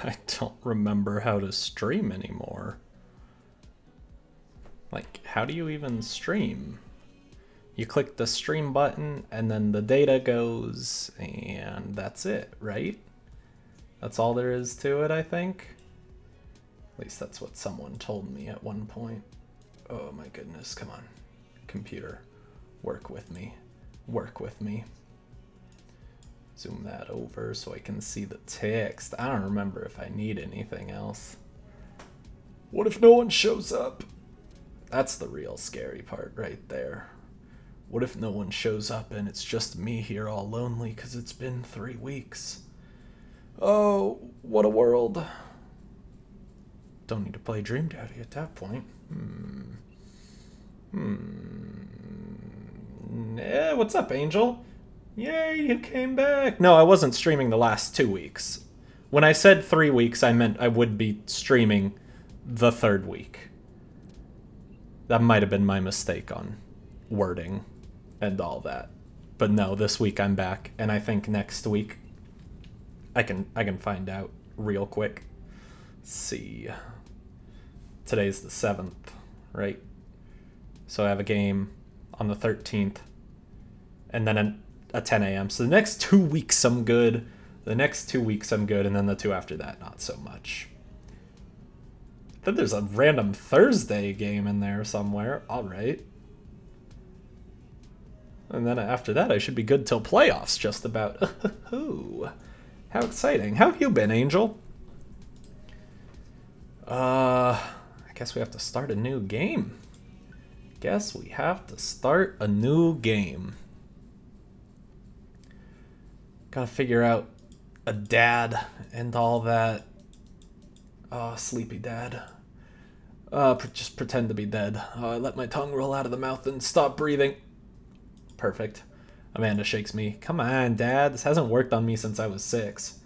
I don't remember how to stream anymore. Like, how do you even stream? You click the stream button and then the data goes and that's it, right? That's all there is to it, I think. At least that's what someone told me at one point. Oh my goodness, come on. Computer, work with me. Work with me. Zoom that over so I can see the text. I don't remember if I need anything else. What if no one shows up? That's the real scary part right there. What if no one shows up and it's just me here all lonely because it's been 3 weeks? Oh, what a world. Don't need to play Dream Daddy at that point. Yeah, what's up, Angel? Yay, you came back. No, I wasn't streaming the last 2 weeks. When I said 3 weeks, I meant I would be streaming the 3rd week. That might have been my mistake on wording and all that. But no, this week I'm back, and I think next week I can find out real quick. Let's see. Today's the 7th, right? So I have a game on the 13th, and then a 10 a.m. So the next 2 weeks I'm good. The next 2 weeks I'm good, and then the 2 after that, not so much. Then there's a random Thursday game in there somewhere. All right. And then after that, I should be good till playoffs, just about. Ooh, how exciting. How have you been, Angel? I guess we have to start a new game. Guess we have to start a new game. Gotta figure out a dad and all that. Oh, sleepy dad. Just pretend to be dead. I let my tongue roll out of the mouth and stop breathing. Perfect. Amanda shakes me. Come on, Dad. This hasn't worked on me since I was 6.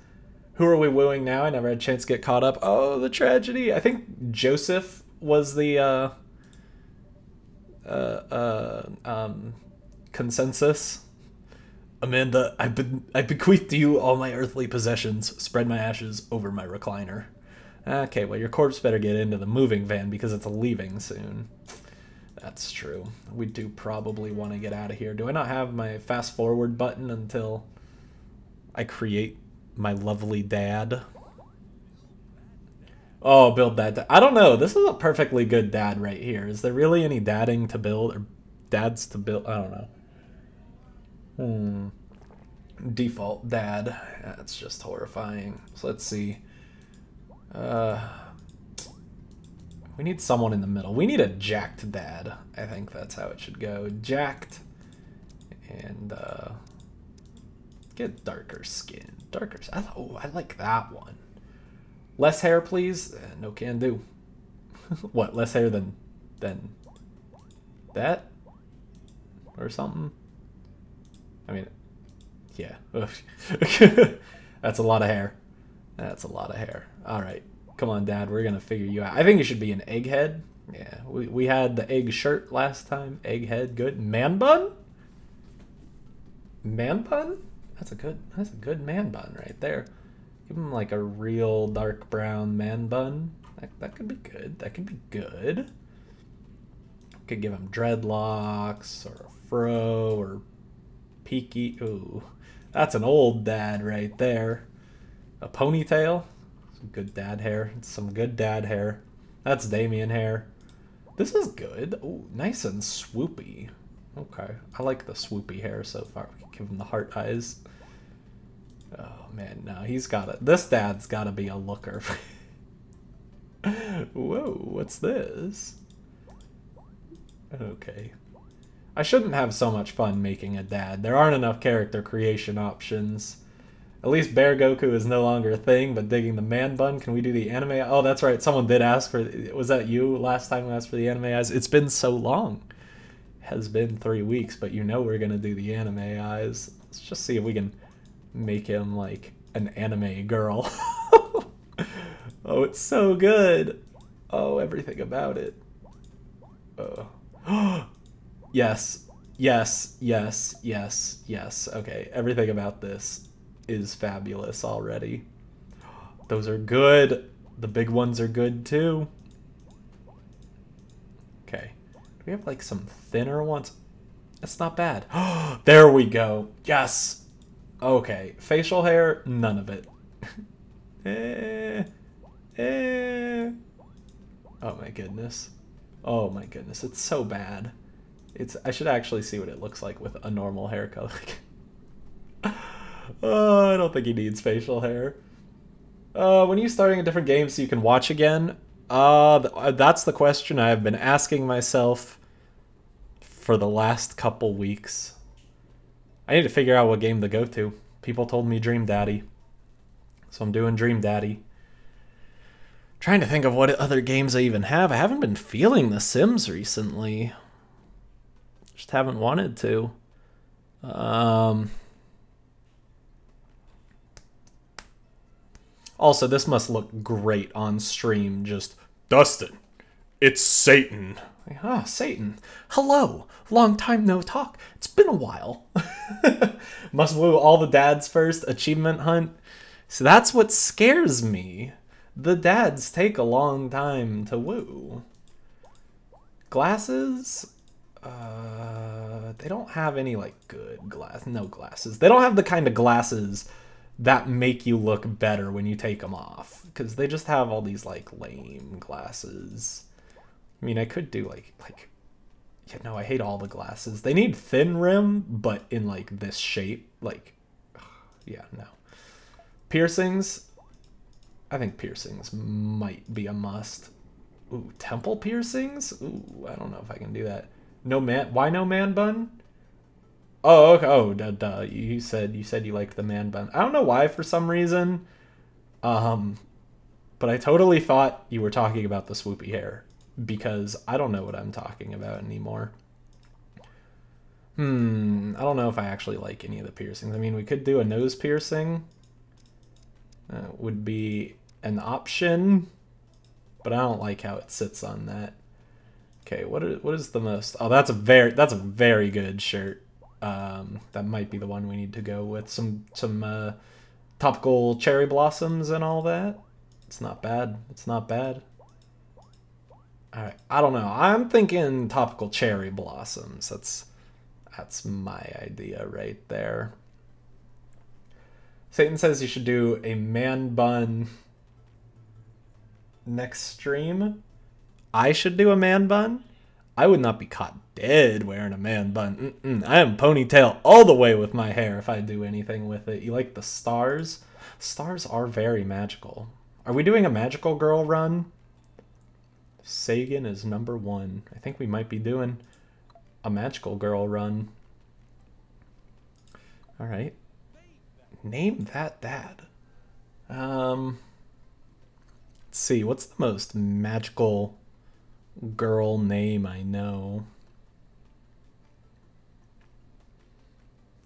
Who are we wooing now? I never had a chance to get caught up. Oh, the tragedy. I think Joseph was the consensus. Amanda, I bequeath to you all my earthly possessions. Spread my ashes over my recliner. Okay, well, your corpse better get into the moving van because it's leaving soon. That's true. We do probably want to get out of here. Do I not have my fast forward button until I create my lovely dad? Oh, build that. I don't know. This is a perfectly good dad right here. Is there really any dadding to build or dads to build? I don't know. Default dad. That's just horrifying. So let's see. We need someone in the middle. We need a jacked dad. I think that's how it should go. Jacked. And, get darker skin. Darker. Oh, I like that one. Less hair, please. No can do. What? Less hair than that? Or something? I mean, yeah. That's a lot of hair. That's a lot of hair. All right. Come on, Dad. We're going to figure you out. I think you should be an egghead. Yeah. We had the egg shirt last time. Egghead. Good. Man bun? Man bun? That's a good man bun right there. Give him like a real dark brown man bun. That could be good. That could be good. Could give him dreadlocks or a fro or peaky. Ooh. That's an old dad right there. A ponytail. Some good dad hair. Some good dad hair. That's Damien hair. This is good. Ooh, nice and swoopy. Okay. I like the swoopy hair so far. We can give him the heart eyes. Oh, man. No, he's got it. This dad's got to be a looker. Whoa, what's this? Okay. I shouldn't have so much fun making a dad. There aren't enough character creation options. At least Bear Goku is no longer a thing, but digging the man bun. Can we do the anime? Oh, that's right. Someone did ask for... Was that you last time we asked for the anime eyes? It's been so long. It has been 3 weeks, but you know we're going to do the anime eyes. Let's just see if we can make him like an anime girl. Oh, it's so good. Oh, everything about it. Yes. Yes. Yes. Yes. Yes. Okay. Everything about this is fabulous already. Those are good. The big ones are good too. Okay. Do we have like some thinner ones? That's not bad. There we go. Yes. Okay. Facial hair, none of it. Oh my goodness. Oh my goodness. It's so bad. I should actually see what it looks like with a normal hair color. Oh, I don't think he needs facial hair. When are you starting a different game so you can watch again? That's the question I've been asking myself for the last couple weeks. I need to figure out what game to go to. People told me Dream Daddy, so I'm doing Dream Daddy. Trying to think of what other games I even have. I haven't been feeling The Sims recently. Just haven't wanted to. Also, this must look great on stream. Just, Dustin, it's Satan. Ah, Satan. Hello. Long time no talk. It's been a while. Must woo all the dads first. Achievement hunt. So that's what scares me. The dads take a long time to woo. Glasses? They don't have any, like, good no glasses. They don't have the kind of glasses that make you look better when you take them off. Because they just have all these, like, lame glasses. I mean, I could do, yeah, no, I hate all the glasses. They need thin rim, but in, like, this shape. Like, yeah, no. Piercings? I think piercings might be a must. Ooh, temple piercings? Ooh, I don't know if I can do that. No man? Why no man bun? Oh, okay. Oh, duh. You said you liked the man bun. I don't know why for some reason. But I totally thought you were talking about the swoopy hair because I don't know what I'm talking about anymore. I don't know if I actually like any of the piercings. I mean, we could do a nose piercing. Would be an option, but I don't like how it sits on that. Okay, what is the most? Oh, that's a very good shirt. That might be the one we need to go with. Some topical cherry blossoms and all that. It's not bad. It's not bad. All right, I don't know. I'm thinking topical cherry blossoms. That's my idea right there. Satan says you should do a man bun next stream. I should do a man bun? I would not be caught dead wearing a man bun. I am ponytail all the way with my hair if I do anything with it. You like the stars? Stars are very magical. Are we doing a magical girl run? Sagan is #1. I think we might be doing a magical girl run. All right. Name that dad. Let's see. What's the most magical girl name I know?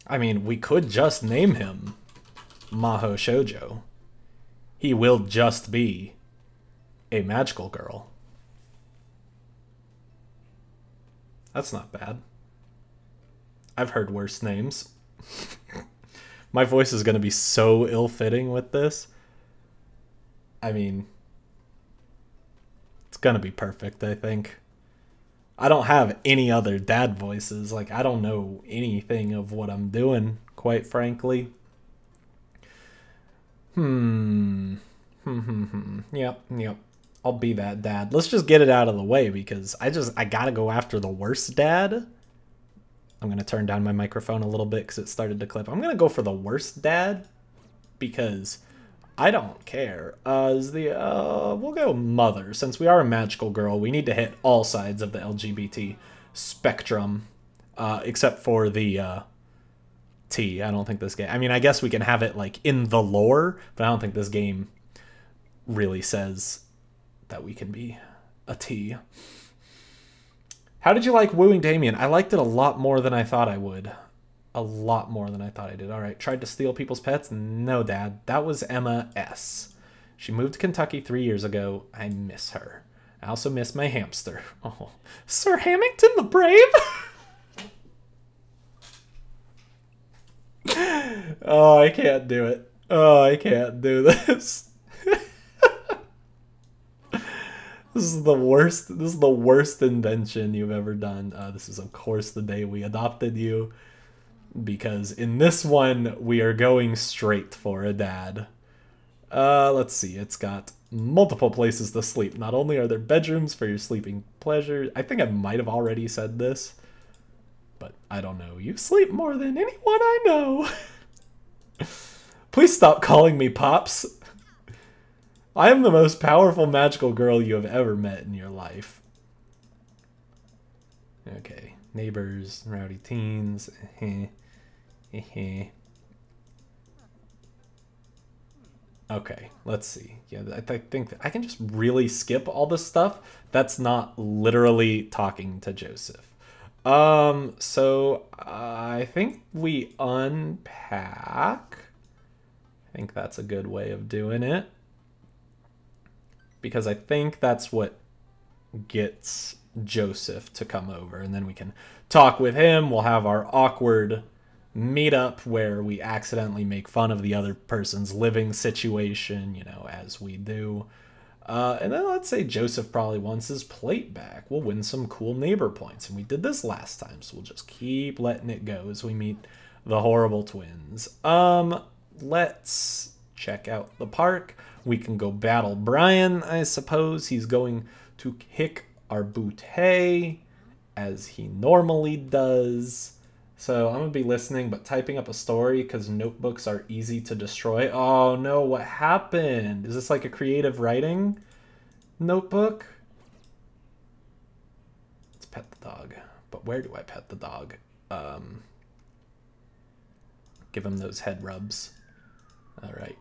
I mean, we could just name him Maho Shoujo. He will just be a magical girl. That's not bad. I've heard worse names. My voice is going to be so ill-fitting with this. I mean, it's going to be perfect, I think. I don't have any other dad voices. Like, I don't know anything of what I'm doing, quite frankly. Yep. I'll be that dad. Let's just get it out of the way because I gotta go after the worst dad. I'm gonna turn down my microphone a little bit because it started to clip. I'm gonna go for the worst dad because I don't care. We'll go mother. Since we are a magical girl, we need to hit all sides of the LGBT spectrum, except for the T. I don't think this game. I mean, I guess we can have it like in the lore, but I don't think this game really says that we can be a T. How did you like wooing Damien? I liked it a lot more than I thought I would. A lot more than I thought I did. All right, tried to steal people's pets? No, Dad. That was Emma S. She moved to Kentucky 3 years ago. I miss her. I also miss my hamster. Oh, Sir Hamilton the Brave? Oh, I can't do it. Oh, I can't do this. This is the worst. This is the worst invention you've ever done. This is, of course, the day we adopted you. Because in this one, we are going straight for a dad. Let's see. It's got multiple places to sleep. Not only are there bedrooms for your sleeping pleasure. I think I might have already said this. But I don't know. You sleep more than anyone I know. Please stop calling me Pops. I am the most powerful magical girl you have ever met in your life. Okay. Neighbors, rowdy teens. Okay, let's see. Yeah, I think I can just really skip all this stuff. That's not literally talking to Joseph. So I think we unpack. I think that's a good way of doing it. Because I think that's what gets Joseph to come over. And then we can talk with him. We'll have our awkward meetup where we accidentally make fun of the other person's living situation, you know, as we do. And then let's say Joseph probably wants his plate back. We'll win some cool neighbor points. And we did this last time, so we'll just keep letting it go as we meet the horrible twins. Let's check out the park. We can go battle Brian, I suppose. He's going to kick our bootay, as he normally does. So I'm going to be listening, but typing up a story, because notebooks are easy to destroy. Oh no, what happened? Is this like a creative writing notebook? Let's pet the dog. But where do I pet the dog? Give him those head rubs. All right.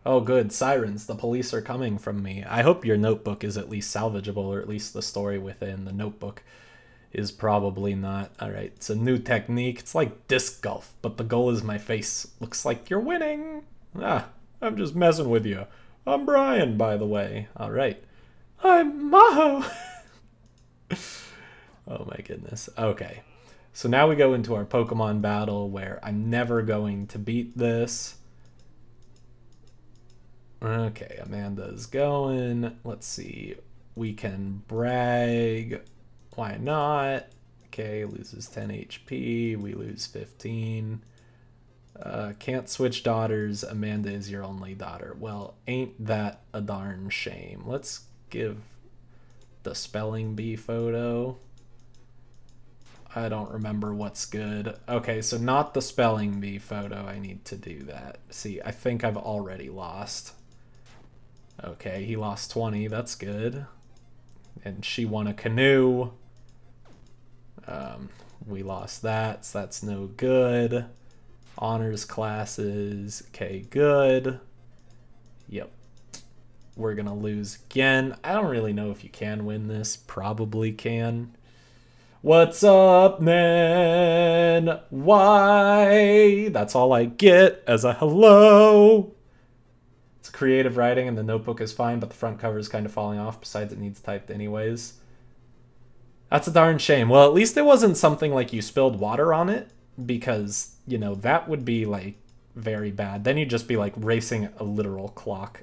Oh, good. Sirens. The police are coming from me. I hope your notebook is at least salvageable, or at least the story within the notebook is probably not. All right. It's a new technique. It's like disc golf, but the goal is my face. Looks like you're winning. Ah, I'm just messing with you. I'm Brian, by the way. All right. I'm Maho. Oh, my goodness. Okay. So now we go into our Pokemon battle where I'm never going to beat this. Okay, Amanda's going. Let's see. We can brag. Why not? Okay, loses 10 HP. We lose 15. Can't switch daughters. Amanda is your only daughter. Well, ain't that a darn shame. Let's give the spelling bee photo. I don't remember what's good. Okay, so not the spelling bee photo. I need to do that. See, I think I've already lost. Okay, he lost 20. That's good. And she won a canoe. We lost that, so that's no good. Honors classes. Okay, good. Yep. We're going to lose again. I don't really know if you can win this. Probably can. What's up, man? Why? That's all I get as a hello. It's creative writing and the notebook is fine, but the front cover is kind of falling off. Besides, it needs typed anyways. That's a darn shame. Well, at least it wasn't something like you spilled water on it, because, you know, that would be, like, very bad. Then you'd just be, like, racing a literal clock.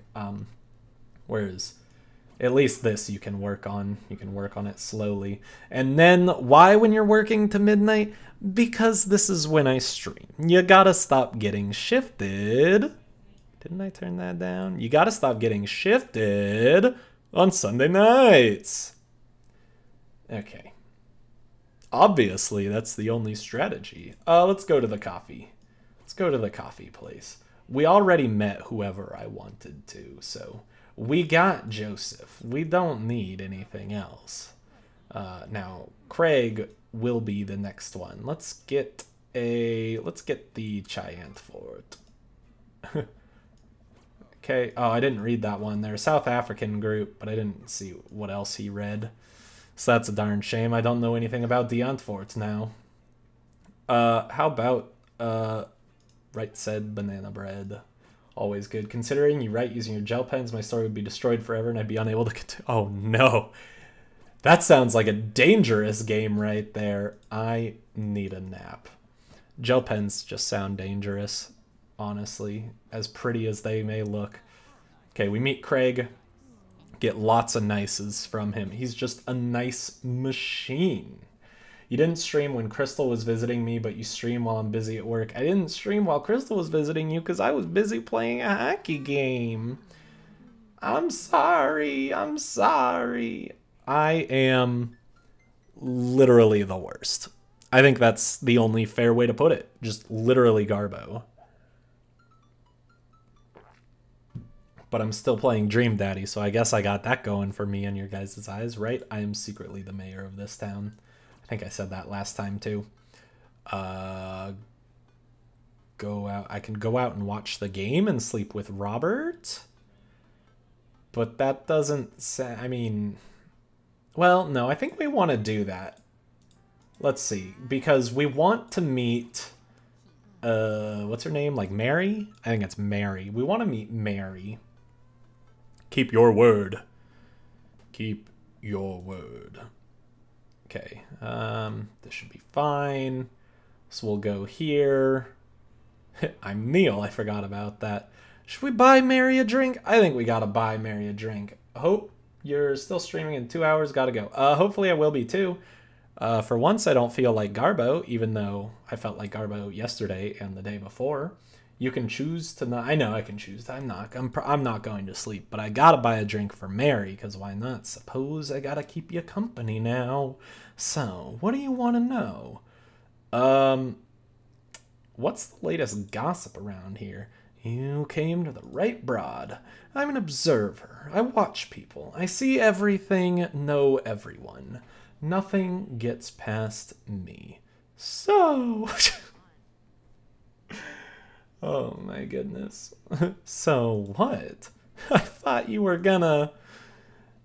Whereas, at least this you can work on. You can work on it slowly. And then, why when you're working to midnight? Because this is when I stream. You gotta stop getting shifted. Didn't I turn that down? You gotta stop getting shifted on Sunday nights. Okay. Obviously, that's the only strategy. Let's go to the coffee. Let's go to the coffee place. We already met whoever I wanted to, so we got Joseph. We don't need anything else. Now, Craig will be the next one. Let's get the Giant Fort. Okay. Oh, I didn't read that one. They're a South African group, but I didn't see what else he read. So that's a darn shame. I don't know anything about Diantfort now. How about Right Said Banana Bread? Always good. Considering you write using your gel pens, my story would be destroyed forever and I'd be unable to continue. Oh no. That sounds like a dangerous game right there. I need a nap. Gel pens just sound dangerous, honestly. As pretty as they may look. Okay, we meet Craig. get lots of nices from him. He's just a nice machine. You didn't stream when Crystal was visiting me, but you stream while I'm busy at work. I didn't stream while Crystal was visiting you because I was busy playing a hockey game. I'm sorry. I'm sorry. I am literally the worst. I think that's the only fair way to put it. Just literally Garbo. But I'm still playing Dream Daddy, so I guess I got that going for me in your guys' eyes, right? I am secretly the mayor of this town. I think I said that last time too. Go out. I can go out and watch the game and sleep with Robert. But that doesn't say, I mean, well, no, I think we want to do that. Let's see, because we want to meet, what's her name? Like Mary? I think it's Mary. We want to meet Mary. Keep your word. Keep your word. Okay, this should be fine. So we'll go here. I'm Neil, I forgot about that. Should we buy Mary a drink? I think we gotta buy Mary a drink. Hope you're still streaming in 2 hours, gotta go. Hopefully I will be too. For once I don't feel like Garbo, even though I felt like Garbo yesterday and the day before. You can choose to not. I know I can choose. I'm not going to sleep, but I gotta buy a drink for Mary, because why not? Suppose I gotta keep you company now. So, what do you want to know? What's the latest gossip around here? You came to the right broad. I'm an observer. I watch people. I see everything, know everyone. Nothing gets past me. So... Oh my goodness. So what? I thought you were gonna...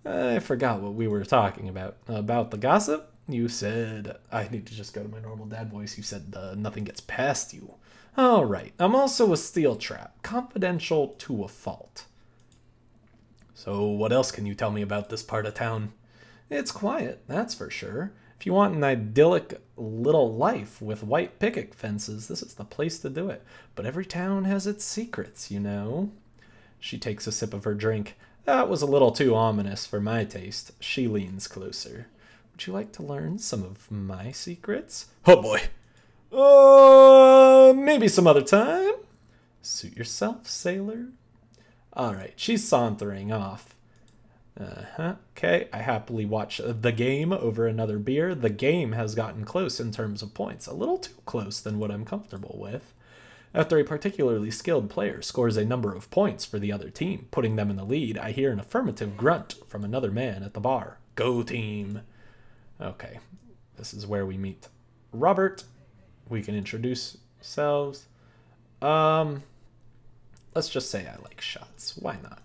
I forgot what we were talking about. About the gossip? You said... I need to just go to my normal dad voice. You said nothing gets past you. Alright. I'm also a steel trap. Confidential to a fault. So what else can you tell me about this part of town? It's quiet, that's for sure. If you want an idyllic little life with white picket fences, this is the place to do it. But every town has its secrets, you know. She takes a sip of her drink. That was a little too ominous for my taste. She leans closer. Would you like to learn some of my secrets? Oh boy. Maybe some other time. Suit yourself, sailor. Alright, she's sauntering off. Okay, I happily watch the game over another beer. The game has gotten close in terms of points. A little too close than what I'm comfortable with. After a particularly skilled player scores a number of points for the other team, putting them in the lead, I hear an affirmative grunt from another man at the bar. Go team! Okay, this is where we meet Robert. We can introduce ourselves. Let's just say I like shots. Why not?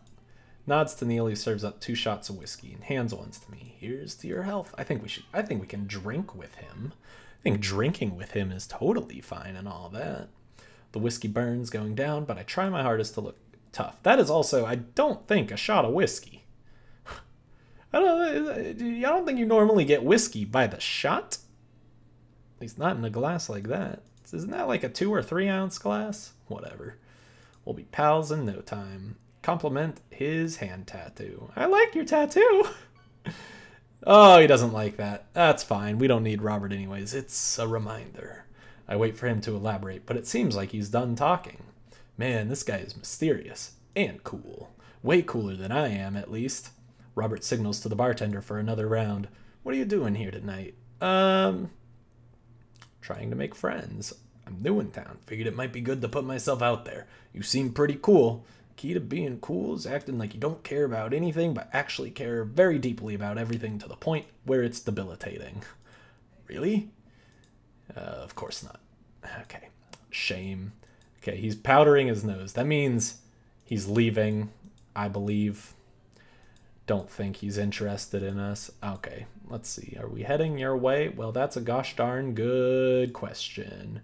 Nods to Neil, he serves up 2 shots of whiskey and hands ones to me. Here's to your health. I think we can drink with him. I think drinking with him is totally fine and all that. The whiskey burns going down, but I try my hardest to look tough. That is also, I don't think, a shot of whiskey. I don't think you normally get whiskey by the shot. At least not in a glass like that. Isn't that like a 2 or 3 ounce glass? Whatever. We'll be pals in no time. Compliment his hand tattoo. I like your tattoo. Oh, he doesn't like that. That's fine. We don't need Robert anyways. It's a reminder. I wait for him to elaborate, but it seems like he's done talking. Man, this guy is mysterious and cool. Way cooler than I am, at least. Robert signals to the bartender for another round. What are you doing here tonight? Trying to make friends. I'm new in town. Figured it might be good to put myself out there. You seem pretty cool. Key to being cool is acting like you don't care about anything, but actually care very deeply about everything to the point where it's debilitating. Really? Of course not. Okay. Shame. Okay, he's powdering his nose. That means he's leaving, I believe. Don't think he's interested in us. Okay, let's see. Are we heading your way? Well, that's a gosh darn good question.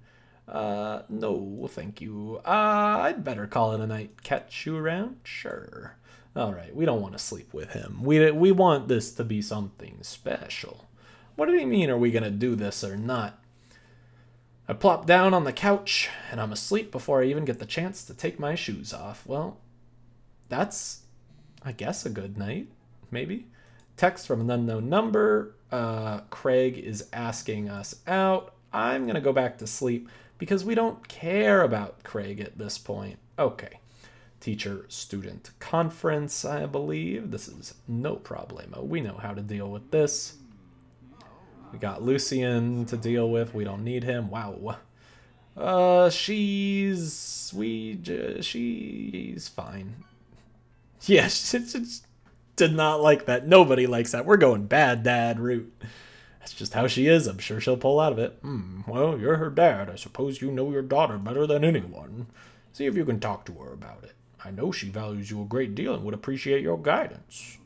No, thank you. I'd better call it a night. Catch you around? Sure. Alright, we don't want to sleep with him. We want this to be something special. What do you mean, are we gonna do this or not? I plop down on the couch, and I'm asleep before I even get the chance to take my shoes off. Well, that's, I guess, a good night. maybe? Text from an unknown number. Craig is asking us out. I'm going to go back to sleep because we don't care about Craig at this point. Okay. Teacher-student conference, I believe. This is no problemo. We know how to deal with this. We got Lucian to deal with. We don't need him. Wow. She's fine. Yeah, she did not like that. Nobody likes that. We're going bad dad route. That's just how she is. I'm sure she'll pull out of it. Well, you're her dad. I suppose you know your daughter better than anyone. See if you can talk to her about it. I know she values you a great deal and would appreciate your guidance.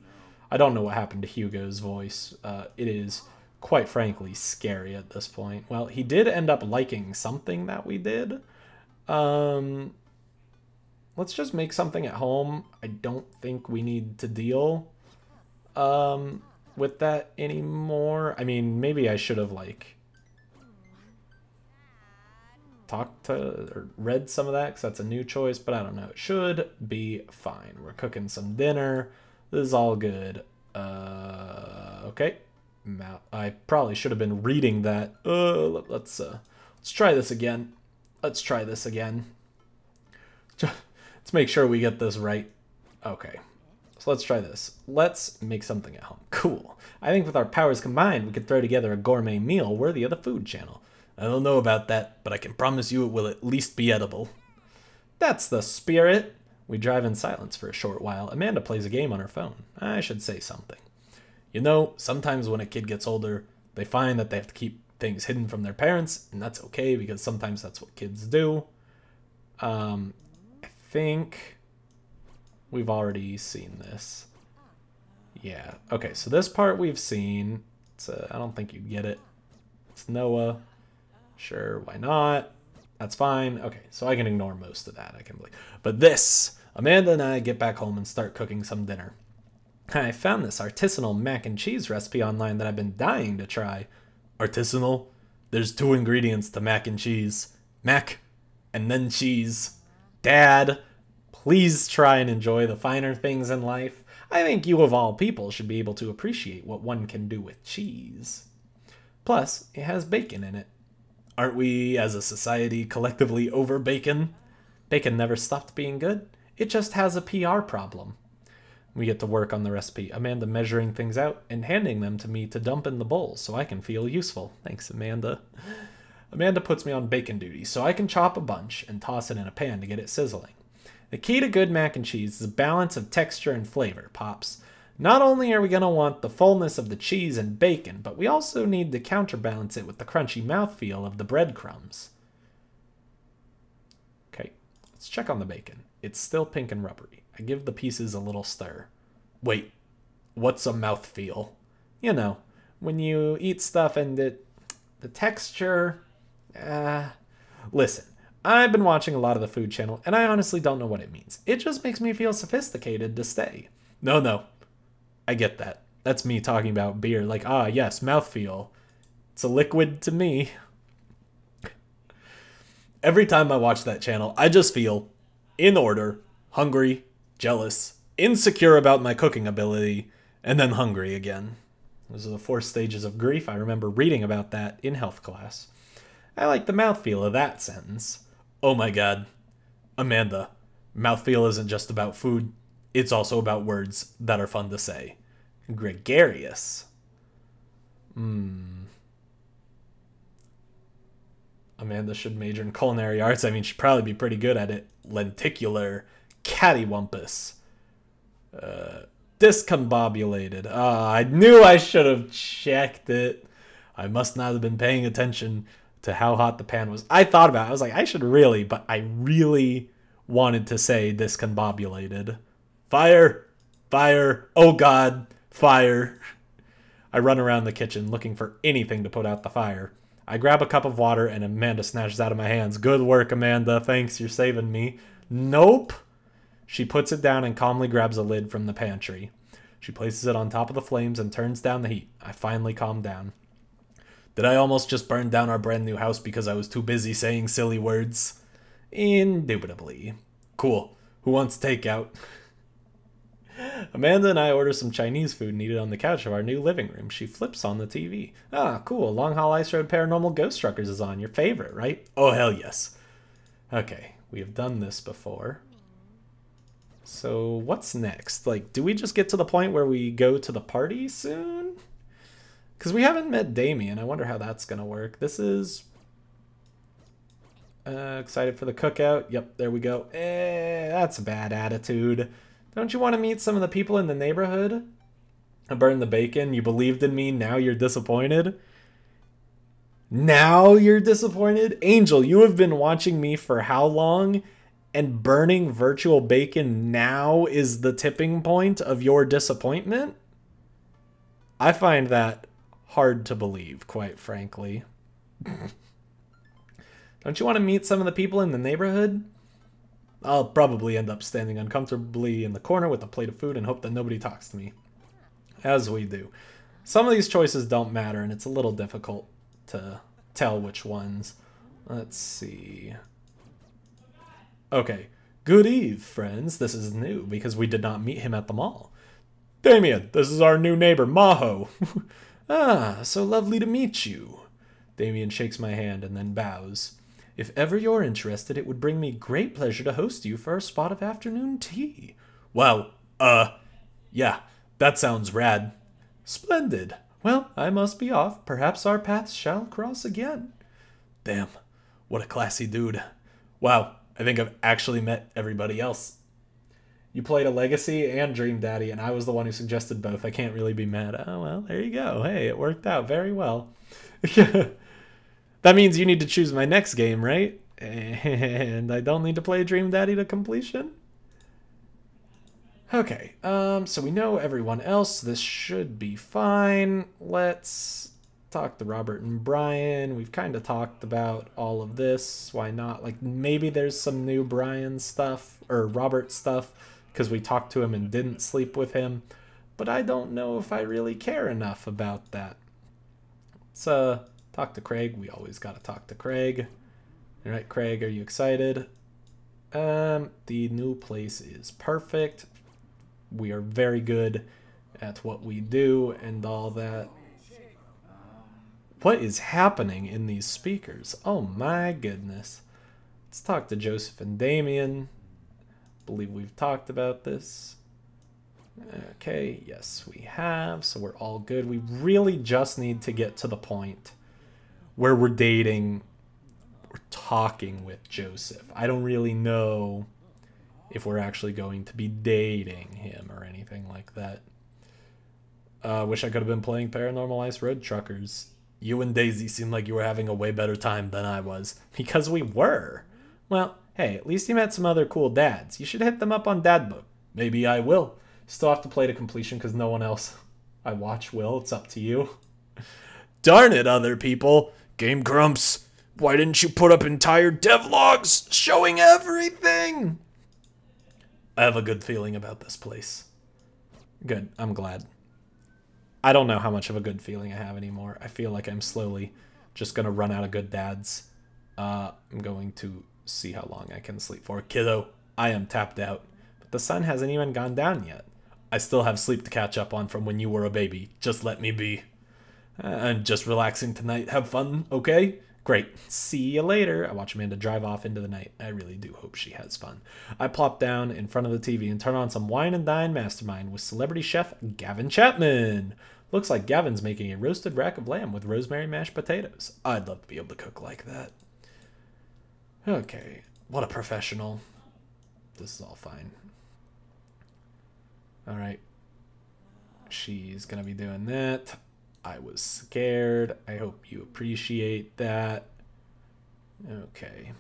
I don't know what happened to Hugo's voice. It is, quite frankly, scary at this point. Well, he did end up liking something that we did. Let's just make something at home. I don't think we need to deal with that anymore. I mean, maybe I should have, like, talked to or read some of that because that's a new choice, but I don't know. It should be fine. We're cooking some dinner. This is all good. Okay. I probably should have been reading that. Let's try this again. Let's make sure we get this right. Okay. So let's try this. Let's make something at home. Cool. I think with our powers combined, we could throw together a gourmet meal worthy of the food channel. I don't know about that, but I can promise you it will at least be edible. That's the spirit. We drive in silence for a short while. Amanda plays a game on her phone. I should say something. You know, sometimes when a kid gets older, they find that they have to keep things hidden from their parents, and that's okay because sometimes that's what kids do. I think we've already seen this. Yeah, okay, so this part we've seen. I don't think you get it. It's Noah. Sure, why not? That's fine. Okay, so I can ignore most of that, I can believe. But this, Amanda and I get back home and start cooking some dinner. I found this artisanal mac and cheese recipe online that I've been dying to try. Artisanal? There's 2 ingredients to mac and cheese. Mac and then cheese. Dad, please try and enjoy the finer things in life. I think you of all people should be able to appreciate what one can do with cheese. Plus, it has bacon in it. Aren't we, as a society, collectively over bacon? Bacon never stopped being good. It just has a PR problem. We get to work on the recipe, Amanda measuring things out and handing them to me to dump in the bowl so I can feel useful. Thanks, Amanda. Amanda puts me on bacon duty so I can chop a bunch and toss it in a pan to get it sizzling. The key to good mac and cheese is a balance of texture and flavor, Pops. Not only are we going to want the fullness of the cheese and bacon, but we also need to counterbalance it with the crunchy mouthfeel of the breadcrumbs. Okay, let's check on the bacon. It's still pink and rubbery. I give the pieces a little stir. Wait, what's a mouthfeel? You know, when you eat stuff and the texture... Listen, I've been watching a lot of the Food Channel, and I honestly don't know what it means. It just makes me feel sophisticated to stay. No. I get that. That's me talking about beer. Like, yes, mouthfeel. It's a liquid to me. Every time I watch that channel, I just feel, in order, hungry, jealous, insecure about my cooking ability, and then hungry again. Those are the 4 stages of grief. I remember reading about that in health class. I like the mouthfeel of that sentence. Oh my god. Amanda, mouthfeel isn't just about food. It's also about words that are fun to say. Gregarious. Amanda should major in culinary arts. I mean, she'd probably be pretty good at it. Lenticular. Cattywampus. Discombobulated. I knew I should have checked it. I must not have been paying attention to how hot the pan was. I thought about it. I was like, I should really, but I really wanted to say discombobulated. Fire! Fire! Oh god! Fire! I run around the kitchen looking for anything to put out the fire. I grab a cup of water and Amanda snatches out of my hands. Good work, Amanda. Thanks, you're saving me. Nope! She puts it down and calmly grabs a lid from the pantry. She places it on top of the flames and turns down the heat. I finally calm down. Did I almost just burn down our brand new house because I was too busy saying silly words? Indubitably. Cool. Who wants takeout? Amanda and I order some Chinese food and eat it on the couch of our new living room. She flips on the TV. Ah, cool. Long Haul Ice Road Paranormal Ghost Truckers is on. Your favorite, right? Oh, hell yes. Okay, we have done this before. So what's next? Like, do we just get to the point where we go to the party soon? Because we haven't met Damien. I wonder how that's going to work. This is... excited for the cookout. Yep, there we go. That's a bad attitude. Don't you want to meet some of the people in the neighborhood? I burned the bacon. You believed in me. Now you're disappointed? Now you're disappointed? Angel, you have been watching me for how long? And burning virtual bacon now is the tipping point of your disappointment? I find that hard to believe, quite frankly. Don't you want to meet some of the people in the neighborhood? I'll probably end up standing uncomfortably in the corner with a plate of food and hope that nobody talks to me. As we do. Some of these choices don't matter, and it's a little difficult to tell which ones. Let's see. Okay. Good eve, friends. This is new because we did not meet him at the mall. Damien, this is our new neighbor, Maho. Ah, so lovely to meet you. Damien shakes my hand and then bows. If ever you're interested, it would bring me great pleasure to host you for a spot of afternoon tea. Wow, yeah, that sounds rad. Splendid. Well, I must be off. Perhaps our paths shall cross again. Damn, what a classy dude. Wow, I think I've actually met everybody else. You played a Legacy and Dream Daddy, and I was the one who suggested both. I can't really be mad. Oh, well, there you go. Hey, it worked out very well. That means you need to choose my next game, right? And I don't need to play Dream Daddy to completion? Okay, so we know everyone else. This should be fine. Let's talk to Robert and Brian. We've kind of talked about all of this. Why not? Like, maybe there's some new Brian stuff, or Robert stuff, because we talked to him and didn't sleep with him. But I don't know if I really care enough about that. Let's, talk to Craig. We always got to talk to Craig. All right, Craig, are you excited? The new place is perfect. We are very good at what we do and all that. What is happening in these speakers? Oh my goodness. Let's talk to Joseph and Damien. Believe we've talked about this. Okay, yes, we have. So we're all good. We really just need to get to the point where we're dating, we're talking with Joseph. I don't really know if we're actually going to be dating him or anything like that. Wish I could have been playing Paranormal Ice Road Truckers. You and Daisy seem like you were having a way better time than I was. Because we were. Well, hey, at least you met some other cool dads. You should hit them up on Dadbook. Maybe I will. Still have to play to completion because no one else I watch will. It's up to you. Darn it, other people. Game Grumps, why didn't you put up entire devlogs showing everything? I have a good feeling about this place. Good, I'm glad. I don't know how much of a good feeling I have anymore. I feel like I'm slowly just going to run out of good dads. I'm going to see how long I can sleep for. Kiddo, I am tapped out. But the sun hasn't even gone down yet. I still have sleep to catch up on from when you were a baby. Just let me be. I'm just relaxing tonight. Have fun, okay? Great. See you later. I watch Amanda drive off into the night. I really do hope she has fun. I plop down in front of the TV and turn on some Wine and Dine Mastermind with celebrity chef Gavin Chapman. Looks like Gavin's making a roasted rack of lamb with rosemary mashed potatoes. I'd love to be able to cook like that. Okay. What a professional. This is all fine. Alright. She's gonna be doing that. I was scared. I hope you appreciate that. Okay.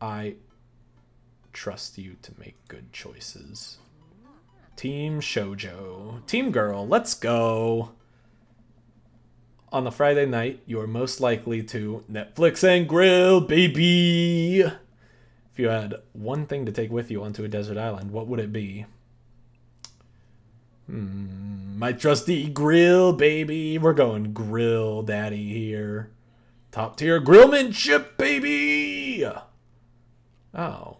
I trust you to make good choices. Team Shoujo. Team Girl, let's go. On the Friday night, you are most likely to Netflix and grill, baby. If you had one thing to take with you onto a desert island, what would it be? My trusty grill, baby. We're going grill daddy here. Top tier grillmanship, baby. Oh.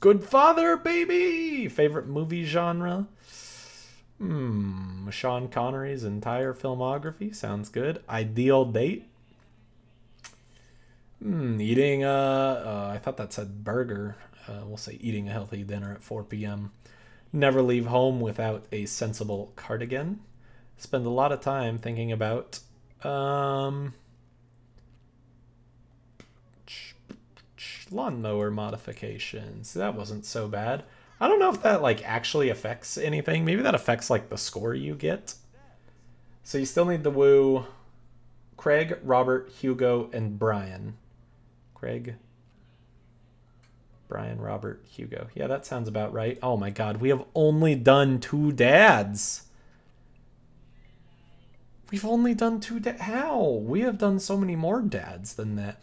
Good Father, baby! Favorite movie genre? Sean Connery's entire filmography. Sounds good. Ideal date? Eating I thought that said burger. We'll say eating a healthy dinner at 4 p.m. Never leave home without a sensible cardigan. Spend a lot of time thinking about lawnmower modifications. That wasn't so bad. I don't know if that like actually affects anything. Maybe that affects like the score you get. So you still need to woo Craig, Robert, Hugo, and Brian. Craig, Brian, Robert, Hugo. Yeah, that sounds about right. Oh my god, we have only done 2 dads. We've only done 2 dads. How? We have done so many more dads than that.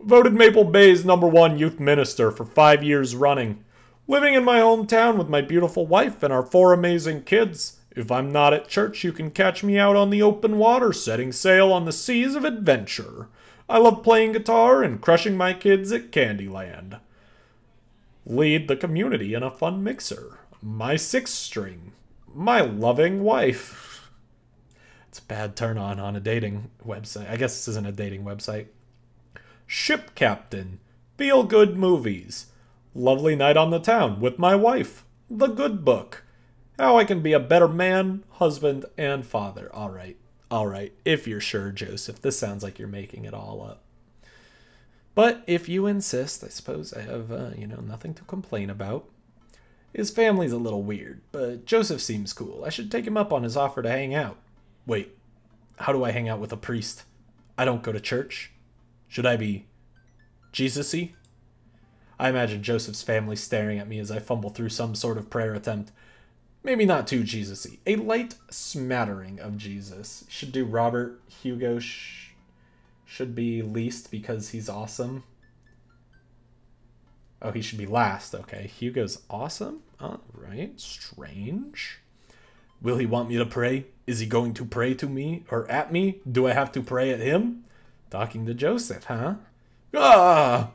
Voted Maple Bay's #1 youth minister for 5 years running. Living in my hometown with my beautiful wife and our 4 amazing kids. If I'm not at church, you can catch me out on the open water, setting sail on the seas of adventure. I love playing guitar and crushing my kids at Candyland. Lead the community in a fun mixer. My 6th string. My loving wife. It's a bad turn on a dating website. I guess this isn't a dating website. Ship captain. Feel good movies. Lovely night on the town with my wife. The Good Book. How I can be a better man, husband, and father. All right. All right. If you're sure, Joseph. This sounds like you're making it all up. But if you insist, I suppose I have, nothing to complain about. His family's a little weird, but Joseph seems cool. I should take him up on his offer to hang out. Wait, how do I hang out with a priest? I don't go to church. Should I be Jesus-y? I imagine Joseph's family staring at me as I fumble through some sort of prayer attempt. Maybe not too Jesus-y. A light smattering of Jesus. Should do Robert. Hugo should be least because he's awesome. Oh, he should be last. Okay, Hugo's awesome? All right, strange. Will he want me to pray? Is he going to pray to me or at me? Do I have to pray at him? Talking to Joseph, huh? Ah!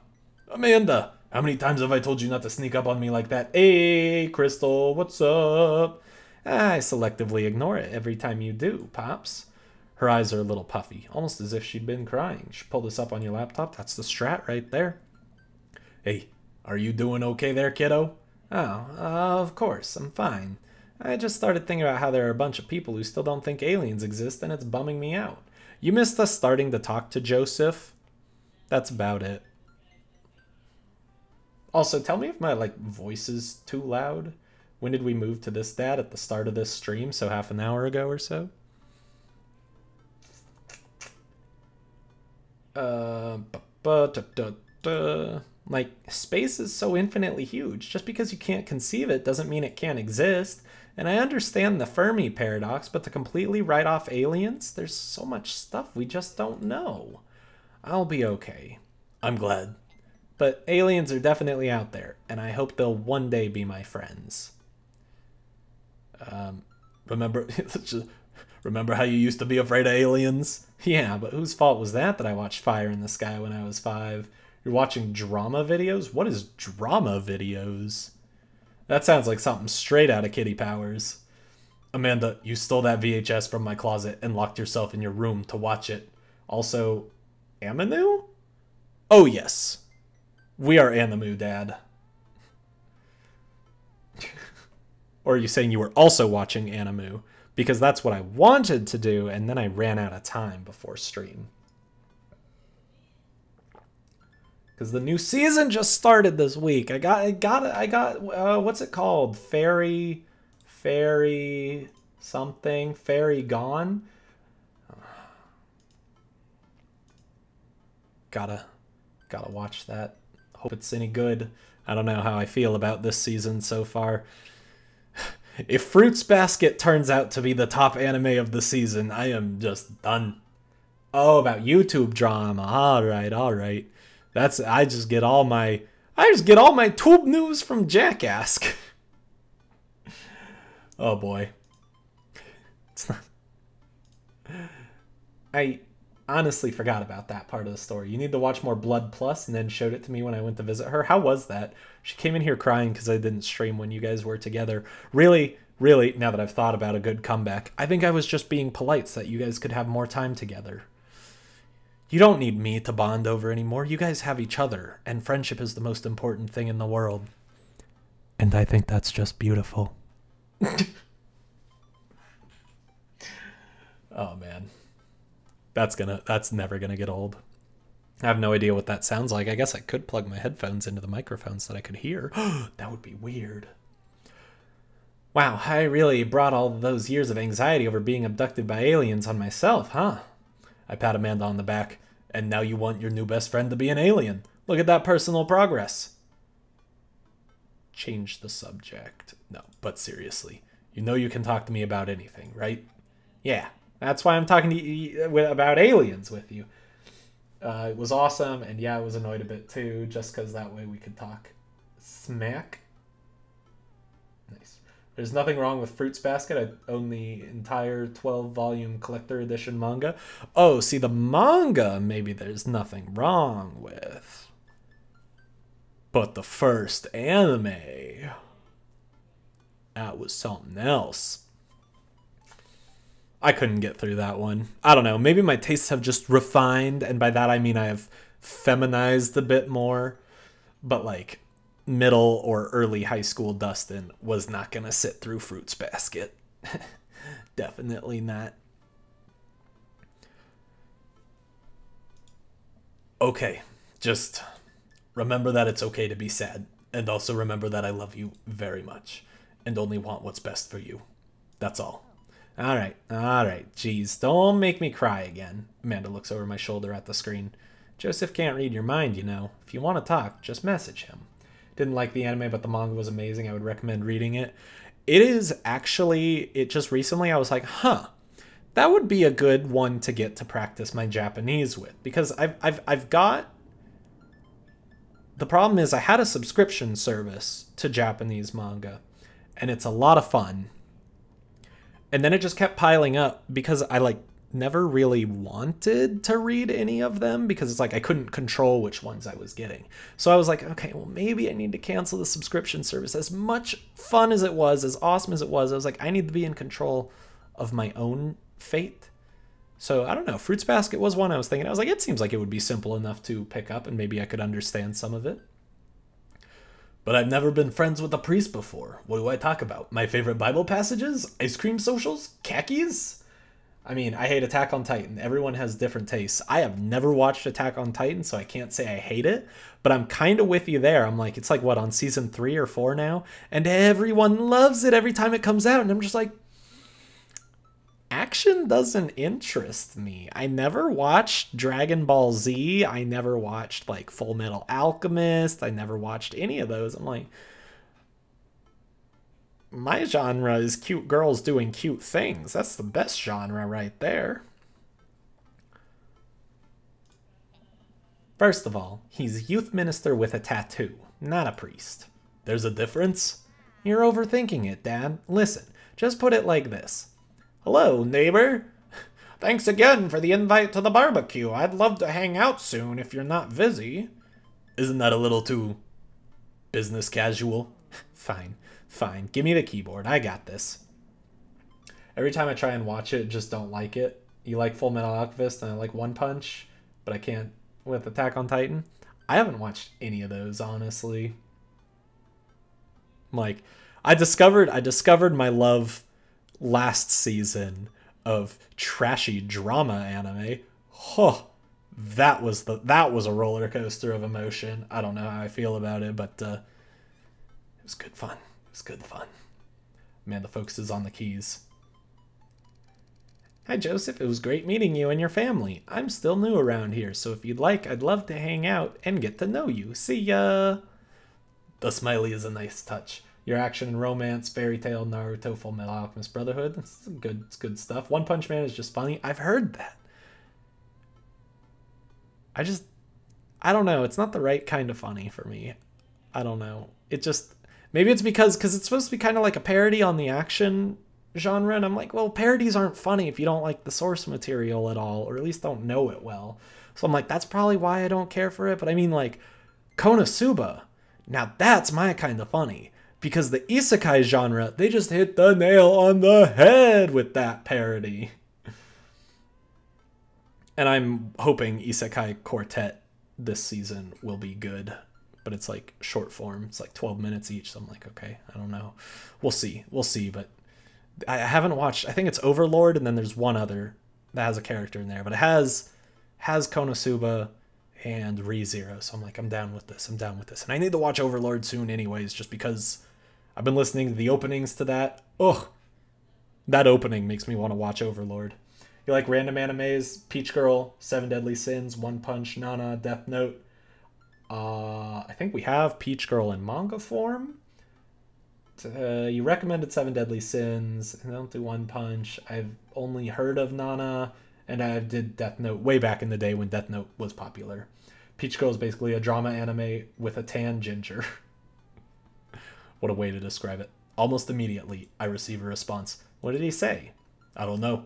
Amanda! How many times have I told you not to sneak up on me like that? Hey, Crystal, what's up? I selectively ignore it every time you do, Pops. Her eyes are a little puffy, almost as if she'd been crying. She pulled this up on your laptop. That's the strat right there. Hey, are you doing okay there, kiddo? Oh, of course, I'm fine. I just started thinking about how there are a bunch of people who still don't think aliens exist, and it's bumming me out. You missed us starting to talk to Joseph? That's about it. Also, tell me if my voice is too loud. When did we move to this dad? At the start of this stream, so half an hour ago or so? Like, space is so infinitely huge. Just because you can't conceive it doesn't mean it can't exist. And I understand the Fermi paradox, but to completely write off aliens, there's so much stuff we just don't know. I'll be okay. I'm glad. But aliens are definitely out there, and I hope they'll one day be my friends. Remember how you used to be afraid of aliens? Yeah, but whose fault was that I watched Fire in the Sky when I was 5? You're watching drama videos? What is drama videos? That sounds like something straight out of Kitty Powers. Amanda, you stole that VHS from my closet and locked yourself in your room to watch it. Also, Amanu? Oh, yes. We are Animu, Dad. Or are you saying you were also watching Animu? Because that's what I wanted to do, and then I ran out of time before stream. Because the new season just started this week. I got what's it called? Fairy something? Fairy Gone? Gotta watch that. Hope it's any good. I don't know how I feel about this season so far. If Fruits Basket turns out to be the top anime of the season, I am just done. Oh, about YouTube drama. All right. I just get all my tube news from Jackass. Oh boy. It's not. honestly forgot about that part of the story. You need to watch more Blood Plus, and then showed it to me when I went to visit her. How was that? She came in here crying because I didn't stream when you guys were together. Really, really, now that I've thought about a good comeback, I think I was just being polite so that you guys could have more time together. You don't need me to bond over anymore. You guys have each other, and friendship is the most important thing in the world. And I think that's just beautiful. Oh, man. That's never gonna get old. I have no idea what that sounds like. I guess I could plug my headphones into the microphone so that I could hear. That would be weird. Wow, I really brought all those years of anxiety over being abducted by aliens on myself, huh? I pat Amanda on the back. And now you want your new best friend to be an alien. Look at that personal progress. Change the subject. No, but seriously. You know you can talk to me about anything, right? Yeah, that's why I'm talking to you about aliens with you. It was awesome, and yeah, I was annoyed a bit too, just because that way we could talk smack. Nice. There's nothing wrong with Fruits Basket. I own the entire 12-volume collector edition manga. Oh, see, the manga, maybe there's nothing wrong with. But the first anime, that was something else. I couldn't get through that one. I don't know. Maybe my tastes have just refined, and by that I mean I have feminized a bit more. But like middle or early high school Dustin was not going to sit through Fruits Basket. Definitely not. Okay, just remember that it's okay to be sad. And also remember that I love you very much and only want what's best for you. That's all. All right. Jeez, don't make me cry again. Amanda looks over my shoulder at the screen. Joseph can't read your mind, you know. If you want to talk, just message him. Didn't like the anime, but the manga was amazing. I would recommend reading it. It is actually, it just recently I was like, huh, that would be a good one to get to practice my Japanese with. Because I've got, the problem is I had a subscription service to Japanese manga, and it's a lot of fun. And then it just kept piling up because I like never really wanted to read any of them because it's like I couldn't control which ones I was getting. So I was like, okay, well, maybe I need to cancel the subscription service. As much fun as it was, as awesome as it was, I was like, I need to be in control of my own fate. So I don't know. Fruits Basket was one I was thinking. I was like, it seems like it would be simple enough to pick up and maybe I could understand some of it. But I've never been friends with a priest before. What do I talk about? My favorite Bible passages? Ice cream socials? Khakis? I mean, I hate Attack on Titan. Everyone has different tastes. I have never watched Attack on Titan, so I can't say I hate it. But I'm kind of with you there. I'm like, it's like, what, on season 3 or 4 now? And everyone loves it every time it comes out. And I'm just like, action doesn't interest me. I never watched Dragon Ball Z. I never watched like Full Metal Alchemist. I never watched any of those. I'm like, my genre is cute girls doing cute things. That's the best genre right there. First of all, he's a youth minister with a tattoo, not a priest. There's a difference? You're overthinking it, Dad. Listen, just put it like this. Hello, neighbor. Thanks again for the invite to the barbecue. I'd love to hang out soon if you're not busy. Isn't that a little too business casual? Fine. Give me the keyboard. I got this. Every time I try and watch it, just don't like it. You like Full Metal Alchemist and I like One Punch, but I can't with Attack on Titan. I haven't watched any of those, honestly. Like, I discovered my love last season of trashy drama anime. That was a roller coaster of emotion. I don't know how I feel about it, but it was good fun. It was good fun. Man, the focus is on the keys. Hi, Joseph. It was great meeting you and your family. I'm still new around here, so if you'd like, I'd love to hang out and get to know you. See ya! The smiley is a nice touch. Your action and romance, Fairy Tail, Naruto, Full Metal Alchemist Brotherhood. It's good stuff. One Punch Man is just funny. I've heard that. I don't know. It's not the right kind of funny for me. I don't know. It just, maybe it's because it's supposed to be kind of like a parody on the action genre, and I'm like, well, parodies aren't funny if you don't like the source material at all, or at least don't know it well. So I'm like, that's probably why I don't care for it. But I mean, like, Konosuba, now that's my kind of funny, because the isekai genre, they just hit the nail on the head with that parody. And I'm hoping Isekai Quartet this season will be good, but it's like short form. It's like 12 minutes each. So I'm like, okay, I don't know. We'll see. We'll see. But I haven't watched, I think it's Overlord, and then there's one other that has a character in there, but it has Konosuba and ReZero. So I'm like, I'm down with this. I'm down with this. And I need to watch Overlord soon anyways, just because I've been listening to the openings to that. Ugh. That opening makes me want to watch Overlord. You like random animes? Peach Girl, Seven Deadly Sins, One Punch, Nana, Death Note. I think we have Peach Girl in manga form. You recommended Seven Deadly Sins. I don't do One Punch. I've only heard of Nana, and I did Death Note way back in the day when Death Note was popular. Peach Girl is basically a drama anime with a tan ginger. What a way to describe it. Almost immediately, I receive a response. What did he say? I don't know.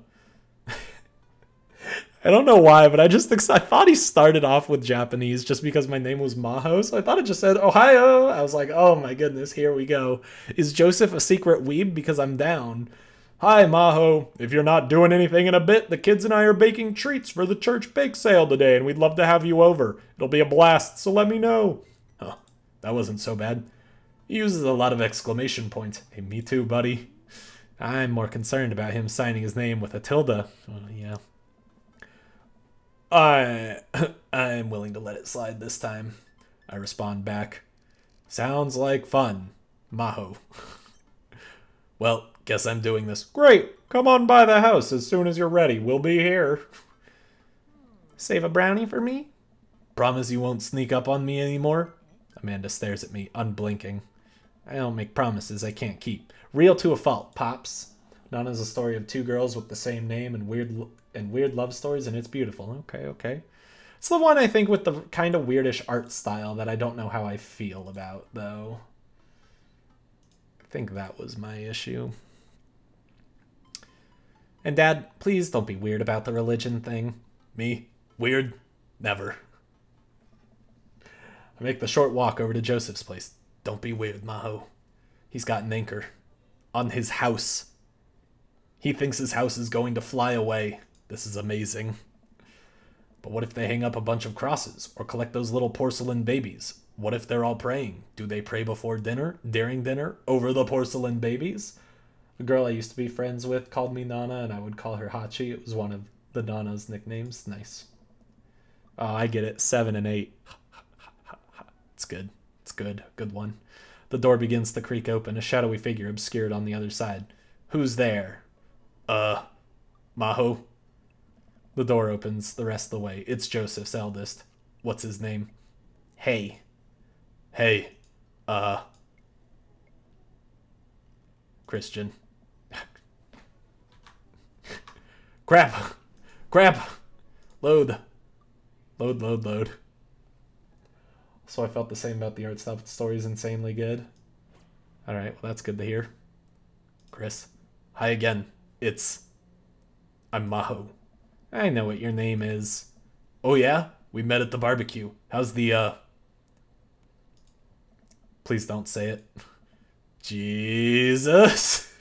I don't know why, but I thought he started off with Japanese just because my name was Maho, so I thought it just said Ohio. I was like, oh my goodness, here we go. Is Joseph a secret weeb? Because I'm down. Hi, Maho. If you're not doing anything in a bit, the kids and I are baking treats for the church bake sale today, and we'd love to have you over. It'll be a blast, so let me know. Oh, that wasn't so bad. He uses a lot of exclamation points. Hey, me too, buddy. I'm more concerned about him signing his name with a tilde. Oh, yeah. I'm willing to let it slide this time. I respond back. Sounds like fun. Maho. Well, guess I'm doing this. Great! Come on by the house as soon as you're ready. We'll be here. Save a brownie for me? Promise you won't sneak up on me anymore? Amanda stares at me, unblinking. I don't make promises I can't keep. Real to a fault, Pops. Nana's a story of two girls with the same name and weird love stories, and it's beautiful. Okay. It's the one, I think, with the kind of weirdish art style that I don't know how I feel about, though. I think that was my issue. And Dad, please don't be weird about the religion thing. Me? Weird? Never. I make the short walk over to Joseph's place. Don't be weird, Maho. He's got an anchor. On his house. He thinks his house is going to fly away. This is amazing. But what if they hang up a bunch of crosses? Or collect those little porcelain babies? What if they're all praying? Do they pray before dinner? During dinner? Over the porcelain babies? A girl I used to be friends with called me Nana, and I would call her Hachi. It was one of the Nana's nicknames. Nice. Oh, I get it. 7 and 8. It's good. It's good. Good one. The door begins to creak open, a shadowy figure obscured on the other side. Who's there? Maho. The door opens the rest of the way. It's Joseph's eldest. What's his name? Hey. Hey. Christian. Crap. Crap. Load. Load. So I felt the same about the art stuff. The story's insanely good. Alright, well that's good to hear. Chris. Hi again. I'm Maho. I know what your name is. Oh yeah? We met at the barbecue. How's the, Please don't say it. Jesus.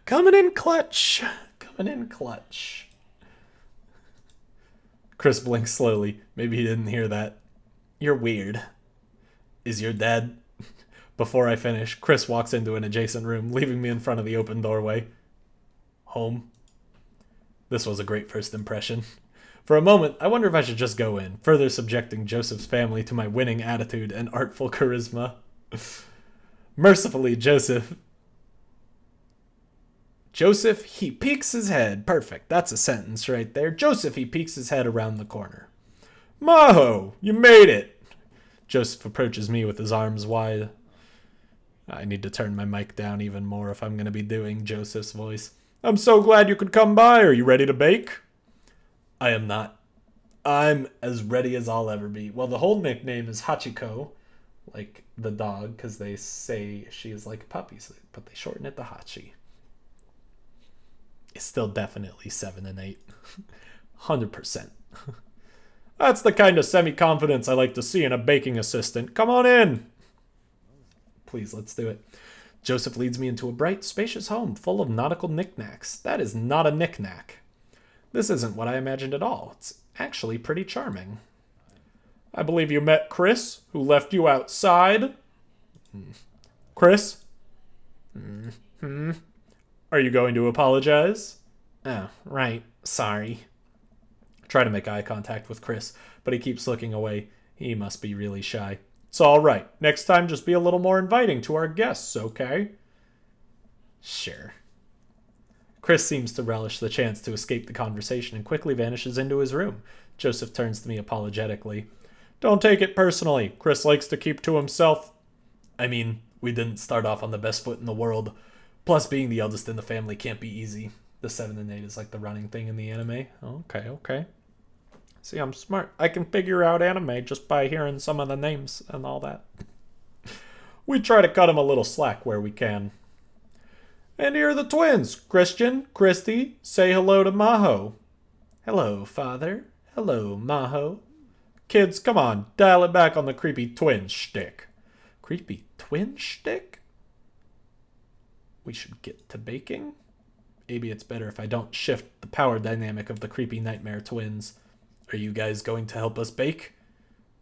Coming in clutch. Coming in clutch. Chris blinks slowly. Maybe he didn't hear that. You're weird. Is your dad... Before I finish, Chris walks into an adjacent room, leaving me in front of the open doorway. Home. This was a great first impression. For a moment, I wonder if I should just go in, further subjecting Joseph's family to my winning attitude and artful charisma. Mercifully, Joseph, he peeks his head. Perfect, that's a sentence right there. Joseph, he peeks his head around the corner. Maho, you made it! Joseph approaches me with his arms wide. I need to turn my mic down even more if I'm going to be doing Joseph's voice. I'm so glad you could come by. Are you ready to bake? I am not. I'm as ready as I'll ever be. Well, the whole nickname is Hachiko, like the dog, because they say she is like puppies, but they shorten it to Hachi. It's still definitely 7 and 8. 100%. That's the kind of semi-confidence I like to see in a baking assistant. Come on in! Please, let's do it. Joseph leads me into a bright, spacious home full of nautical knickknacks. That is not a knickknack. This isn't what I imagined at all. It's actually pretty charming. I believe you met Chris, who left you outside. Chris? Are you going to apologize? Oh, right. Sorry. Try to make eye contact with Chris, but he keeps looking away. He must be really shy. It's all right. Next time, just be a little more inviting to our guests, okay? Sure. Chris seems to relish the chance to escape the conversation and quickly vanishes into his room. Joseph turns to me apologetically. Don't take it personally. Chris likes to keep to himself. I mean, we didn't start off on the best foot in the world. Plus, being the eldest in the family can't be easy. The 7 and 8 is like the running thing in the anime. Okay. See, I'm smart. I can figure out anime just by hearing some of the names and all that. We try to cut him a little slack where we can. And here are the twins. Christian, Christy, say hello to Maho. Hello, Father. Hello, Maho. Kids, come on, dial it back on the creepy twin shtick. Creepy twin shtick? We should get to baking? Maybe it's better if I don't shift the power dynamic of the creepy nightmare twins. Are you guys going to help us bake?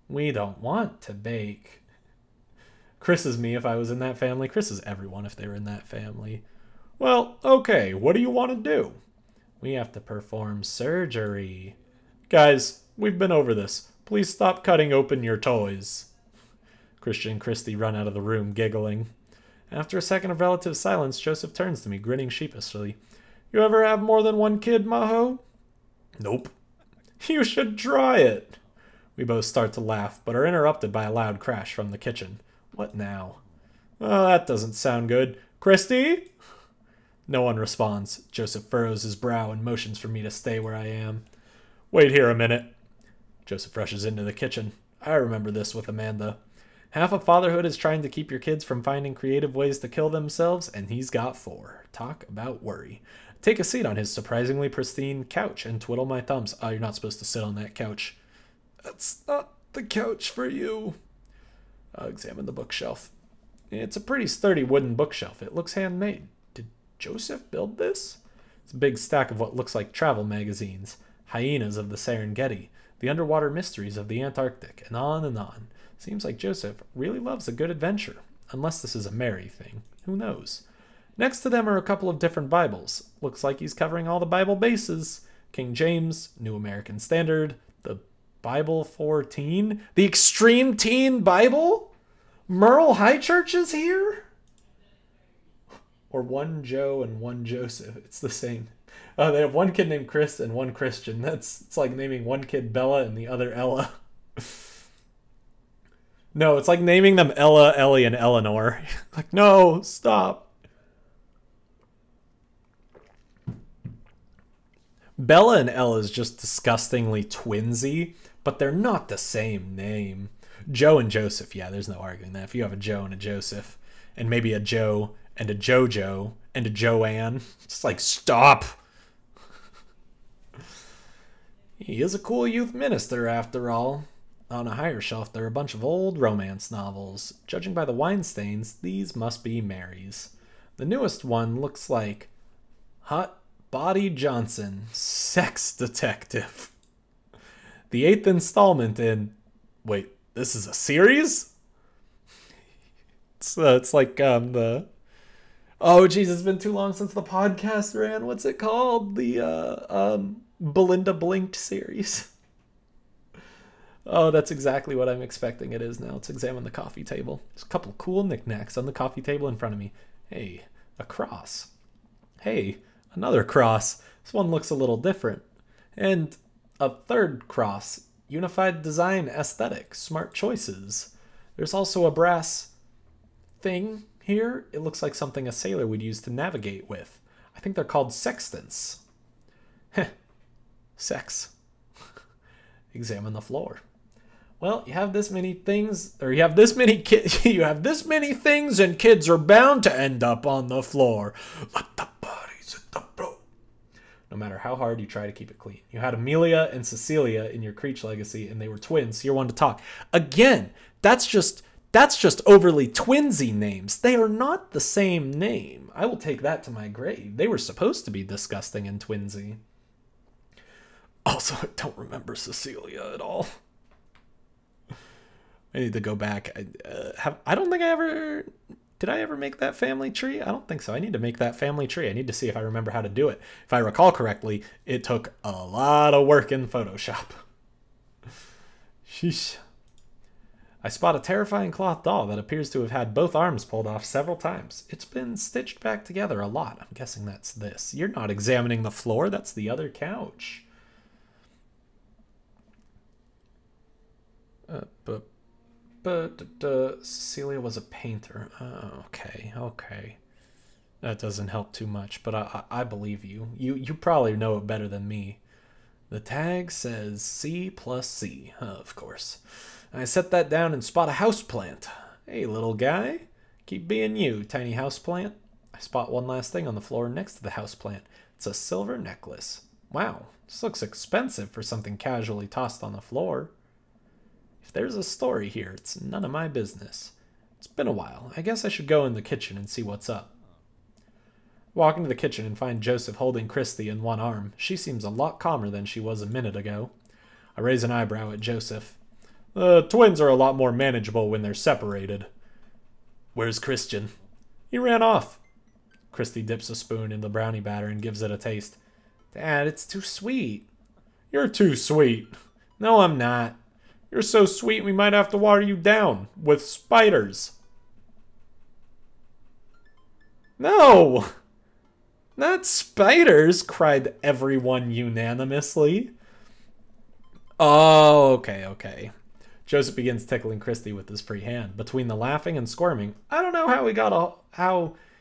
We don't want to bake. Chris is me if I was in that family. Chris is everyone if they were in that family. Well, okay, what do you want to do? We have to perform surgery. Guys, we've been over this. Please stop cutting open your toys. Christian and Christy run out of the room, giggling. After a second of relative silence, Joseph turns to me, grinning sheepishly. You ever have more than one kid, Maho? Nope. You should try it. We both start to laugh, but are interrupted by a loud crash from the kitchen. What now? Oh, that doesn't sound good. Christy? No one responds. Joseph furrows his brow and motions for me to stay where I am. Wait here a minute. Joseph rushes into the kitchen. I remember this with Amanda. Half of fatherhood is trying to keep your kids from finding creative ways to kill themselves, and he's got 4. Talk about worry. Take a seat on his surprisingly pristine couch and twiddle my thumbs. Oh, you're not supposed to sit on that couch. That's not the couch for you. I'll examine the bookshelf. It's a pretty sturdy wooden bookshelf. It looks handmade. Did Joseph build this? It's a big stack of what looks like travel magazines. Hyenas of the Serengeti, the underwater mysteries of the Antarctic, and on and on. Seems like Joseph really loves a good adventure. Unless this is a Mary thing. Who knows? Next to them are a couple of different Bibles. Looks like he's covering all the Bible bases. King James, New American Standard, the Bible for Teen, the Extreme Teen Bible? Merle High Church is here? Or one Joe and one Joseph. It's the same. They have one kid named Chris and one Christian. It's like naming one kid Bella and the other Ella. No, it's like naming them Ella, Ellie, and Eleanor. Like, no, stop. Bella and Ella is just disgustingly twinsy, but they're not the same name. Joe and Joseph, yeah, there's no arguing that. If you have a Joe and a Joseph, and maybe a Joe and a JoJo and a Joanne, it's like, stop. He is a cool youth minister, after all. On a higher shelf, there are a bunch of old romance novels. Judging by the wine stains, these must be Mary's. The newest one looks like Hot Body Johnson, Sex Detective. The 8th installment in... Wait, this is a series? It's like the... Oh, jeez, it's been too long since the podcast ran. What's it called? The Belinda Blinked series. Oh, that's exactly what I'm expecting it is now. Let's examine the coffee table. There's a couple cool knickknacks on the coffee table in front of me. Hey, a cross. Hey, another cross. This one looks a little different. And a third cross. Unified design aesthetic. Smart choices. There's also a brass thing here. It looks like something a sailor would use to navigate with. I think they're called sextants. Heh. Sex. Examine the floor. Well, you have this many things, or you have this many kids, you have this many things, and kids are bound to end up on the floor. Let the bodies hit the floor. No matter how hard you try to keep it clean. You had Amelia and Cecilia in your Creech legacy, and they were twins, so you're one to talk. Again, that's just overly twinsy names. They are not the same name. I will take that to my grave. They were supposed to be disgusting and twinsy. Also, I don't remember Cecilia at all. I need to go back. I don't think I ever... Did I ever make that family tree? I don't think so. I need to make that family tree. I need to see if I remember how to do it. If I recall correctly, it took a lot of work in Photoshop. Sheesh. I spot a terrifying cloth doll that appears to have had both arms pulled off several times. It's been stitched back together a lot. I'm guessing that's this. You're not examining the floor. That's the other couch. Cecilia was a painter. Okay. That doesn't help too much, but I believe you. You probably know it better than me. The tag says C plus C, of course. I set that down and spot a houseplant. Hey, little guy. Keep being you, tiny houseplant. I spot one last thing on the floor next to the houseplant. It's a silver necklace. Wow, this looks expensive for something casually tossed on the floor. If there's a story here, it's none of my business. It's been a while. I guess I should go in the kitchen and see what's up. Walk into the kitchen and find Joseph holding Christy in one arm. She seems a lot calmer than she was a minute ago. I raise an eyebrow at Joseph. The twins are a lot more manageable when they're separated. Where's Christian? He ran off. Christy dips a spoon in the brownie batter and gives it a taste. Dad, it's too sweet. You're too sweet. No, I'm not. You're so sweet we might have to water you down with spiders. No! Not spiders, cried everyone unanimously. Oh, okay. Joseph begins tickling Christy with his free hand. Between the laughing and squirming, I don't know how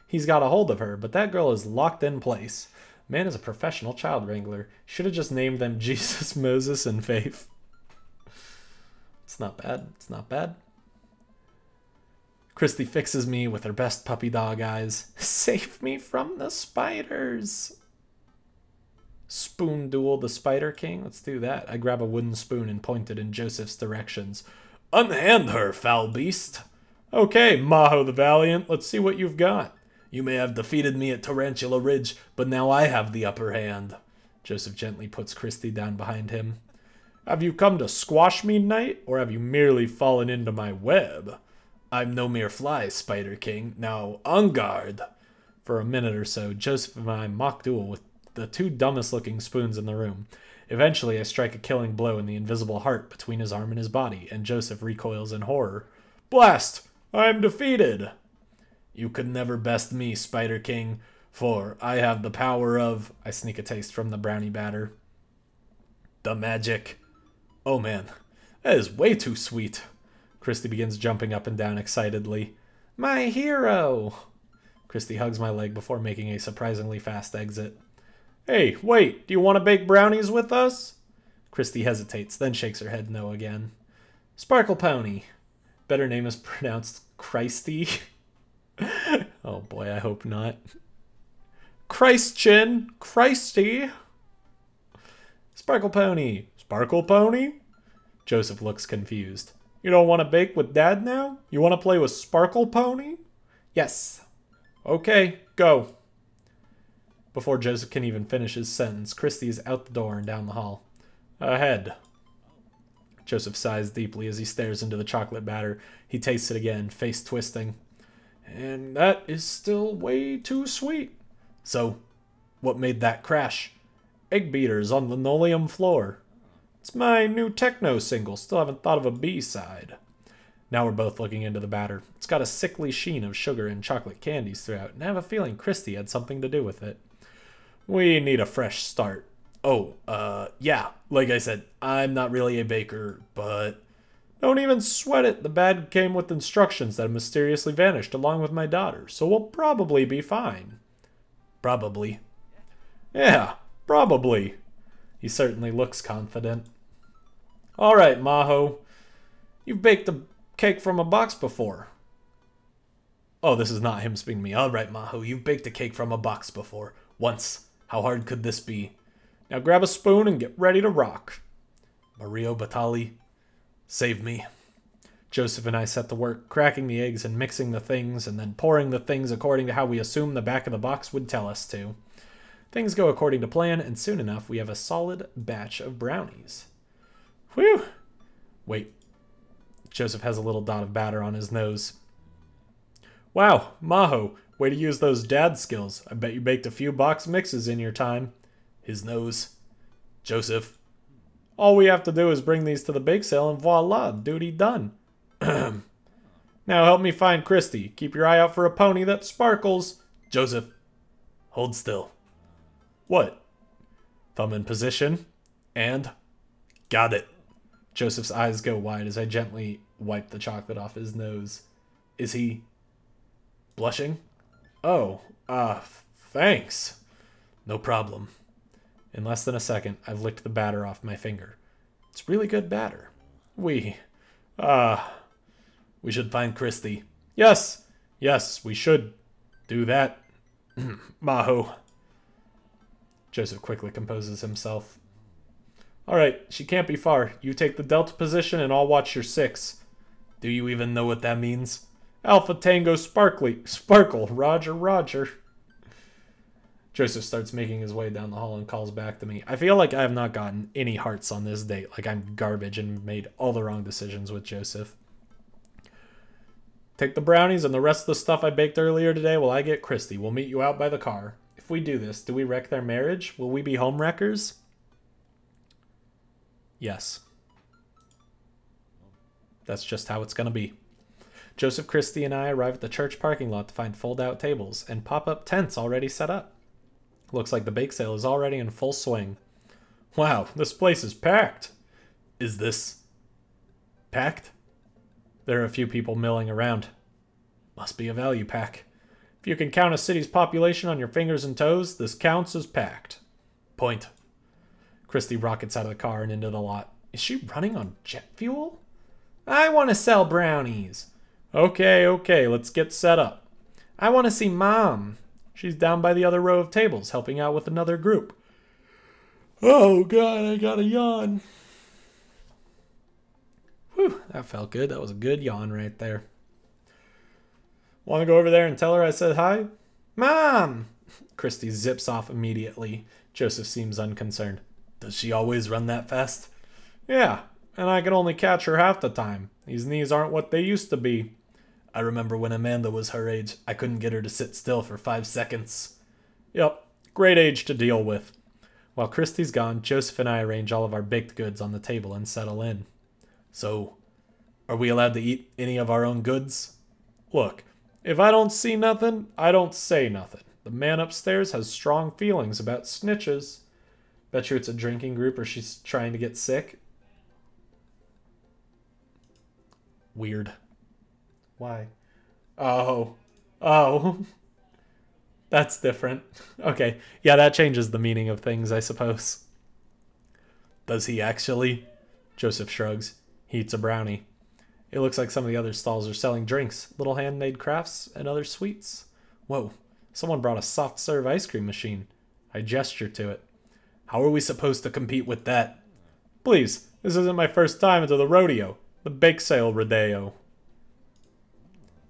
he's got a hold of her, but that girl is locked in place. Man is a professional child wrangler. Should have just named them Jesus, Moses, and Faith. It's not bad. Christy fixes me with her best puppy dog eyes. Save me from the spiders. Spoon duel the Spider King? Let's do that. I grab a wooden spoon and point it in Joseph's directions. Unhand her, foul beast. Okay, Maho the Valiant, let's see what you've got. You may have defeated me at Tarantula Ridge, but now I have the upper hand. Joseph gently puts Christy down behind him. Have you come to squash me, knight, or have you merely fallen into my web? I'm no mere fly, Spider King. Now, en garde. For a minute or so, Joseph and I mock duel with the two dumbest-looking spoons in the room. Eventually, I strike a killing blow in the invisible heart between his arm and his body, and Joseph recoils in horror. Blast! I am defeated! You could never best me, Spider King, for I have the power of... I sneak a taste from the brownie batter. The magic. Oh man, that is way too sweet. Christy begins jumping up and down excitedly. My hero! Christy hugs my leg before making a surprisingly fast exit. Hey, wait, do you want to bake brownies with us? Christy hesitates, then shakes her head no again. Sparkle Pony. Better name is pronounced Christy. Oh boy, I hope not. Christian, Christy. Sparkle Pony. Sparkle Pony? Joseph looks confused. You don't want to bake with Dad now? You want to play with Sparkle Pony? Yes. Okay, go. Before Joseph can even finish his sentence, Christy is out the door and down the hall. Ahead. Joseph sighs deeply as he stares into the chocolate batter. He tastes it again, face twisting. And that is still way too sweet. So, what made that crash? Egg beaters on linoleum floor. It's my new techno single. Still haven't thought of a B-side. Now we're both looking into the batter. It's got a sickly sheen of sugar and chocolate candies throughout, and I have a feeling Christy had something to do with it. We need a fresh start. Oh, yeah, like I said, I'm not really a baker, but... Don't even sweat it. The bag came with instructions that mysteriously vanished along with my daughter, so we'll probably be fine. Probably. Yeah, probably. He certainly looks confident. All right, Maho. You've baked a cake from a box before. Oh, this is not him speaking to me. All right, Maho, you've baked a cake from a box before. Once. How hard could this be? Now grab a spoon and get ready to rock. Mario Batali, save me. Joseph and I set to work, cracking the eggs and mixing the things, and then pouring the things according to how we assumed the back of the box would tell us to. Things go according to plan, and soon enough we have a solid batch of brownies. Whew! Wait. Joseph has a little dot of batter on his nose. Wow, Maho, way to use those dad skills. I bet you baked a few box mixes in your time. His nose. Joseph. All we have to do is bring these to the bake sale and voila, duty done. Now help me find Christy. Keep your eye out for a pony that sparkles. Joseph. Hold still. What? Thumb in position. And... got it. Joseph's eyes go wide as I gently wipe the chocolate off his nose. Is he... blushing? Oh, thanks. No problem. In less than a second, I've licked the batter off my finger. It's really good batter. We should find Christy. Yes, we should do that. Maho. Joseph quickly composes himself. All right, she can't be far. You take the delta position and I'll watch your 6. Do you even know what that means? Alpha Tango Sparkle, Roger. Joseph starts making his way down the hall and calls back to me. I feel like I have not gotten any hearts on this date. Like I'm garbage and made all the wrong decisions with Joseph. Take the brownies and the rest of the stuff I baked earlier today while I get Christy. We'll meet you out by the car. If we do this, do we wreck their marriage? Will we be home wreckers? Yes. That's just how it's going to be. Joseph, Christy, and I arrive at the church parking lot to find fold-out tables and pop-up tents already set up. Looks like the bake sale is already in full swing. Wow, this place is packed. Is this... packed? There are a few people milling around. Must be a value pack. If you can count a city's population on your fingers and toes, this counts as packed. Point. Christy rockets out of the car and into the lot. Is she running on jet fuel? I want to sell brownies. Okay, let's get set up. I want to see Mom. She's down by the other row of tables, helping out with another group. Oh, God, I got a yawn. Whew, that felt good. That was a good yawn right there. Want to go over there and tell her I said hi? Mom! Christy zips off immediately. Joseph seems unconcerned. Does she always run that fast? Yeah, and I can only catch her half the time. These knees aren't what they used to be. I remember when Amanda was her age, I couldn't get her to sit still for 5 seconds. Yep, great age to deal with. While Christy's gone, Joseph and I arrange all of our baked goods on the table and settle in. So, are we allowed to eat any of our own goods? Look, if I don't see nothing, I don't say nothing. The man upstairs has strong feelings about snitches. Bet you it's a drinking group or she's trying to get sick. Weird. Why? Oh. That's different. Okay, yeah, that changes the meaning of things, I suppose. Does he actually? Joseph shrugs. He eats a brownie. It looks like some of the other stalls are selling drinks, little handmade crafts, and other sweets. Whoa, someone brought a soft serve ice cream machine. I gesture to it. How are we supposed to compete with that? Please, this isn't my first time into the rodeo. The bake sale rodeo.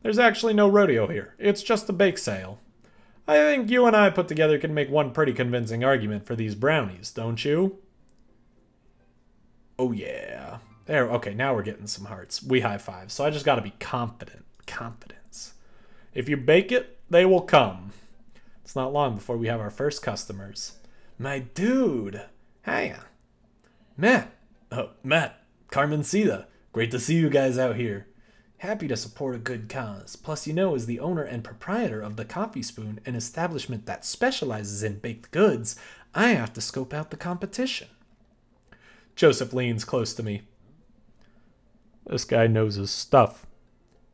There's actually no rodeo here. It's just a bake sale. I think you and I put together can make one pretty convincing argument for these brownies, don't you? Oh yeah. There, okay, now we're getting some hearts. We high five, so I just gotta be confident. Confidence. If you bake it, they will come. It's not long before we have our first customers. My dude. Hiya. Matt. Oh, Matt. Carmencita. Great to see you guys out here. Happy to support a good cause. Plus, as the owner and proprietor of the Coffee Spoon, an establishment that specializes in baked goods, I have to scope out the competition. Joseph leans close to me. This guy knows his stuff.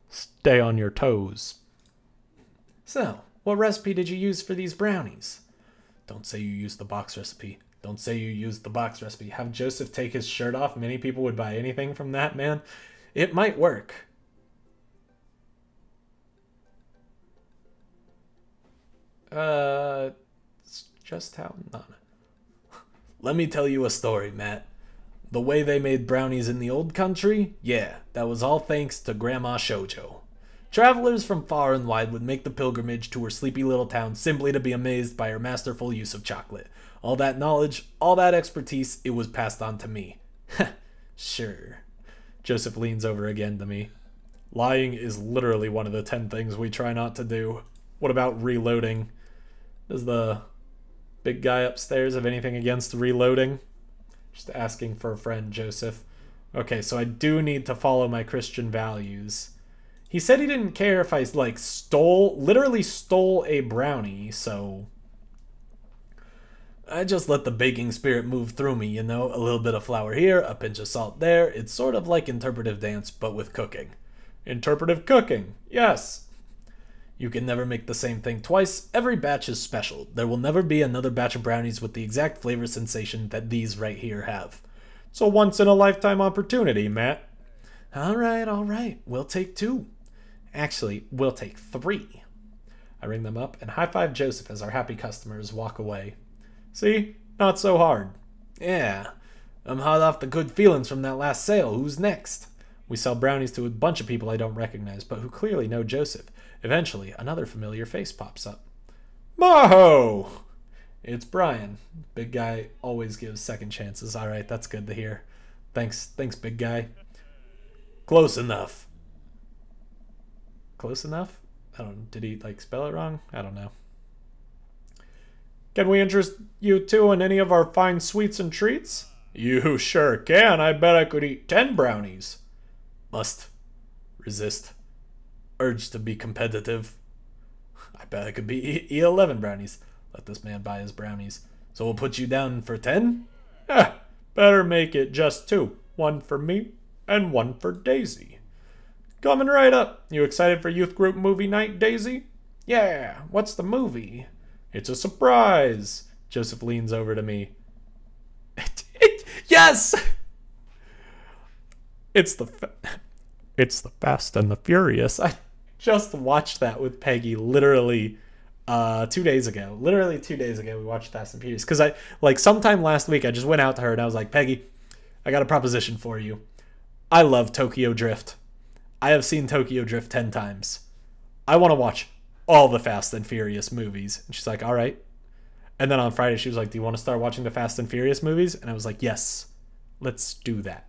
Stay on your toes. So, what recipe did you use for these brownies? Don't say you used the box recipe. Don't say you used the box recipe. Have Joseph take his shirt off. Many people would buy anything from that man. It might work. It's just how not. Let me tell you a story, Matt. The way they made brownies in the old country? Yeah, that was all thanks to Grandma Shoujo. Travelers from far and wide would make the pilgrimage to her sleepy little town simply to be amazed by her masterful use of chocolate. All that knowledge, all that expertise, it was passed on to me. Sure. Joseph leans over again to me. Lying is literally one of the 10 things we try not to do. What about reloading? Does the big guy upstairs have anything against reloading? Just asking for a friend, Joseph. Okay, so I do need to follow my Christian values. He said he didn't care if I, like, literally stole a brownie, so I just let the baking spirit move through me, you know? A little bit of flour here, a pinch of salt there. It's sort of like interpretive dance, but with cooking. Interpretive cooking, yes. You can never make the same thing twice. Every batch is special. There will never be another batch of brownies with the exact flavor sensation that these right here have. It's a once-in-a-lifetime opportunity, Matt. All right. We'll take 2. Actually, we'll take 3. I ring them up and high-five Joseph as our happy customers walk away. See? Not so hard. Yeah. I'm hot off the good feelings from that last sale. Who's next? We sell brownies to a bunch of people I don't recognize, but who clearly know Joseph. Eventually, another familiar face pops up. Maho! It's Brian. Big guy always gives second chances. All right, that's good to hear. Thanks, big guy. Close enough. Close enough? I don't know. Did he, like, spell it wrong? I don't know. Can we interest you two in any of our fine sweets and treats? You sure can. I bet I could eat 10 brownies. Must resist urge to be competitive. I bet I could eat 11 brownies. Let this man buy his brownies. So we'll put you down for 10? Better make it just 2. 1 for me and 1 for Daisy. Coming right up. You excited for youth group movie night, Daisy? Yeah, what's the movie? It's a surprise. Joseph leans over to me. Yes! It's the Fast and the Furious. I just watched that with Peggy literally 2 days ago. Literally 2 days ago we watched Fast and Furious. Because sometime last week I just went out to her and I was like, Peggy, I got a proposition for you. I love Tokyo Drift. I have seen Tokyo Drift 10 times. I want to watch all the Fast and Furious movies. And she's like, all right. And then on Friday she was like, do you want to start watching the Fast and Furious movies? And I was like, yes, let's do that.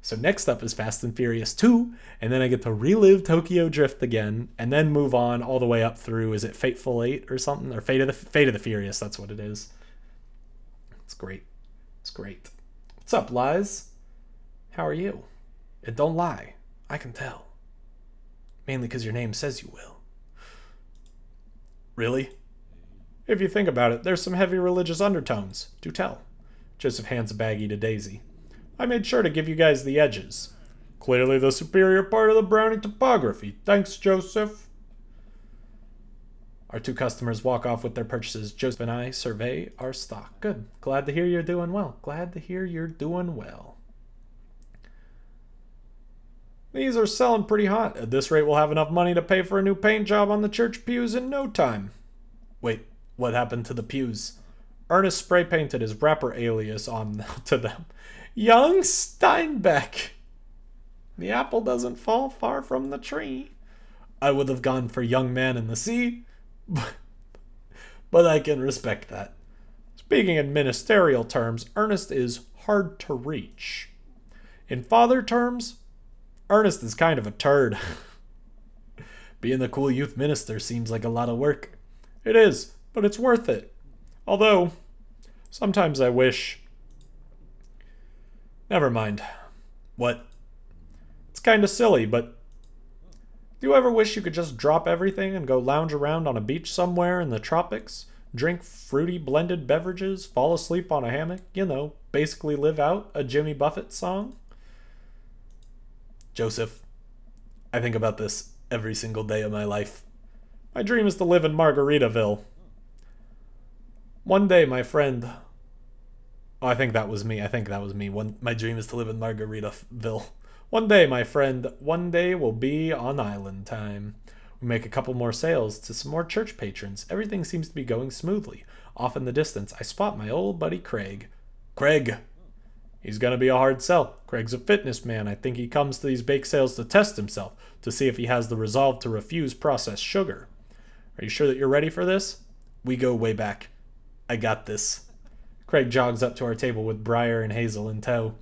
So next up is Fast and Furious 2, and then I get to relive Tokyo Drift again, and then move on all the way up through, is it Fateful 8 or something? Or Fate of the Furious, that's what it is. It's great. It's great. What's up, Liz? How are you? And don't lie. I can tell. Mainly because your name says you will. Really? If you think about it, there's some heavy religious undertones. Do tell. Joseph hands a baggie to Daisy. I made sure to give you guys the edges. Clearly the superior part of the brownie topography. Thanks, Joseph. Our 2 customers walk off with their purchases. Joseph and I survey our stock. Good. Glad to hear you're doing well. Glad to hear you're doing well. These are selling pretty hot. At this rate, we'll have enough money to pay for a new paint job on the church pews in no time. Wait, what happened to the pews? Ernest spray painted his rapper alias on to them. Young Steinbeck. The apple doesn't fall far from the tree. I would have gone for Young Man in the Sea, but I can respect that. Speaking in ministerial terms, Ernest is hard to reach. In father terms, Ernest is kind of a turd. Being the cool youth minister seems like a lot of work. It is, but it's worth it. Although, sometimes I wish... Never mind. What? It's kind of silly, but... Do you ever wish you could just drop everything and go lounge around on a beach somewhere in the tropics? Drink fruity blended beverages? Fall asleep on a hammock? You know, basically live out a Jimmy Buffett song? Joseph, I think about this every single day of my life. My dream is to live in Margaritaville. One day, my friend... Oh, I think that was me. My dream is to live in Margaritaville. One day, my friend, one day will be on island time. We make a couple more sales to some more church patrons. Everything seems to be going smoothly. Off in the distance, I spot my old buddy Craig. Craig! He's gonna be a hard sell. Craig's a fitness man. I think he comes to these bake sales to test himself, to see if he has the resolve to refuse processed sugar. Are you sure that you're ready for this? We go way back. I got this. Craig jogs up to our table with Briar and Hazel in tow.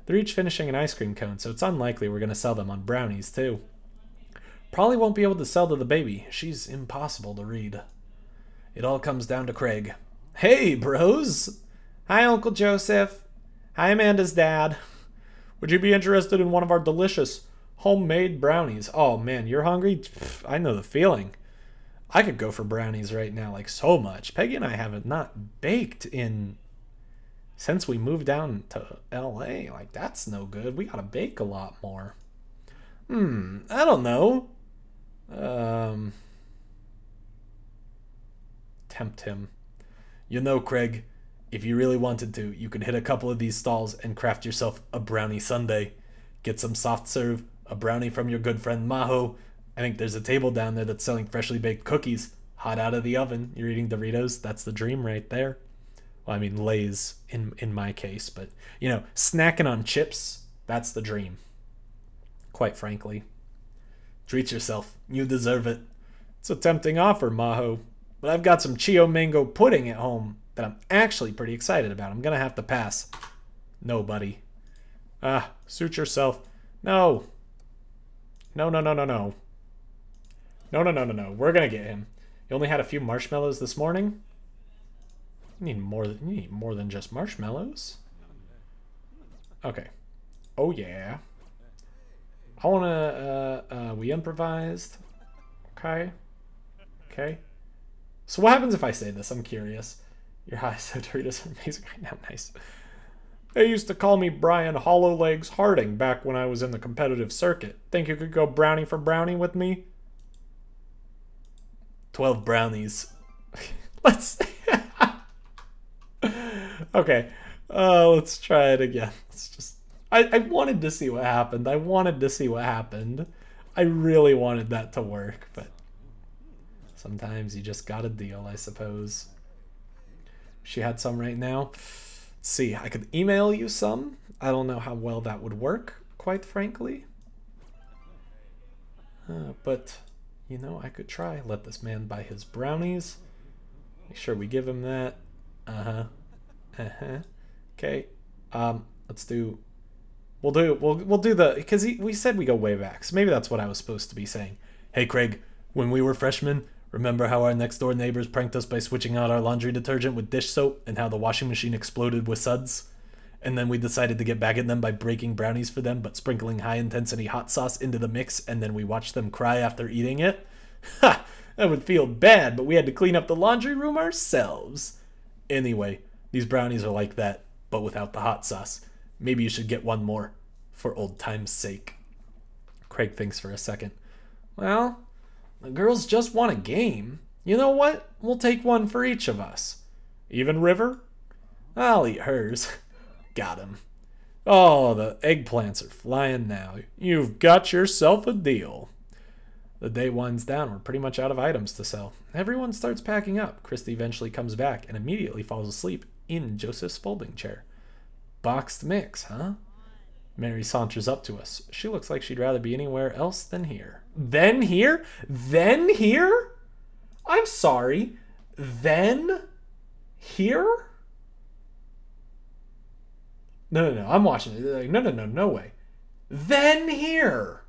They're each finishing an ice cream cone, so it's unlikely we're going to sell them on brownies, too. Probably won't be able to sell to the baby. She's impossible to read. It all comes down to Craig. Hey, bros! Hi, Uncle Joseph. Hi, Amanda's dad. Would you be interested in one of our delicious homemade brownies? Oh, man, you're hungry? Pff, I know the feeling. I could go for brownies right now, like so much. Peggy and I haven't not baked since we moved down to LA. Like, that's no good. We gotta bake a lot more. I don't know. Tempt him. You know, Craig, if you really wanted to, you could hit a couple of these stalls and craft yourself a brownie sundae. Get some soft serve, a brownie from your good friend Maho. I think there's a table down there that's selling freshly baked cookies, hot out of the oven. You're eating Doritos. That's the dream right there. Well, I mean, Lay's in my case, but, you know, snacking on chips, that's the dream. Quite frankly. Treat yourself. You deserve it. It's a tempting offer, Maho, but I've got some Chio mango pudding at home that I'm actually pretty excited about. I'm going to have to pass. No, buddy. Suit yourself. No. No. No. We're going to get him. You only had a few marshmallows this morning? You need more than just marshmallows. Okay. Oh, yeah. I want to, we improvised. Okay. Okay. So what happens if I say this? I'm curious. Your eyes so Doritos are amazing right now. Nice. They used to call me Brian Hollowlegs Harding back when I was in the competitive circuit. Think you could go brownie for brownie with me? 12 brownies. Let's... Okay. Let's try it again. Let's just... I wanted to see what happened. I really wanted that to work, but sometimes you just gotta deal, I suppose. She had some right now. Let's see, I could email you some. I don't know how well that would work, quite frankly. But, you know, I could try. Let this man buy his brownies. Make sure we give him that. Okay. Let's do... We'll do the... Because we said we go way back, so maybe that's what I was supposed to be saying. Hey, Craig, when we were freshmen, remember how our next-door neighbors pranked us by switching out our laundry detergent with dish soap and how the washing machine exploded with suds? And then we decided to get back at them by breaking brownies for them, but sprinkling high-intensity hot sauce into the mix, and then we watched them cry after eating it? Ha! That would feel bad, but we had to clean up the laundry room ourselves. Anyway, these brownies are like that, but without the hot sauce. Maybe you should get one more, for old time's sake. Craig thinks for a second. Well, the girls just want a game. You know what? We'll take one for each of us. Even River? I'll eat hers. Got him. Oh, the eggplants are flying now. You've got yourself a deal. The day winds down. We're pretty much out of items to sell. Everyone starts packing up. Christy eventually comes back and immediately falls asleep in Joseph's folding chair. Boxed mix, huh? Mary saunters up to us. She looks like she'd rather be anywhere else than here. Then here? Then here? I'm sorry. Then here? No. I'm watching it. No way. Then here.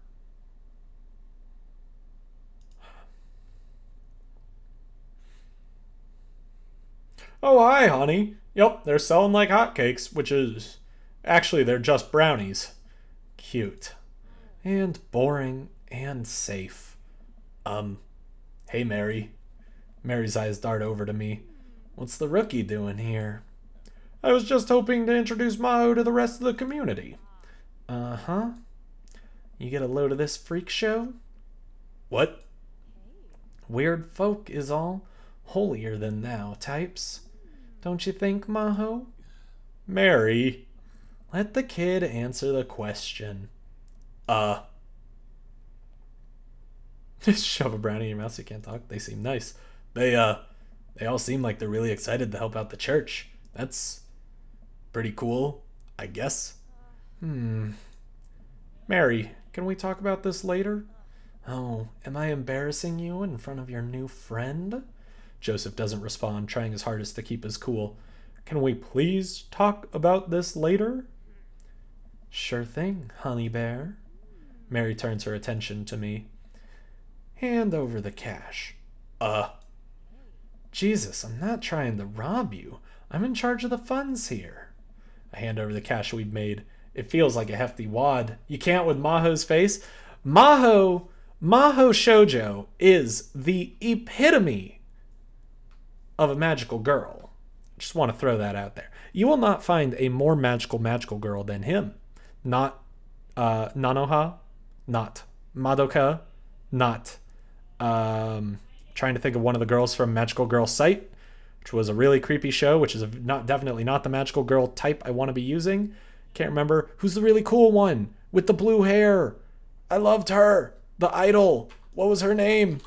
Oh, hi, honey. Yep, they're selling like hotcakes, which is... Actually, they're just brownies. Cute. And boring and safe. Hey, Mary. Mary's eyes dart over to me. What's the rookie doing here? I was just hoping to introduce Maho to the rest of the community. Uh-huh. You get a load of this freak show? What? Weird folk is all. Holier than thou types. Don't you think, Maho? Mary. Let the kid answer the question. Just shove a brownie in your mouth so you can't talk. They seem nice. They all seem like they're really excited to help out the church. That's pretty cool, I guess. Mary, can we talk about this later? Oh, am I embarrassing you in front of your new friend? Joseph doesn't respond, trying his hardest to keep his cool. Can we please talk about this later? Sure thing, honey bear. Mary turns her attention to me. Hand over the cash. Jesus, I'm not trying to rob you. I'm in charge of the funds here. I hand over the cash we've made. It feels like a hefty wad. You can't with Maho's face. Maho Shoujo is the epitome of a magical girl. Just want to throw that out there. You will not find a more magical girl than him. Not Nanoha, not Madoka, not trying to think of one of the girls from Magical Girl Sight, which was a really creepy show, which is definitely not the magical girl type I want to be using. Can't remember. Who's the really cool one with the blue hair? I loved her. The idol. What was her name?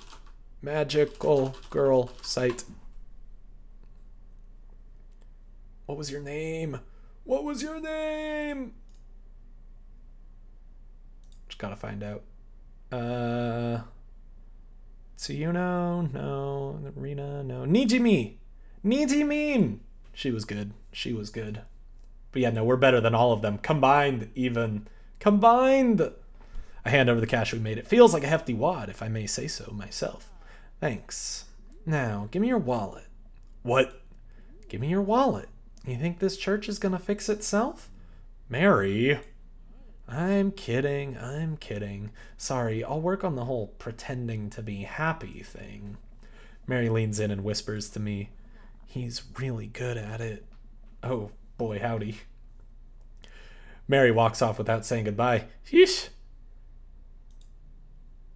Magical Girl Sight. What was your name? What was your name? Just gotta find out. Tsuyuno, no. Rina, no. Nijimi! Nijimin! She was good. She was good. But yeah, no, we're better than all of them. Combined, even. Combined! I hand over the cash we made. It feels like a hefty wad, if I may say so myself. Thanks. Now, give me your wallet. What? Give me your wallet. You think this church is gonna fix itself? Mary... I'm kidding, I'm kidding. Sorry, I'll work on the whole pretending to be happy thing. Mary leans in and whispers to me, he's really good at it. Oh, boy, howdy. Mary walks off without saying goodbye. Yeesh.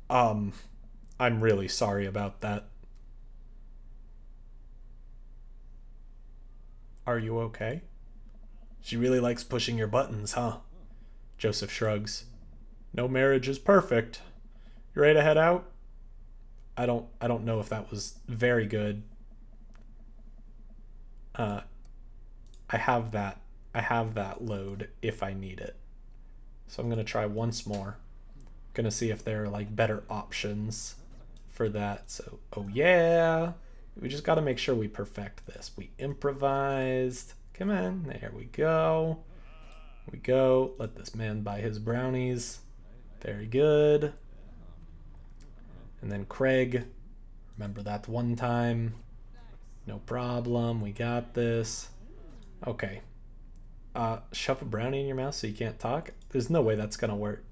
I'm really sorry about that. Are you okay? She really likes pushing your buttons, huh? Joseph shrugs. No marriage is perfect. You ready to head out? I don't know if that was very good. I have that load if I need it. So I'm gonna try once more. Gonna see if there are like better options for that. So oh yeah. We just gotta make sure we perfect this. We improvised. Come on, there we go. We go. Let this man buy his brownies. Very good. And then Craig. Remember that one time. No problem. We got this. Okay. Shove a brownie in your mouth so you can't talk? There's no way that's gonna work.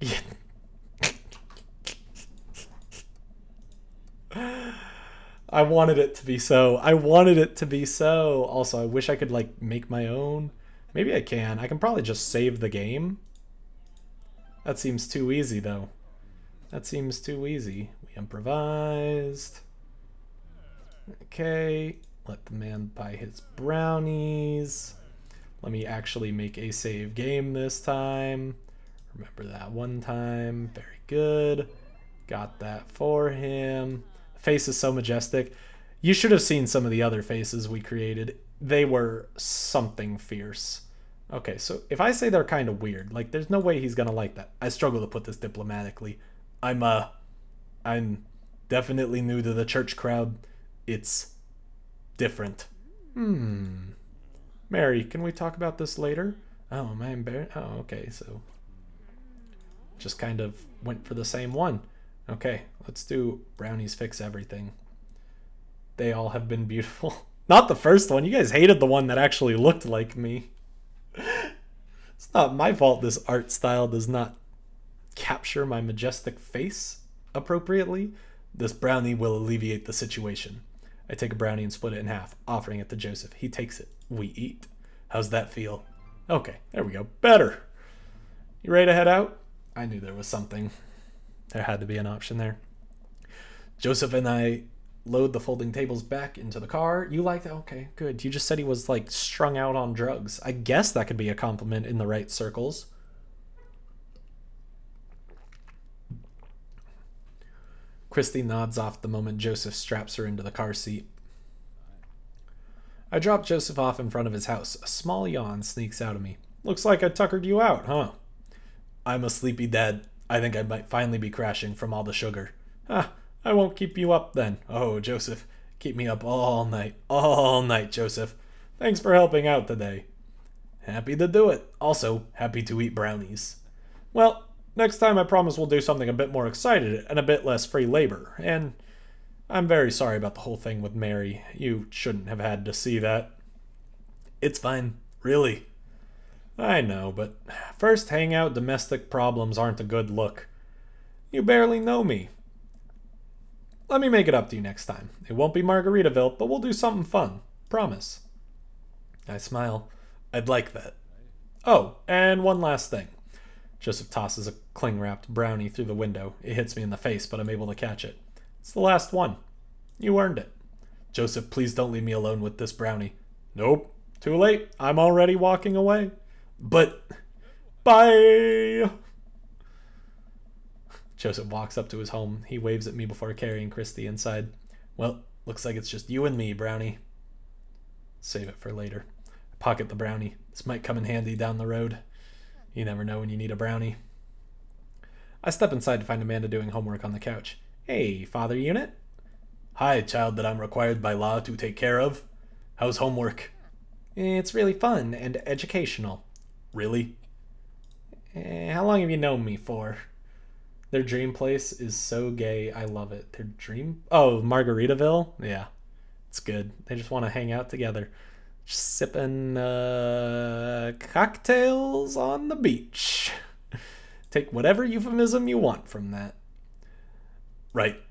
I wanted it to be so. I wanted it to be so. Also, I wish I could like make my own. Maybe I can. I can probably just save the game. That seems too easy, though. That seems too easy. We improvised. Okay. Let the man buy his brownies. Let me actually make a save game this time. Remember that one time. Very good. Got that for him. The face is so majestic. You should have seen some of the other faces we created. They were something fierce. Okay, so if I say they're kind of weird, like there's no way he's gonna like that. I struggle to put this diplomatically. I'm definitely new to the church crowd. It's different. Mary, can we talk about this later? Oh, am I embarrassed? Oh, okay, so just kind of went for the same one. Okay, let's do brownies fix everything. They all have been beautiful. Not the first one. You guys hated the one that actually looked like me. It's not my fault this art style does not capture my majestic face appropriately. This brownie will alleviate the situation. I take a brownie and split it in half, offering it to Joseph. He takes it. We eat. How's that feel? Okay, there we go. Better. You ready to head out? I knew there was something. There had to be an option there. Joseph and I load the folding tables back into the car. You like that? Okay, good. You just said he was like strung out on drugs. I guess that could be a compliment in the right circles. Christy nods off the moment Joseph straps her into the car seat. I drop Joseph off in front of his house. A small yawn sneaks out of me. Looks like I tuckered you out, huh? I'm a sleepy dad. I think I might finally be crashing from all the sugar. Ah, I won't keep you up then. Oh, Joseph, keep me up all night. All night, Joseph. Thanks for helping out today. Happy to do it. Also, happy to eat brownies. Well, next time I promise we'll do something a bit more excited and a bit less free labor. And I'm very sorry about the whole thing with Mary. You shouldn't have had to see that. It's fine. Really. I know, but first hangout domestic problems aren't a good look. You barely know me. Let me make it up to you next time. It won't be Margaritaville, but we'll do something fun. Promise. I smile. I'd like that. Oh, and one last thing. Joseph tosses a cling-wrapped brownie through the window. It hits me in the face, but I'm able to catch it. It's the last one. You earned it. Joseph, please don't leave me alone with this brownie. Nope. Too late. I'm already walking away. But... Bye! Joseph walks up to his home. He waves at me before carrying Christy inside. Well, looks like it's just you and me, brownie. Save it for later. I pocket the brownie. This might come in handy down the road. You never know when you need a brownie. I step inside to find Amanda doing homework on the couch. Hey, father unit? Hi, child that I'm required by law to take care of. How's homework? It's really fun and educational. Really? How long have you known me for? Their dream place is so gay. I love it. Their dream... Oh, Margaritaville? Yeah. It's good. They just want to hang out together. Just sipping cocktails on the beach. Take whatever euphemism you want from that. Right.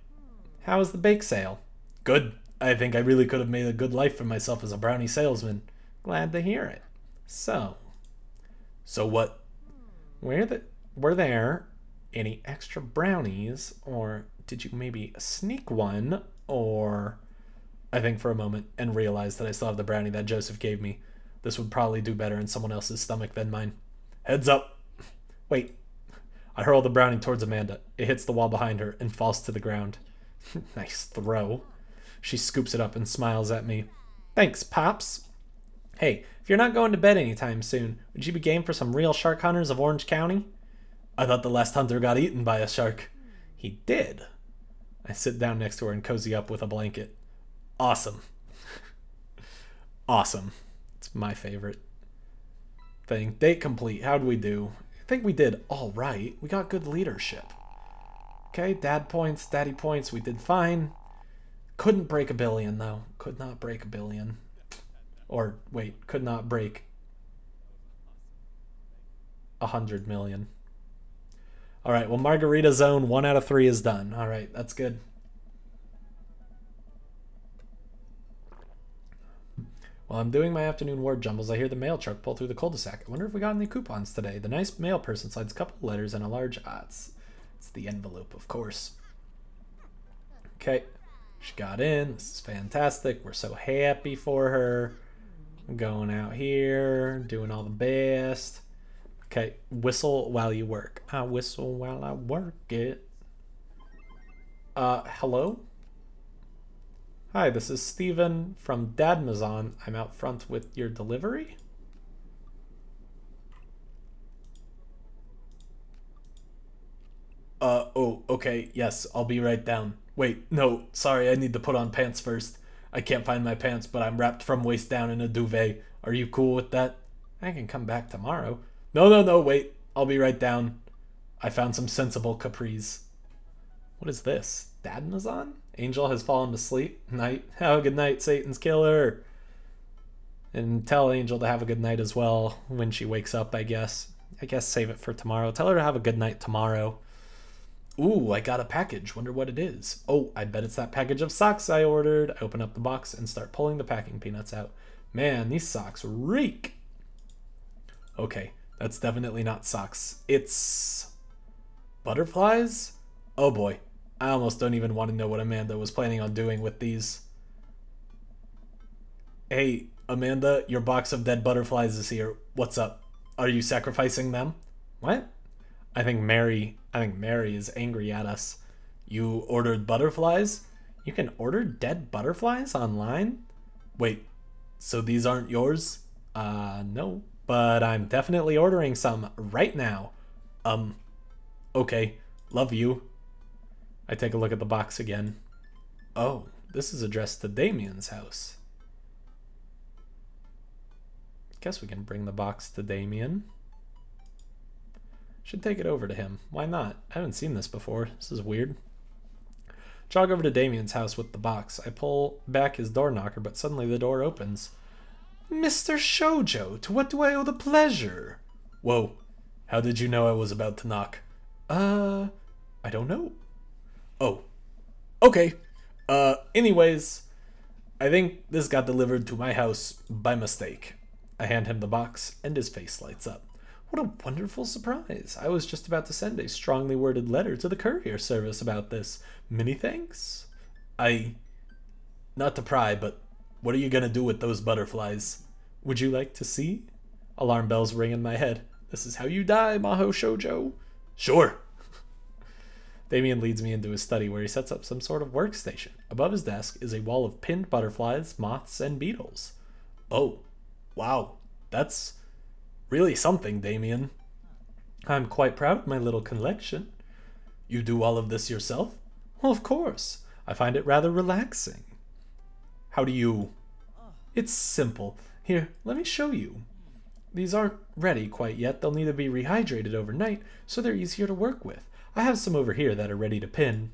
How was the bake sale? Good. I think I really could have made a good life for myself as a brownie salesman. Glad to hear it. So what? Were there any extra brownies, or did you maybe sneak one, or... I think for a moment and realized that I still have the brownie that Joseph gave me. This would probably do better in someone else's stomach than mine. Heads up. Wait. I hurl the brownie towards Amanda. It hits the wall behind her and falls to the ground. Nice throw. She scoops it up and smiles at me. Thanks, Pops. Hey, if you're not going to bed anytime soon, would you be game for some real shark hunters of Orange County? I thought the last hunter got eaten by a shark. He did. I sit down next to her and cozy up with a blanket. Awesome. Awesome. It's my favorite thing. Date complete. How'd we do? I think we did all right. We got good leadership. Okay, dad points, daddy points. We did fine. Couldn't break 1 billion, though. Could not break 1 billion. Or, wait, could not break 100 million. All right, well, Margarita Zone 1 out of 3 is done. All right, that's good. While I'm doing my afternoon word jumbles, I hear the mail truck pull through the cul-de-sac. I wonder if we got any coupons today. The nice mail person slides a couple of letters and a large odds. It's the envelope, of course. Okay, she got in. This is fantastic. We're so happy for her. I'm going out here, doing all the best. Okay, whistle while you work. I whistle while I work it. Hello? Hi, this is Steven from Dadmazon. I'm out front with your delivery. Oh, okay, yes, I'll be right down. Wait, no, sorry, I need to put on pants first. I can't find my pants, but I'm wrapped from waist down in a duvet. Are you cool with that? I can come back tomorrow. No, wait, I'll be right down. I found some sensible capris. What is this? Dadmazon? Angel has fallen to sleep. Night. Have a good night, Satan's killer. And tell Angel to have a good night as well when she wakes up, I guess. I guess save it for tomorrow. Tell her to have a good night tomorrow. Ooh, I got a package. Wonder what it is. Oh, I bet it's that package of socks I ordered. I open up the box and start pulling the packing peanuts out. Man, these socks reek. Okay, that's definitely not socks. It's... butterflies? Oh boy. I almost don't even want to know what Amanda was planning on doing with these. Hey, Amanda, your box of dead butterflies is here. What's up? Are you sacrificing them? What? I think Mary is angry at us. You ordered butterflies? You can order dead butterflies online? Wait, so these aren't yours? No, but I'm definitely ordering some right now. Okay, love you. I take a look at the box again. Oh, this is addressed to Damien's house. Guess we can bring the box to Damien. Should take it over to him. Why not? I haven't seen this before. This is weird. Jog over to Damien's house with the box. I pull back his door knocker, but suddenly the door opens. Mr. Shoujo, to what do I owe the pleasure? Whoa, how did you know I was about to knock? I don't know. Oh, okay. Anyways, I think this got delivered to my house by mistake. I hand him the box, and his face lights up. What a wonderful surprise. I was just about to send a strongly worded letter to the courier service about this. Many thanks. Not to pry, but what are you gonna do with those butterflies? Would you like to see? Alarm bells ring in my head. This is how you die, Maho Shoujo. Sure. Damien leads me into his study where he sets up some sort of workstation. Above his desk is a wall of pinned butterflies, moths, and beetles. Oh, wow. That's really something, Damien. I'm quite proud of my little collection. You do all of this yourself? Well, of course. I find it rather relaxing. How do you... It's simple. Here, let me show you. These aren't ready quite yet. They'll need to be rehydrated overnight, so they're easier to work with. I have some over here that are ready to pin.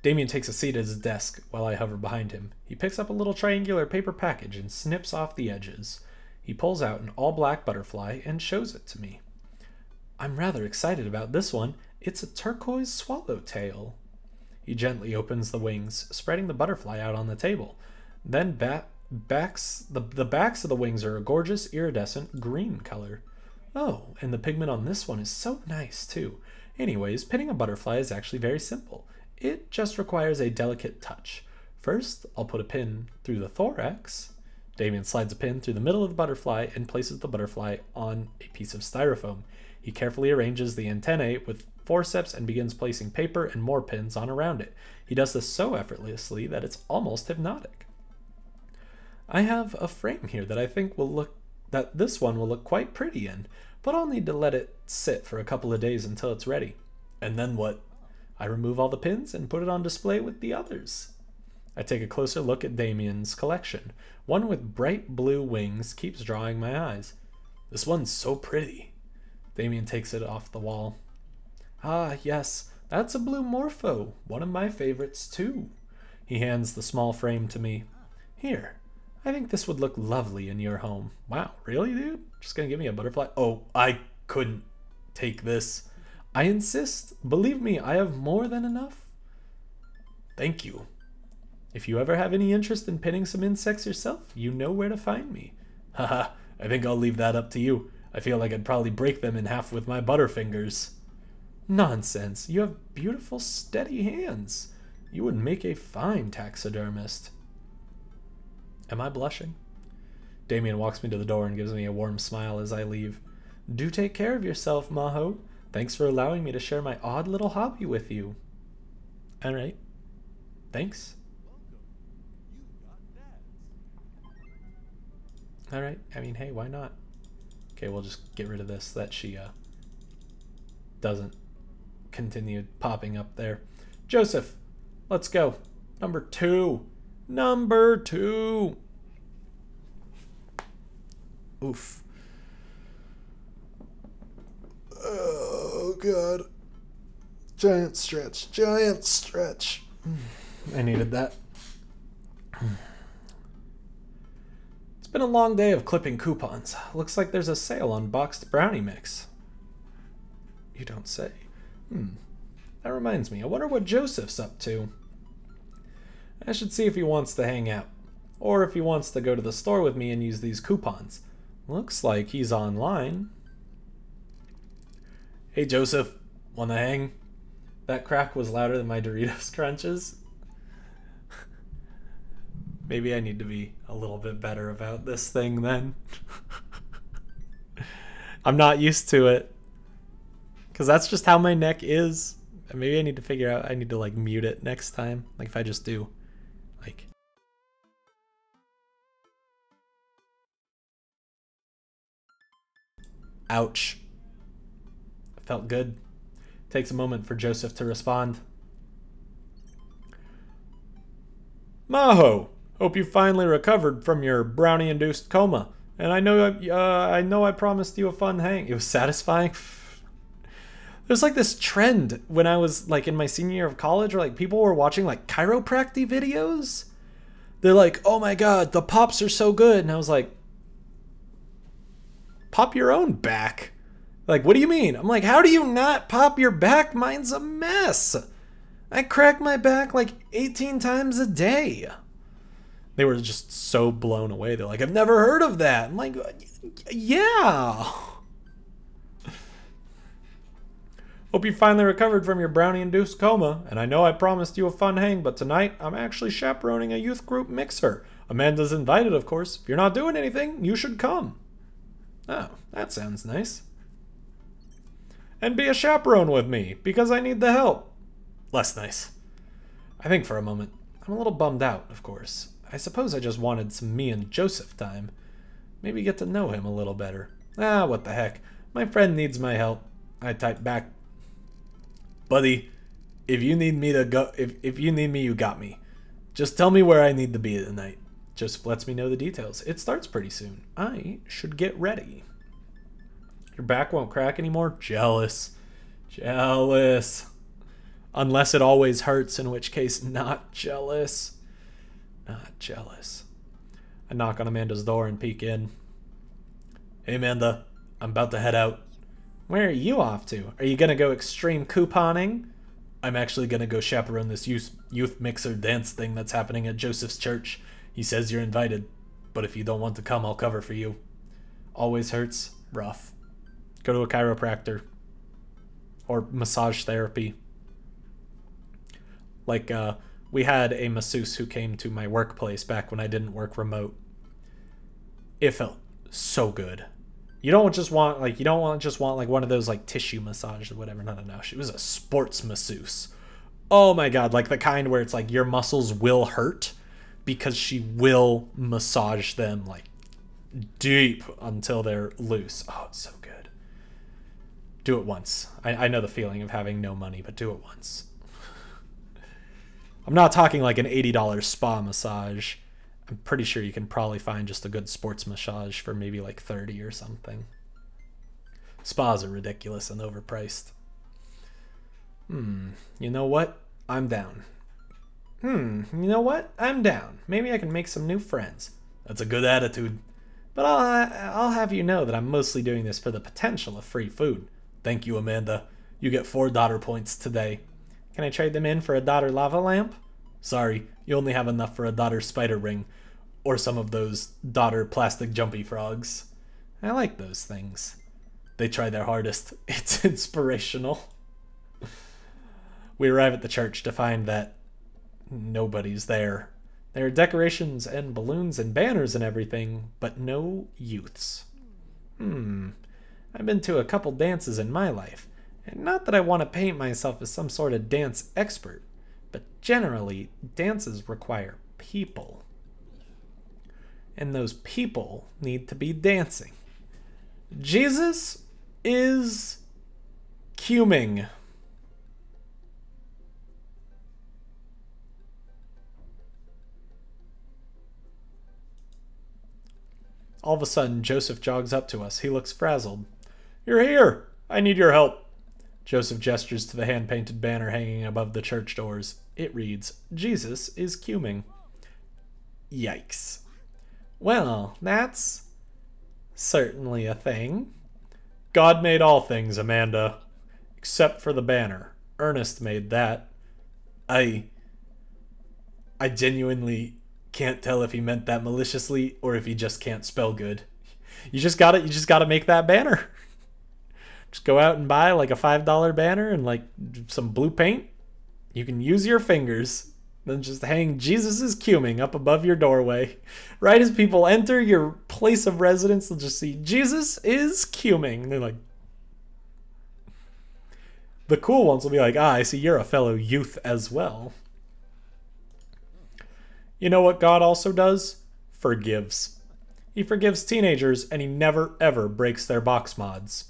Damien takes a seat at his desk while I hover behind him. He picks up a little triangular paper package and snips off the edges. He pulls out an all-black butterfly and shows it to me. I'm rather excited about this one. It's a turquoise swallowtail. He gently opens the wings, spreading the butterfly out on the table. Then the backs of the wings are a gorgeous iridescent green color. Oh, and the pigment on this one is so nice too. Anyways, pinning a butterfly is actually very simple. It just requires a delicate touch. First, I'll put a pin through the thorax. Damien slides a pin through the middle of the butterfly and places the butterfly on a piece of styrofoam. He carefully arranges the antennae with forceps and begins placing paper and more pins on around it. He does this so effortlessly that it's almost hypnotic. I have a frame here that I think this one will look quite pretty in, but I'll need to let it sit for a couple of days until it's ready. And then what? I remove all the pins and put it on display with the others. I take a closer look at Damien's collection. One with bright blue wings keeps drawing my eyes. This one's so pretty. Damien takes it off the wall. Ah, yes, that's a blue morpho, one of my favorites too. He hands the small frame to me. Here, I think this would look lovely in your home. Wow, really, dude? Just gonna give me a butterfly? Oh, I couldn't take this. I insist. Believe me, I have more than enough. Thank you. If you ever have any interest in pinning some insects yourself, you know where to find me. Haha, I think I'll leave that up to you. I feel like I'd probably break them in half with my butterfingers. Nonsense. You have beautiful, steady hands. You would make a fine taxidermist. Am I blushing? Damien walks me to the door and gives me a warm smile as I leave. Do take care of yourself, Maho. Thanks for allowing me to share my odd little hobby with you. All right. Thanks. All right. I mean, hey, why not? Okay, we'll just get rid of this that she doesn't continue popping up there. Joseph, let's go. Number 2. Number 2. Oof. Oh, God. Giant stretch. Giant stretch. I needed that. It's been a long day of clipping coupons. Looks like there's a sale on boxed brownie mix. You don't say. That reminds me. I wonder what Joseph's up to. I should see if he wants to hang out. Or if he wants to go to the store with me and use these coupons. Looks like he's online. Hey Joseph, wanna hang? That crack was louder than my Doritos crunches. Maybe I need to be a little bit better about this thing then. I'm not used to it. Because that's just how my neck is. Maybe I need to figure out, I need to like mute it next time. Like if I just do like. Ouch. Felt good. Takes a moment for Joseph to respond. Maho, hope you finally recovered from your brownie-induced coma. And I know I promised you a fun hang. It was satisfying. There's like this trend when I was like in my senior year of college where like people were watching like chiropractic videos. They're like, oh my god, the pops are so good. And I was like, pop your own back. Like, what do you mean? I'm like, how do you not pop your back? Mine's a mess. I crack my back like 18 times a day. They were just so blown away. They're like, I've never heard of that. I'm like, yeah. Hope you finally recovered from your brownie-induced coma. And I know I promised you a fun hang, but tonight I'm actually chaperoning a youth group mixer. Amanda's invited, of course. If you're not doing anything, you should come. Oh, that sounds nice. And be a chaperone with me, because I need the help. Less nice. I think for a moment. I'm a little bummed out, of course. I suppose I just wanted some me and Joseph time. Maybe get to know him a little better. Ah, what the heck. My friend needs my help. I typed back. Buddy, if you need me to go, if you need me, you got me. Just tell me where I need to be tonight. Joseph lets me know the details. It starts pretty soon. I should get ready. Your back won't crack anymore? Jealous. Jealous. Unless it always hurts, in which case, not jealous. Not jealous. I knock on Amanda's door and peek in. Hey, Amanda. I'm about to head out. Where are you off to? Are you going to go extreme couponing? I'm actually going to go chaperone this youth mixer dance thing that's happening at Joseph's church. He says you're invited, but if you don't want to come, I'll cover for you. Always hurts. Rough. Go to a chiropractor. Or massage therapy. Like, we had a masseuse who came to my workplace back when I didn't work remote. It felt so good. You don't just want like one of those like tissue massage or whatever. No. She was a sports masseuse. Oh my god, like the kind where it's like your muscles will hurt because she will massage them like deep until they're loose. Oh, it's so good. Do it once. I know the feeling of having no money, but do it once. I'm not talking like an $80 spa massage. I'm pretty sure you can probably find just a good sports massage for maybe like $30 or something. Spas are ridiculous and overpriced. You know what? I'm down. You know what? I'm down. Maybe I can make some new friends. That's a good attitude. But I'll have you know that I'm mostly doing this for the potential of free food. Thank you, Amanda. You get 4 daughter points today. Can I trade them in for a daughter lava lamp? Sorry, you only have enough for a daughter spider ring. Or some of those daughter plastic jumpy frogs. I like those things. They try their hardest. It's inspirational. We arrive at the church to find that nobody's there. There are decorations and balloons and banners and everything, but no youths. I've been to a couple dances in my life, and not that I want to paint myself as some sort of dance expert, but generally, dances require people. And those people need to be dancing. Jesus is cuming. All of a sudden, Joseph jogs up to us. He looks frazzled. You're here! I need your help. Joseph gestures to the hand-painted banner hanging above the church doors. It reads, Jesus is cuming. Yikes. Well, that's certainly a thing. God made all things, Amanda. Except for the banner. Ernest made that. I genuinely can't tell if he meant that maliciously or if he just can't spell good. You just gotta make that banner. Just go out and buy like a $5 banner and like some blue paint. You can use your fingers. Then just hang Jesus is cuming up above your doorway. Right as people enter your place of residence, they'll just see Jesus is cuming. And they're like, The cool ones will be like, ah, I see you're a fellow youth as well. You know what God also does? Forgives. He forgives teenagers and he never ever breaks their box mods.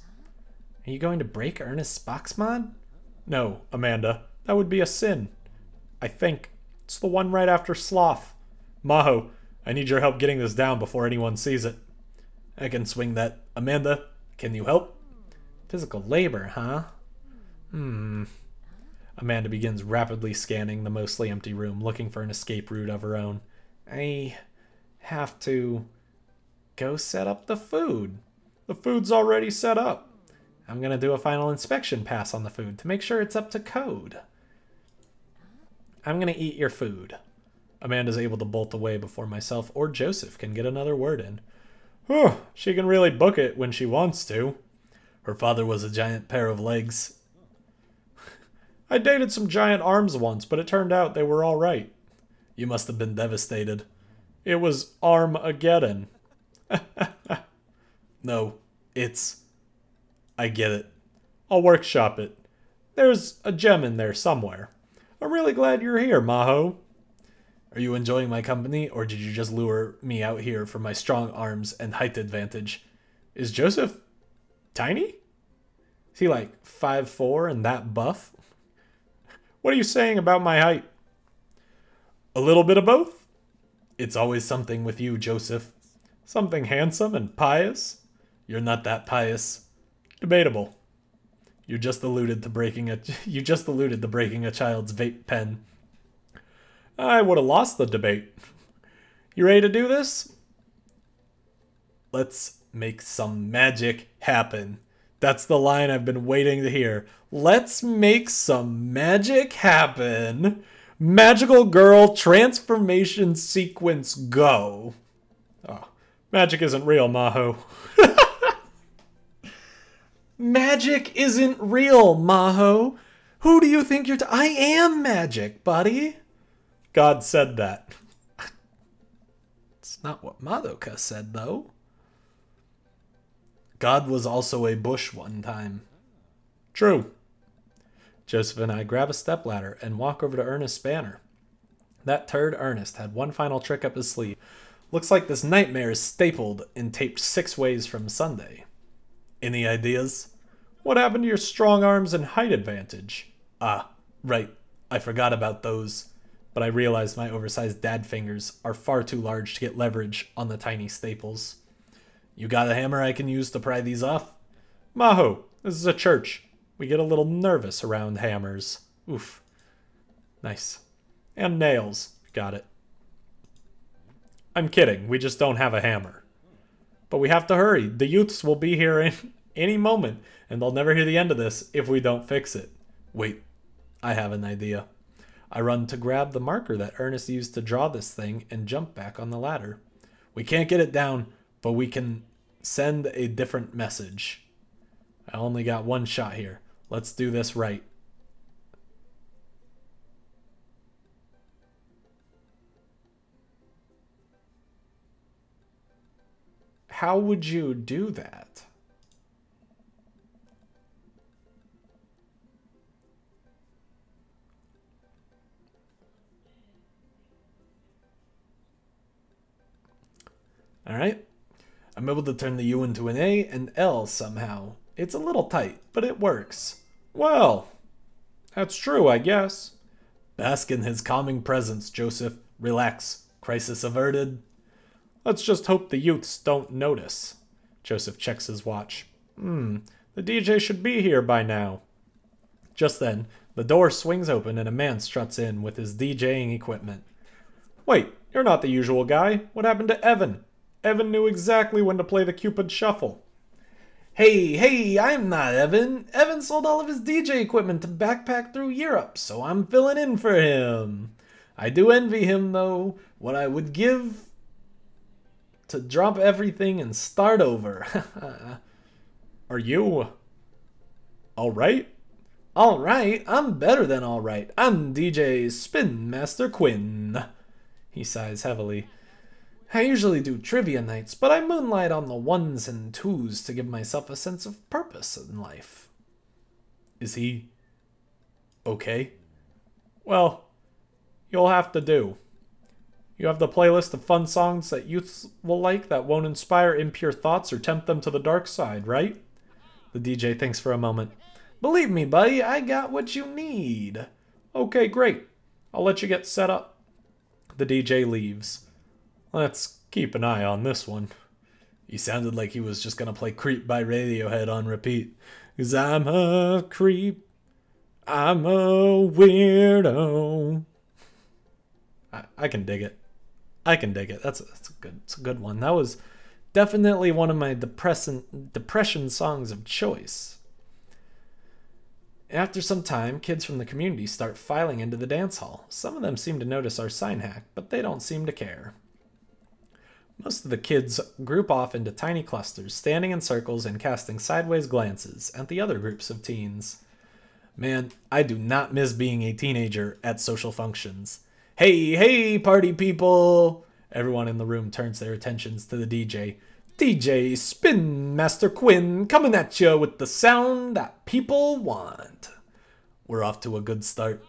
Are you going to break Ernest's box mod? No, Amanda. That would be a sin. I think. It's the one right after sloth. Maho, I need your help getting this down before anyone sees it. I can swing that. Amanda, can you help? Physical labor, huh? Amanda begins rapidly scanning the mostly empty room, looking for an escape route of her own. I have to go set up the food. The food's already set up. I'm going to do a final inspection pass on the food to make sure it's up to code. I'm going to eat your food. Amanda's able to bolt away before myself or Joseph can get another word in. Whew, she can really book it when she wants to. Her father was a giant pair of legs. I dated some giant arms once, but it turned out they were all right. You must have been devastated. It was Armageddon. No, it's... I get it. I'll workshop it. There's a gem in there somewhere. I'm really glad you're here, Maho. Are you enjoying my company, or did you just lure me out here for my strong arms and height advantage? Is Joseph tiny? Is he like 5'4" and that buff? What are you saying about my height? A little bit of both? It's always something with you, Joseph. Something handsome and pious? You're not that pious. Debatable. You just alluded to breaking a child's vape pen. I would have lost the debate. You ready to do this? Let's make some magic happen. That's the line I've been waiting to hear. Let's make some magic happen. Magical girl transformation sequence go. Oh, magic isn't real, Maho. Magic isn't real, Maho. Who do you think you're I am magic, buddy. God said that. It's not what Madoka said, though. God was also a bush one time. True. Joseph and I grab a stepladder and walk over to Ernest's banner. That turd Ernest had one final trick up his sleeve. Looks like this nightmare is stapled and taped 6 ways from Sunday. Any ideas? What happened to your strong arms and height advantage? Ah, right. I forgot about those. But I realized my oversized dad fingers are far too large to get leverage on the tiny staples. You got a hammer I can use to pry these off? Maho, this is a church. We get a little nervous around hammers. Oof. Nice. And nails. Got it. I'm kidding. We just don't have a hammer. But we have to hurry. The youths will be here in any moment, and they'll never hear the end of this if we don't fix it. Wait. I have an idea. I run to grab the marker that Ernest used to draw this thing and jump back on the ladder. We can't get it down, but we can send a different message. I only got one shot here. Let's do this right. How would you do that? Alright. I'm able to turn the U into an A and L somehow. It's a little tight, but it works. Well, that's true, I guess. Bask in his calming presence, Joseph. Relax. Crisis averted. Let's just hope the youths don't notice. Joseph checks his watch. The DJ should be here by now. Just then, the door swings open and a man struts in with his DJing equipment. Wait, you're not the usual guy. What happened to Evan? Evan knew exactly when to play the Cupid Shuffle. Hey, I'm not Evan. Evan sold all of his DJ equipment to backpack through Europe, so I'm filling in for him. I do envy him, though. What I would give to drop everything and start over. Are you alright? Alright, I'm better than alright. I'm DJ Spin Master Quinn. He sighs heavily. I usually do trivia nights, but I moonlight on the 1s and 2s to give myself a sense of purpose in life. Is he Okay. Well, you'll have to do. You have the playlist of fun songs that youths will like that won't inspire impure thoughts or tempt them to the dark side, right? The DJ thinks for a moment. Believe me, buddy, I got what you need. Okay, great. I'll let you get set up. The DJ leaves. Let's keep an eye on this one. He sounded like he was just gonna play Creep by Radiohead on repeat. 'Cause I'm a creep. I'm a weirdo. I can dig it. I can dig it. That's a good one. That was definitely one of my depression songs of choice. After some time, kids from the community start filing into the dance hall. Some of them seem to notice our sign hack, but they don't seem to care. Most of the kids group off into tiny clusters, standing in circles and casting sideways glances at the other groups of teens. Man, I do not miss being a teenager at social functions. Hey, hey, party people! Everyone in the room turns their attentions to the DJ. DJ Spin Master Quinn coming at you with the sound that people want. We're off to a good start.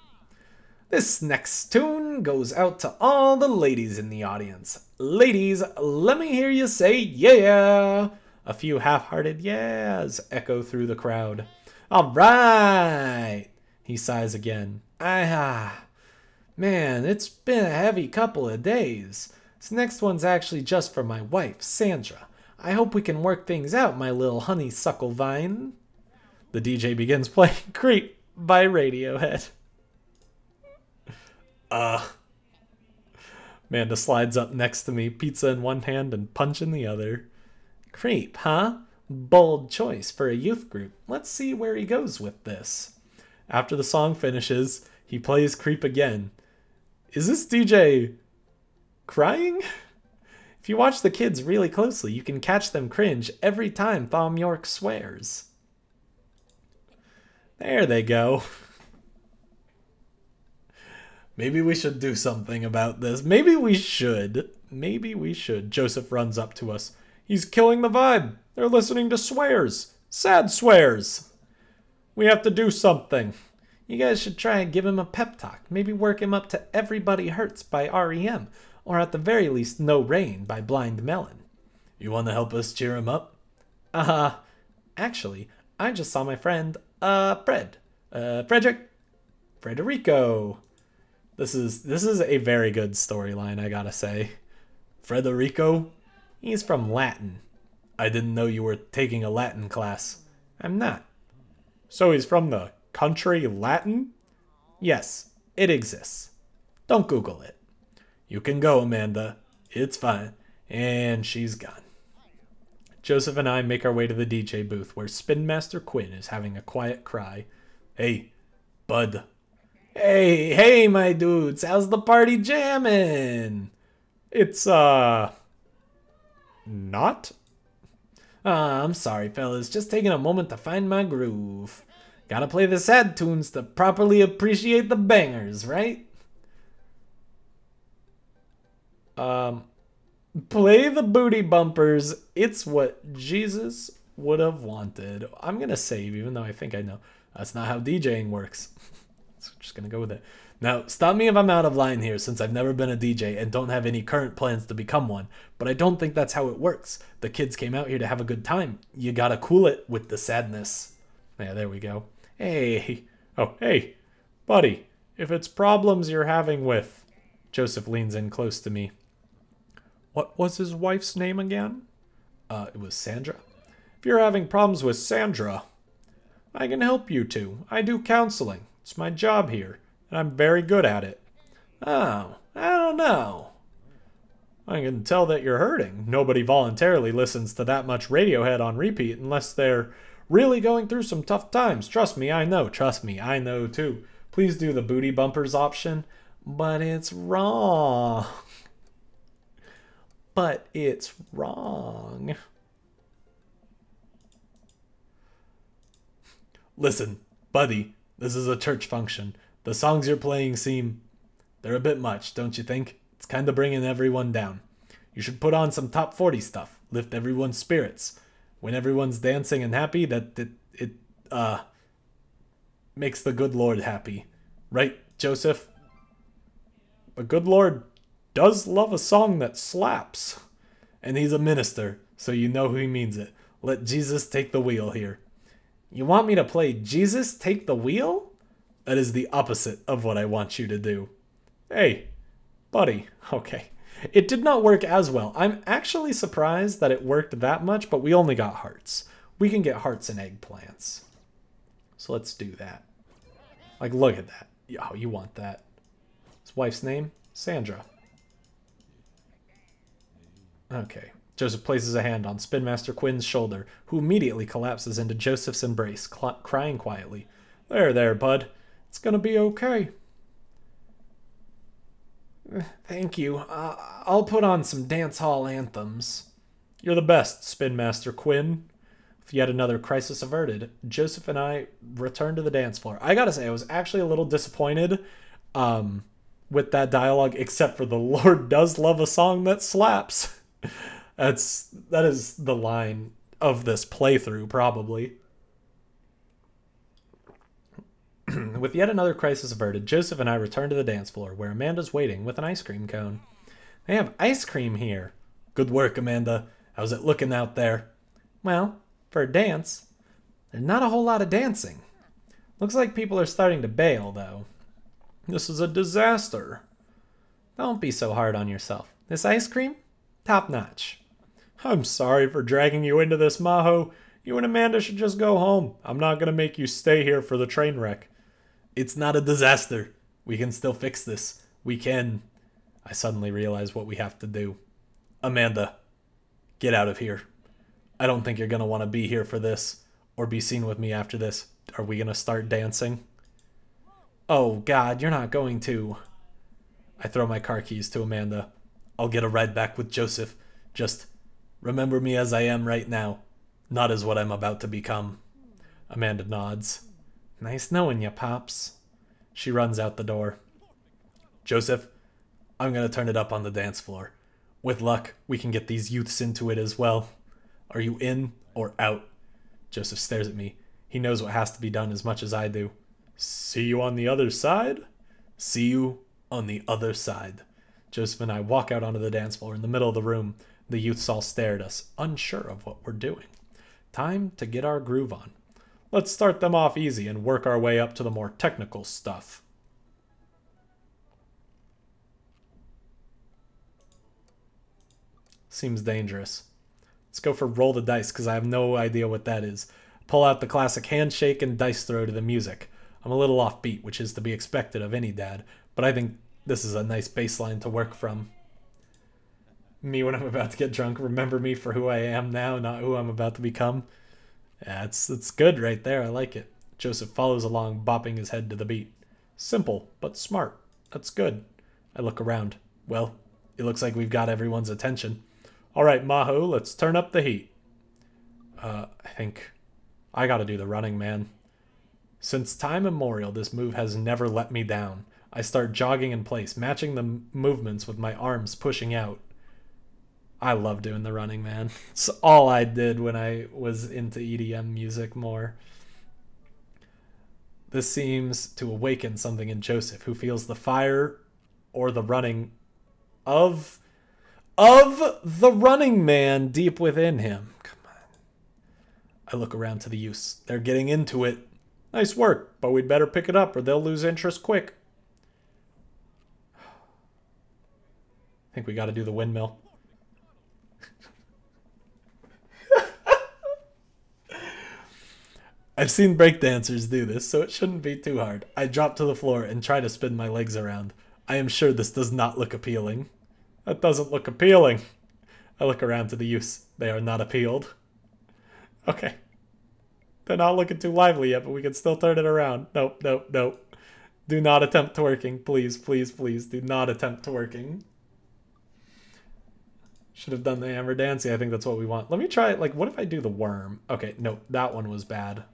This next tune goes out to all the ladies in the audience. Ladies, let me hear you say yeah! A few half-hearted yeahs echo through the crowd. All right! He sighs again. Man, it's been a heavy couple of days. This next one's actually just for my wife, Sandra. I hope we can work things out, my little honeysuckle vine. The DJ begins playing Creep by Radiohead. Amanda slides up next to me, pizza in one hand and punch in the other. Creep, huh? Bold choice for a youth group. Let's see where he goes with this. After the song finishes, he plays Creep again. Is this DJ crying? If you watch the kids really closely, you can catch them cringe every time Thom Yorke swears. There they go. Maybe we should do something about this. Maybe we should. Maybe we should. Joseph runs up to us. He's killing the vibe. They're listening to swears. Sad swears. We have to do something. You guys should try and give him a pep talk. Maybe work him up to Everybody Hurts by REM. Or at the very least, No Rain by Blind Melon. You want to help us cheer him up? Actually, I just saw my friend, Frederico. This is a very good storyline, I gotta say. Frederico? He's from Latin. I didn't know you were taking a Latin class. I'm not. So he's from the country Latin? Yes, it exists. Don't Google it. You can go, Amanda. It's fine. And she's gone. Joseph and I make our way to the DJ booth where Spin Master Quinn is having a quiet cry. Hey, bud. Hey, my dudes. How's the party jammin'? It's, not? I'm sorry, fellas. Just taking a moment to find my groove. Gotta play the sad tunes to properly appreciate the bangers, right? Play the booty bumpers. It's what Jesus would have wanted. I'm gonna save, even though I think I know. That's not how DJing works. So I'm just gonna go with it. Now, stop me if I'm out of line here, since I've never been a DJ and don't have any current plans to become one, but I don't think that's how it works. The kids came out here to have a good time. You gotta cool it with the sadness. Yeah, there we go. Hey. Oh, hey. Buddy, if it's problems you're having with... Joseph leans in close to me. What was his wife's name again? It was Sandra. If you're having problems with Sandra, I can help you two. I do counseling. It's my job here, and I'm very good at it. Oh, I don't know. I can tell that you're hurting. Nobody voluntarily listens to that much Radiohead on repeat unless they're really going through some tough times. Trust me, I know. Trust me, I know too. Please do the booty bumpers option. But it's wrong. But it's wrong. Listen, buddy, this is a church function. The songs you're playing they're a bit much, don't you think? It's kind of bringing everyone down. You should put on some top 40 stuff, lift everyone's spirits. When everyone's dancing and happy, makes the good Lord happy. Right, Joseph? The good Lord does love a song that slaps. And he's a minister, so you know he means it. Let Jesus take the wheel here. You want me to play Jesus Take the Wheel? That is the opposite of what I want you to do. Hey, buddy. Okay. It did not work as well. I'm actually surprised that it worked that much, but we only got hearts. We can get hearts and eggplants. So let's do that. Like, look at that. Oh, you want that. His wife's name? Sandra. Okay. Joseph places a hand on Spin Master Quinn's shoulder, who immediately collapses into Joseph's embrace, crying quietly. There, bud. It's gonna be okay. Thank you. I'll put on some dance hall anthems. You're the best, Spin Master Quinn. With yet another crisis averted, Joseph and I return to the dance floor. I gotta say, I was actually a little disappointed with that dialogue, except for the Lord does love a song that slaps. That is the line of this playthrough, probably. With yet another crisis averted, Joseph and I return to the dance floor, where Amanda's waiting with an ice cream cone. They have ice cream here. Good work, Amanda. How's it looking out there? Well, for a dance, there's not a whole lot of dancing. Looks like people are starting to bail, though. This is a disaster. Don't be so hard on yourself. This ice cream? Top notch. I'm sorry for dragging you into this, Maho. You and Amanda should just go home. I'm not going to make you stay here for the train wreck. It's not a disaster. We can still fix this. We can. I suddenly realize what we have to do. Amanda, get out of here. I don't think you're going to want to be here for this, or be seen with me after this. Are we going to start dancing? Oh, God, you're not going to. I throw my car keys to Amanda. I'll get a ride back with Joseph. Just remember me as I am right now, not as what I'm about to become. Amanda nods. Nice knowing you, Pops. She runs out the door. Joseph, I'm going to turn it up on the dance floor. With luck, we can get these youths into it as well. Are you in or out? Joseph stares at me. He knows what has to be done as much as I do. See you on the other side? See you on the other side. Joseph and I walk out onto the dance floor in the middle of the room. The youths all stare at us, unsure of what we're doing. Time to get our groove on. Let's start them off easy and work our way up to the more technical stuff. Seems dangerous. Let's go for roll the dice, because I have no idea what that is. Pull out the classic handshake and dice throw to the music. I'm a little offbeat, which is to be expected of any dad, but I think this is a nice baseline to work from. Me when I'm about to get drunk, remember me for who I am now, not who I'm about to become. Yeah, it's good right there, I like it. Joseph follows along, bopping his head to the beat. Simple, but smart. That's good. I look around. Well, it looks like we've got everyone's attention. Alright, Maho, let's turn up the heat. I think I gotta do the running man. Since time immemorial, this move has never let me down. I start jogging in place, matching the movements with my arms pushing out. I love doing the running man. It's all I did when I was into EDM music more. This seems to awaken something in Joseph, who feels the fire or the running of the running man deep within him. Come on. I look around to the youths. They're getting into it. Nice work, but we'd better pick it up or they'll lose interest quick. I think we got to do the windmill. I've seen breakdancers do this, so it shouldn't be too hard. I drop to the floor and try to spin my legs around. I am sure this does not look appealing. That doesn't look appealing. I look around to the youths. They are not appealed. Okay. They're not looking too lively yet, but we can still turn it around. Nope, nope, nope. Do not attempt twerking. Please, please, please. Do not attempt twerking. Should have done the hammer dancing. I think that's what we want. Let me try it. Like, what if I do the worm? Okay, no, that one was bad.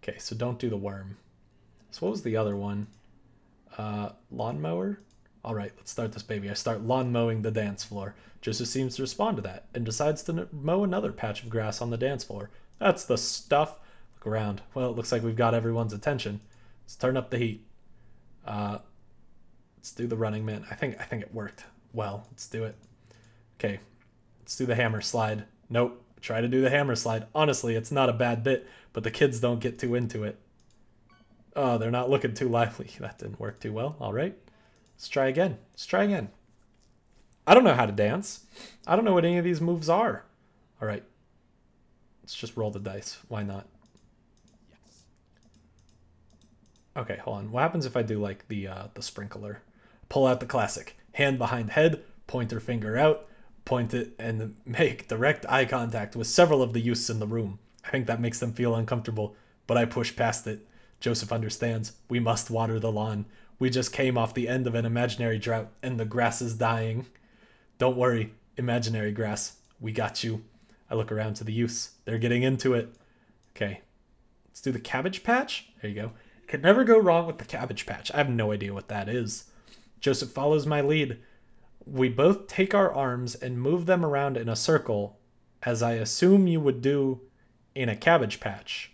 Okay, so don't do the worm. So what was the other one? Lawnmower? Alright, let's start this baby. I start lawn mowing the dance floor. Joseph seems to respond to that and decides to mow another patch of grass on the dance floor. That's the stuff. Look Look around. Well, it looks like we've got everyone's attention. Let's turn up the heat. Let's do the Running Man. I think it worked well. Let's do it. Okay. Let's do the hammer slide. Nope. Try to do the hammer slide. Honestly, it's not a bad bit, but the kids don't get too into it. Oh, they're not looking too lively. That didn't work too well. All right. Let's try again. Let's try again. I don't know how to dance. I don't know what any of these moves are. All right. Let's just roll the dice. Why not? Yes. Okay, hold on. What happens if I do like the sprinkler? Pull out the classic. Hand behind head, pointer finger out, point it, and make direct eye contact with several of the youths in the room. I think that makes them feel uncomfortable, but I push past it. Joseph understands. We must water the lawn. We just came off the end of an imaginary drought, and the grass is dying. Don't worry, imaginary grass. We got you. I look around to the youths. They're getting into it. Okay. Let's do the Cabbage Patch. There you go. Could never go wrong with the Cabbage Patch. I have no idea what that is. Joseph follows my lead. We both take our arms and move them around in a circle, as I assume you would do in a Cabbage Patch.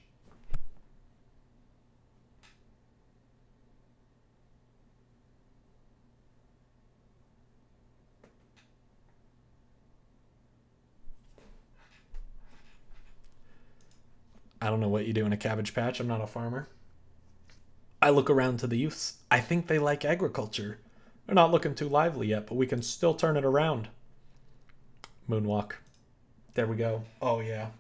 I don't know what you do in a Cabbage Patch. I'm not a farmer. I look around to the youths. I think they like agriculture. They're not looking too lively yet, but we can still turn it around. Moonwalk. There we go. Oh, yeah.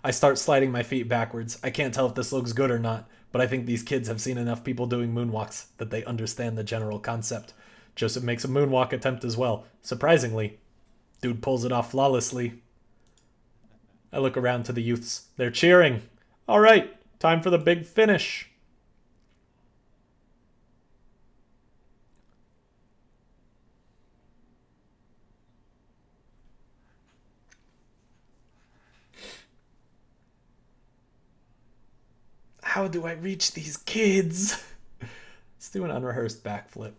I start sliding my feet backwards. I can't tell if this looks good or not, but I think these kids have seen enough people doing moonwalks that they understand the general concept. Joseph makes a moonwalk attempt as well. Surprisingly, dude pulls it off flawlessly. I look around to the youths. They're cheering. All right, time for the big finish. How do I reach these kids? Let's do an unrehearsed backflip.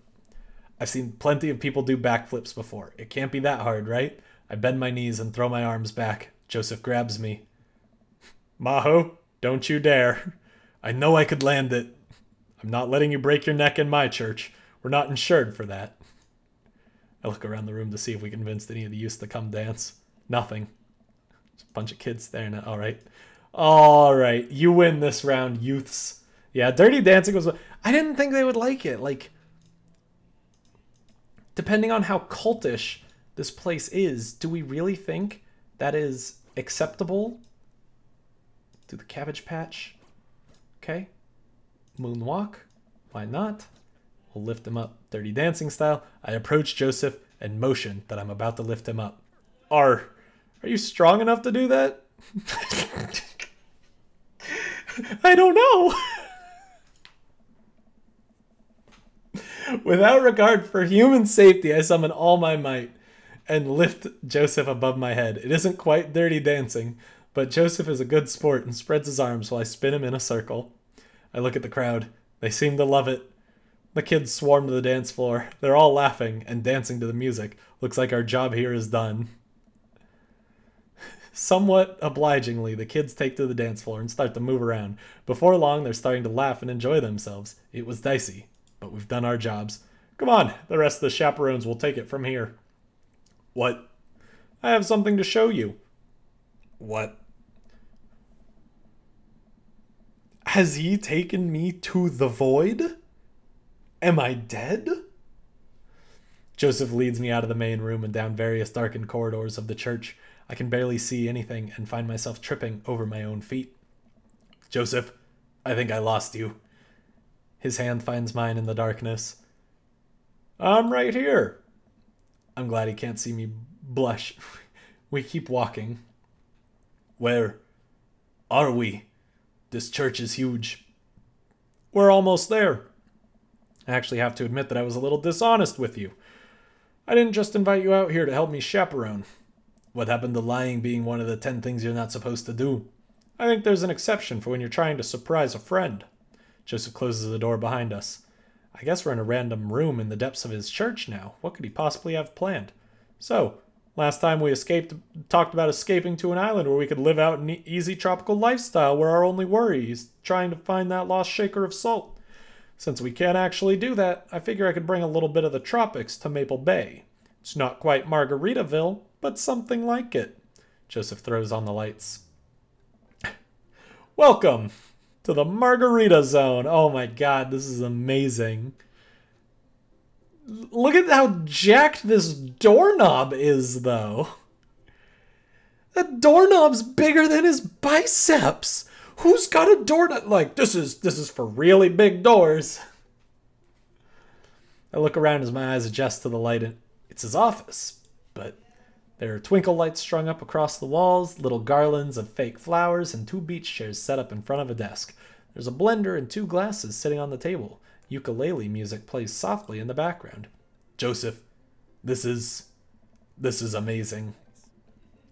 I've seen plenty of people do backflips before. It can't be that hard, right? I bend my knees and throw my arms back. Joseph grabs me. Maho, don't you dare. I know I could land it. I'm not letting you break your neck in my church. We're not insured for that. I look around the room to see if we convinced any of the youths to come dance. Nothing. Just a bunch of kids staring at. All right. All right. You win this round, youths. Yeah, Dirty Dancing was... I didn't think they would like it. Like, depending on how cultish this place is, do we really think that is acceptable? Do the Cabbage Patch. Okay. Moonwalk. Why not? We'll lift him up. Dirty Dancing style. I approach Joseph and motion that I'm about to lift him up. Are you strong enough to do that? I don't know. Without regard for human safety, I summon all my might and lift Joseph above my head. It isn't quite Dirty Dancing, but Joseph is a good sport and spreads his arms while I spin him in a circle. I look at the crowd. They seem to love it. The kids swarm to the dance floor. They're all laughing and dancing to the music. Looks like our job here is done. Somewhat obligingly, the kids take to the dance floor and start to move around. Before long, they're starting to laugh and enjoy themselves. It was dicey, but we've done our jobs. Come on, the rest of the chaperones will take it from here. What? I have something to show you. What? Has he taken me to the void? Am I dead? Joseph leads me out of the main room and down various darkened corridors of the church. I can barely see anything and find myself tripping over my own feet. Joseph, I think I lost you. His hand finds mine in the darkness. I'm right here. I'm glad he can't see me blush. We keep walking. Where are we? This church is huge. We're almost there. I actually have to admit that I was a little dishonest with you. I didn't just invite you out here to help me chaperone. What happened to lying being one of the 10 things you're not supposed to do? I think there's an exception for when you're trying to surprise a friend. Joseph closes the door behind us. I guess we're in a random room in the depths of his church now. What could he possibly have planned? So, Last time we talked about escaping to an island where we could live out an easy tropical lifestyle where our only worry is trying to find that lost shaker of salt. Since we can't actually do that, I figure I could bring a little bit of the tropics to Maple Bay. It's not quite Margaritaville, but something like it. Joseph throws on the lights. Welcome to the Margarita Zone. Oh my god, this is amazing. Look at how jacked this doorknob is, though. That doorknob's bigger than his biceps. Who's got a doorknob? Like, this is for really big doors. I look around as my eyes adjust to the light, and it's his office. But there are twinkle lights strung up across the walls, little garlands of fake flowers, and 2 beach chairs set up in front of a desk. There's a blender and 2 glasses sitting on the table. Ukulele music plays softly in the background. Joseph, this is amazing.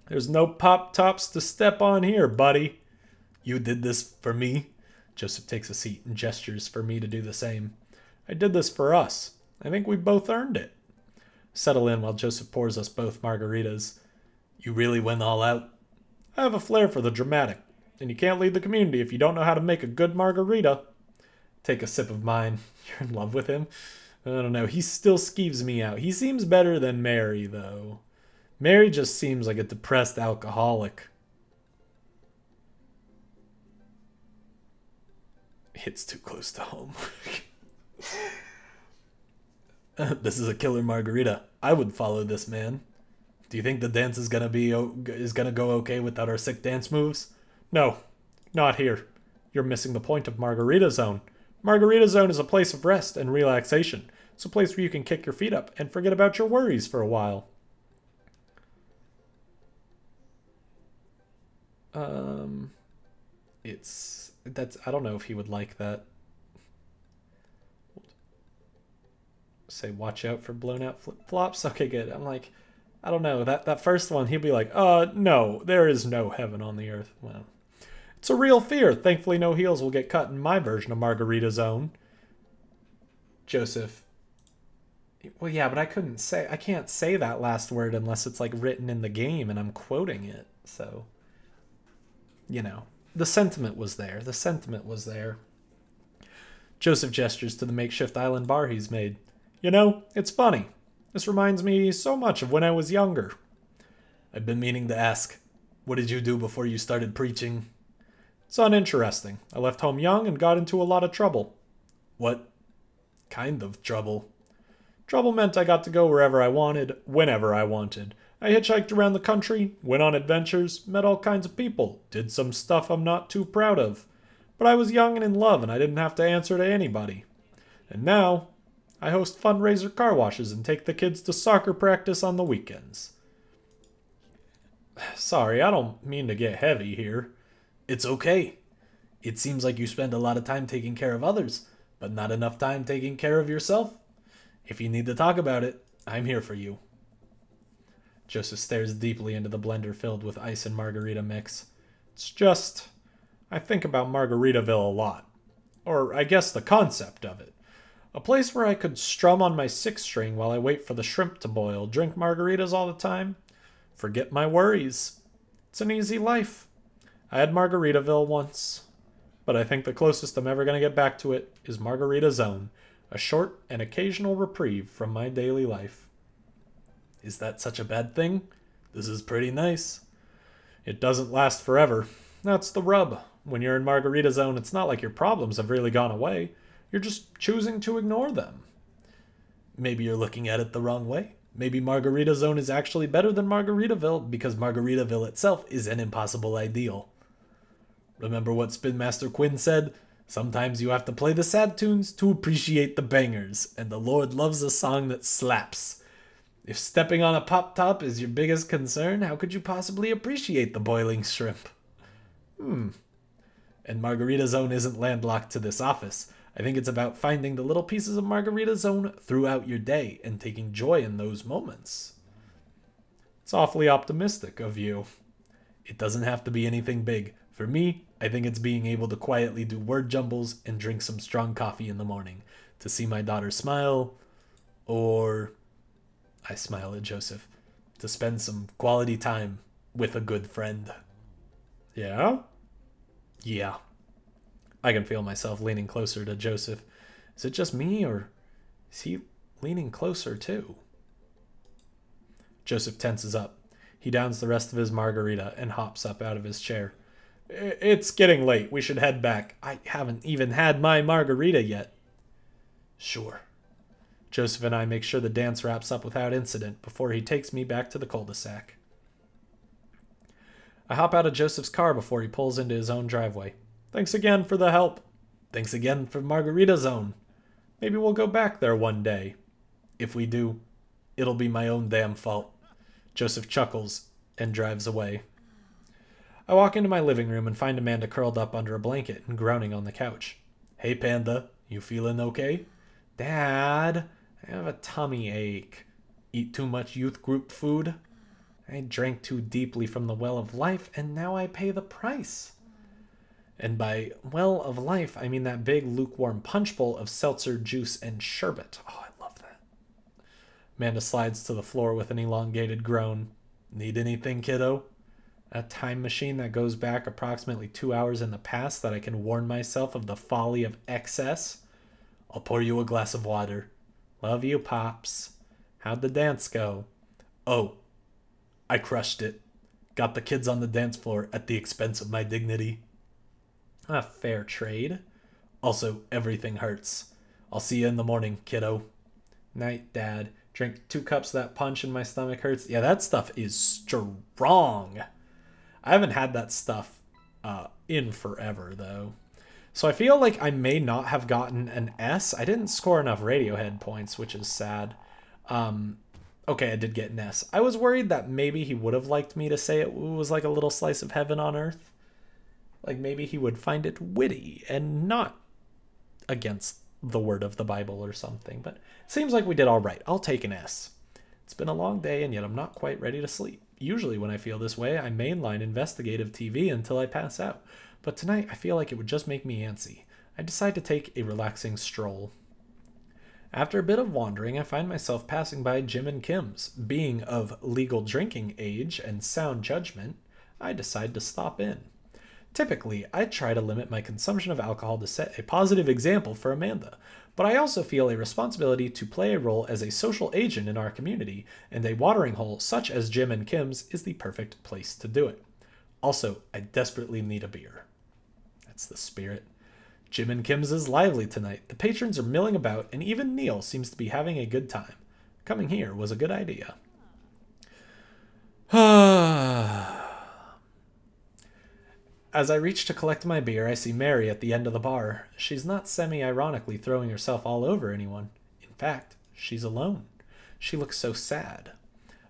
There's no pop tops to step on here, buddy. You did this for me? Joseph takes a seat and gestures for me to do the same. I did this for us. I think we both earned it. Settle in while Joseph pours us both margaritas. You really went all out? I have a flair for the dramatic, and you can't lead the community if you don't know how to make a good margarita. Take a sip of mine. You're in love with him? I don't know. He still skeeves me out. He seems better than Mary, though. Mary just seems like a depressed alcoholic. Hits too close to home. This is a killer margarita. I would follow this man. Do you think the dance is gonna go okay without our sick dance moves? No, not here. You're missing the point of Margarita Zone. Margarita Zone is a place of rest and relaxation. It's a place where you can kick your feet up and forget about your worries for a while. I don't know if he would like that. Say, watch out for blown out flip-flops. Okay, good. I'm like, I don't know. That first one, he'd be like, no, there is no heaven on the earth. Well, it's a real fear. Thankfully, no heels will get cut in my version of Margarita Zone. Joseph. Well, yeah, but I can't say that last word unless it's like written in the game and I'm quoting it. So, you know, the sentiment was there. The sentiment was there. Joseph gestures to the makeshift island bar he's made. You know, it's funny. This reminds me so much of when I was younger. I've been meaning to ask, what did you do before you started preaching? It's uninteresting. I left home young and got into a lot of trouble. What kind of trouble? Trouble meant I got to go wherever I wanted, whenever I wanted. I hitchhiked around the country, went on adventures, met all kinds of people, did some stuff I'm not too proud of. But I was young and in love and I didn't have to answer to anybody. And now, I host fundraiser car washes and take the kids to soccer practice on the weekends. Sorry, I don't mean to get heavy here. It's okay. It seems like you spend a lot of time taking care of others, but not enough time taking care of yourself. If you need to talk about it, I'm here for you. Joseph stares deeply into the blender filled with ice and margarita mix. It's just, I think about Margaritaville a lot. Or I guess the concept of it. A place where I could strum on my 6-string while I wait for the shrimp to boil, drink margaritas all the time, forget my worries. It's an easy life. I had Margaritaville once, but I think the closest I'm ever going to get back to it is Margarita Zone, a short and occasional reprieve from my daily life. Is that such a bad thing? This is pretty nice. It doesn't last forever. That's the rub. When you're in Margarita Zone, it's not like your problems have really gone away. You're just choosing to ignore them. Maybe you're looking at it the wrong way. Maybe Margarita Zone is actually better than Margaritaville because Margaritaville itself is an impossible ideal. Remember what Spin Master Quinn said? Sometimes you have to play the sad tunes to appreciate the bangers, and the Lord loves a song that slaps. If stepping on a pop top is your biggest concern, how could you possibly appreciate the boiling shrimp? And Margarita Zone isn't landlocked to this office. I think it's about finding the little pieces of Margarita Zone throughout your day and taking joy in those moments. It's awfully optimistic of you. It doesn't have to be anything big. For me, I think it's being able to quietly do word jumbles and drink some strong coffee in the morning, to see my daughter smile, or... I smile at Joseph. to spend some quality time with a good friend. Yeah? Yeah. I can feel myself leaning closer to Joseph. Is it just me, or is he leaning closer too? Joseph tenses up. He downs the rest of his margarita and hops up out of his chair. It's getting late. We should head back. I haven't even had my margarita yet. Sure. Joseph and I make sure the dance wraps up without incident before he takes me back to the cul-de-sac. I hop out of Joseph's car before he pulls into his own driveway. Thanks again for the help. Thanks again for Margarita Zone. Maybe we'll go back there one day. If we do, it'll be my own damn fault. Joseph chuckles and drives away. I walk into my living room and find Amanda curled up under a blanket and groaning on the couch. Hey, Panda, you feeling okay? Dad, I have a tummy ache. Eat too much youth group food? I drank too deeply from the well of life, and now I pay the price. And by well of life, I mean that big lukewarm punch bowl of seltzer, juice, and sherbet. Oh, I love that. Amanda slides to the floor with an elongated groan. Need anything, kiddo? A time machine that goes back approximately 2 hours in the past that I can warn myself of the folly of excess? I'll pour you a glass of water. Love you, Pops. How'd the dance go? Oh, I crushed it. Got the kids on the dance floor at the expense of my dignity. A fair trade. Also, everything hurts. I'll see you in the morning, kiddo. Night, Dad. Drink 2 cups of that punch and my stomach hurts. Yeah, that stuff is strong. I haven't had that stuff in forever, though. So I feel like I may not have gotten an S. I didn't score enough Radiohead points, which is sad. Okay, I did get an S. I was worried that maybe he would have liked me to say it was like a little slice of heaven on earth. Like maybe he would find it witty and not against the word of the Bible or something. But it seems like we did all right. I'll take an S. It's been a long day and yet I'm not quite ready to sleep. Usually when I feel this way, I mainline investigative TV until I pass out. But tonight I feel like it would just make me antsy. I decide to take a relaxing stroll. After a bit of wandering, I find myself passing by Jim and Kim's. Being of legal drinking age and sound judgment, I decide to stop in. Typically, I try to limit my consumption of alcohol to set a positive example for Amanda, but I also feel a responsibility to play a role as a social agent in our community, and a watering hole such as Jim and Kim's is the perfect place to do it. Also, I desperately need a beer. That's the spirit. Jim and Kim's is lively tonight. The patrons are milling about, and even Neil seems to be having a good time. Coming here was a good idea. As I reach to collect my beer, I see Mary at the end of the bar. She's not semi-ironically throwing herself all over anyone. In fact, she's alone. She looks so sad.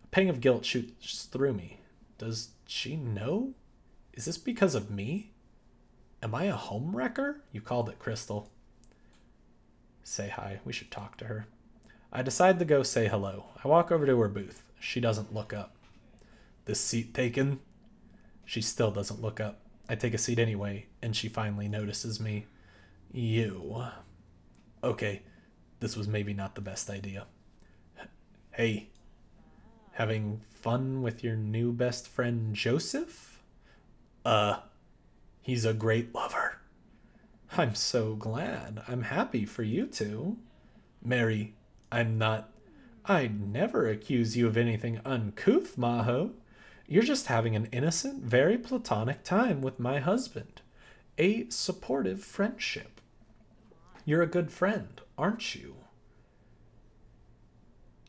A pang of guilt shoots through me. Does she know? Is this because of me? Am I a homewrecker? You called it, Crystal. Say hi. We should talk to her. I decide to go say hello. I walk over to her booth. She doesn't look up. This seat taken? She still doesn't look up. I take a seat anyway, and she finally notices me. You. Okay, this was maybe not the best idea. Hey, having fun with your new best friend Joseph? He's a great lover. I'm so glad. I'm happy for you two. Mary, I'm not... I'd never accuse you of anything uncouth, Maho. You're just having an innocent, very platonic time with my husband. A supportive friendship. You're a good friend, aren't you?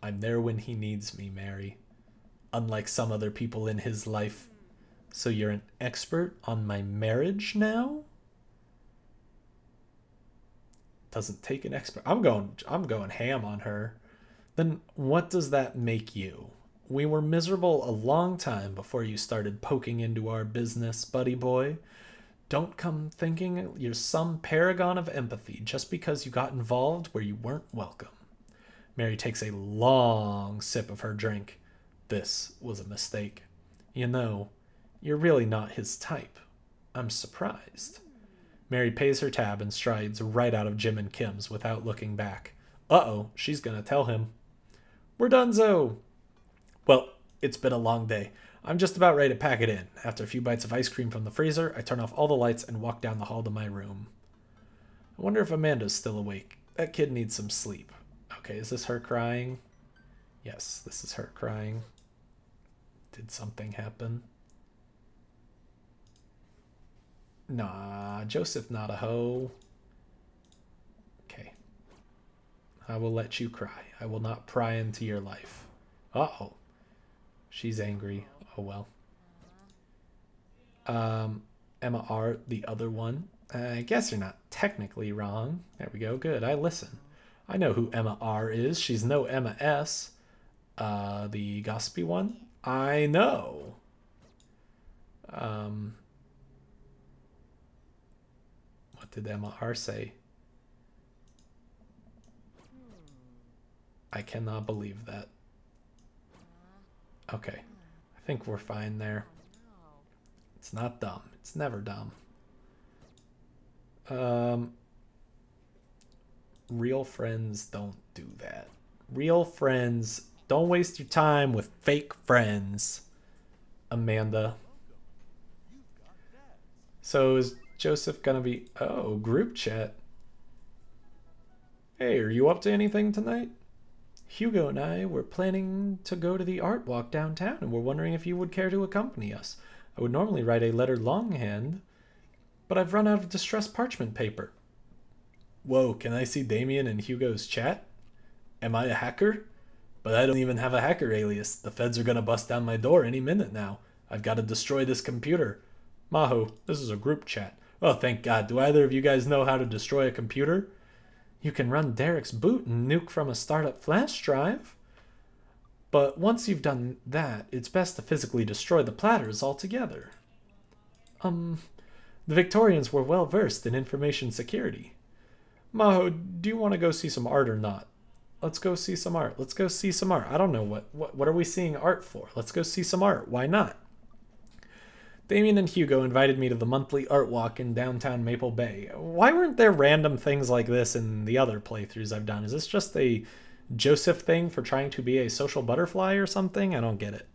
I'm there when he needs me, Mary. Unlike some other people in his life. So you're an expert on my marriage now? Doesn't take an expert. I'm going ham on her. Then what does that make you? We were miserable a long time before you started poking into our business, buddy boy. Don't come thinking you're some paragon of empathy just because you got involved where you weren't welcome. Mary takes a long sip of her drink. This was a mistake. You know, you're really not his type. I'm surprised. Mary pays her tab and strides right out of Jim and Kim's without looking back. Uh-oh, she's gonna tell him. We're donezo. Well, It's been a long day. I'm just about ready to pack it in. After a few bites of ice cream from the freezer, I turn off all the lights and walk down the hall to my room. I wonder if Amanda's still awake. That kid needs some sleep. Okay, is this her crying? Yes, this is her crying. Did something happen? Nah, Joseph not a hoe. Okay. I will let you cry. I will not pry into your life. Uh-oh. She's angry. Oh well. Emma R, the other one. I guess you're not technically wrong. There we go. Good. I listen. I know who Emma R is. She's no Emma S. The gossipy one? I know. What did Emma R say? I cannot believe that. Okay. I think we're fine there. It's not dumb. It's never dumb. Real friends don't do that. Real friends, don't waste your time with fake friends. Amanda. So is Joseph gonna be... Oh, group chat. Hey, are you up to anything tonight? Hugo and I were planning to go to the art walk downtown and we're wondering if you would care to accompany us. I would normally write a letter longhand, but I've run out of distressed parchment paper. Whoa, can I see Damien and Hugo's chat? Am I a hacker? But I don't even have a hacker alias. The feds are gonna bust down my door any minute now. I've got to destroy this computer. Maho, this is a group chat. Oh, thank God. Do either of you guys know how to destroy a computer? You can run Derek's boot and nuke from a startup flash drive. But once you've done that, it's best to physically destroy the platters altogether. The Victorians were well versed in information security. Maho, do you want to go see some art or not? Let's go see some art. Let's go see some art. I don't know what are we seeing art for? Let's go see some art. Why not? Damien and Hugo invited me to the monthly art walk in downtown Maple Bay. Why weren't there random things like this in the other playthroughs I've done? Is this just a Joseph thing for trying to be a social butterfly or something? I don't get it.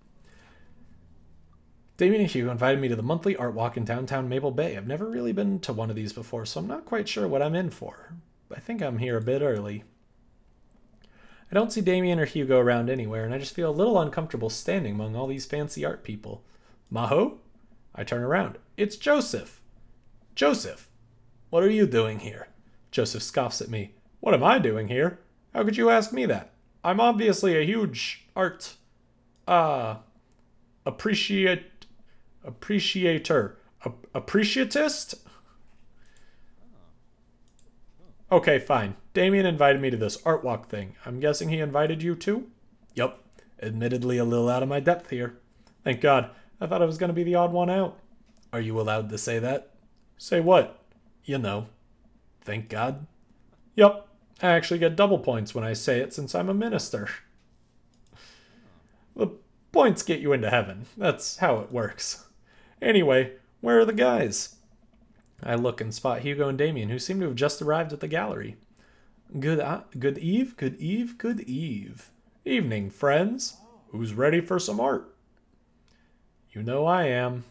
Damien and Hugo invited me to the monthly art walk in downtown Maple Bay. I've never really been to one of these before, so I'm not quite sure what I'm in for. I think I'm here a bit early. I don't see Damien or Hugo around anywhere, and I just feel a little uncomfortable standing among all these fancy art people. Maho? I turn around. It's Joseph. Joseph, what are you doing here? Joseph scoffs at me. What am I doing here? How could you ask me that? I'm obviously a huge art, appreciatist? Okay, fine. Damien invited me to this art walk thing. I'm guessing he invited you too? Yup. Admittedly a little out of my depth here. Thank God. I thought I was going to be the odd one out. Are you allowed to say that? Say what? You know. Thank God. Yup. I actually get double points when I say it since I'm a minister. The points get you into heaven. That's how it works. Anyway, where are the guys? I look and spot Hugo and Damien, who seem to have just arrived at the gallery. Good eve. Evening, friends. Who's ready for some art? You know I am.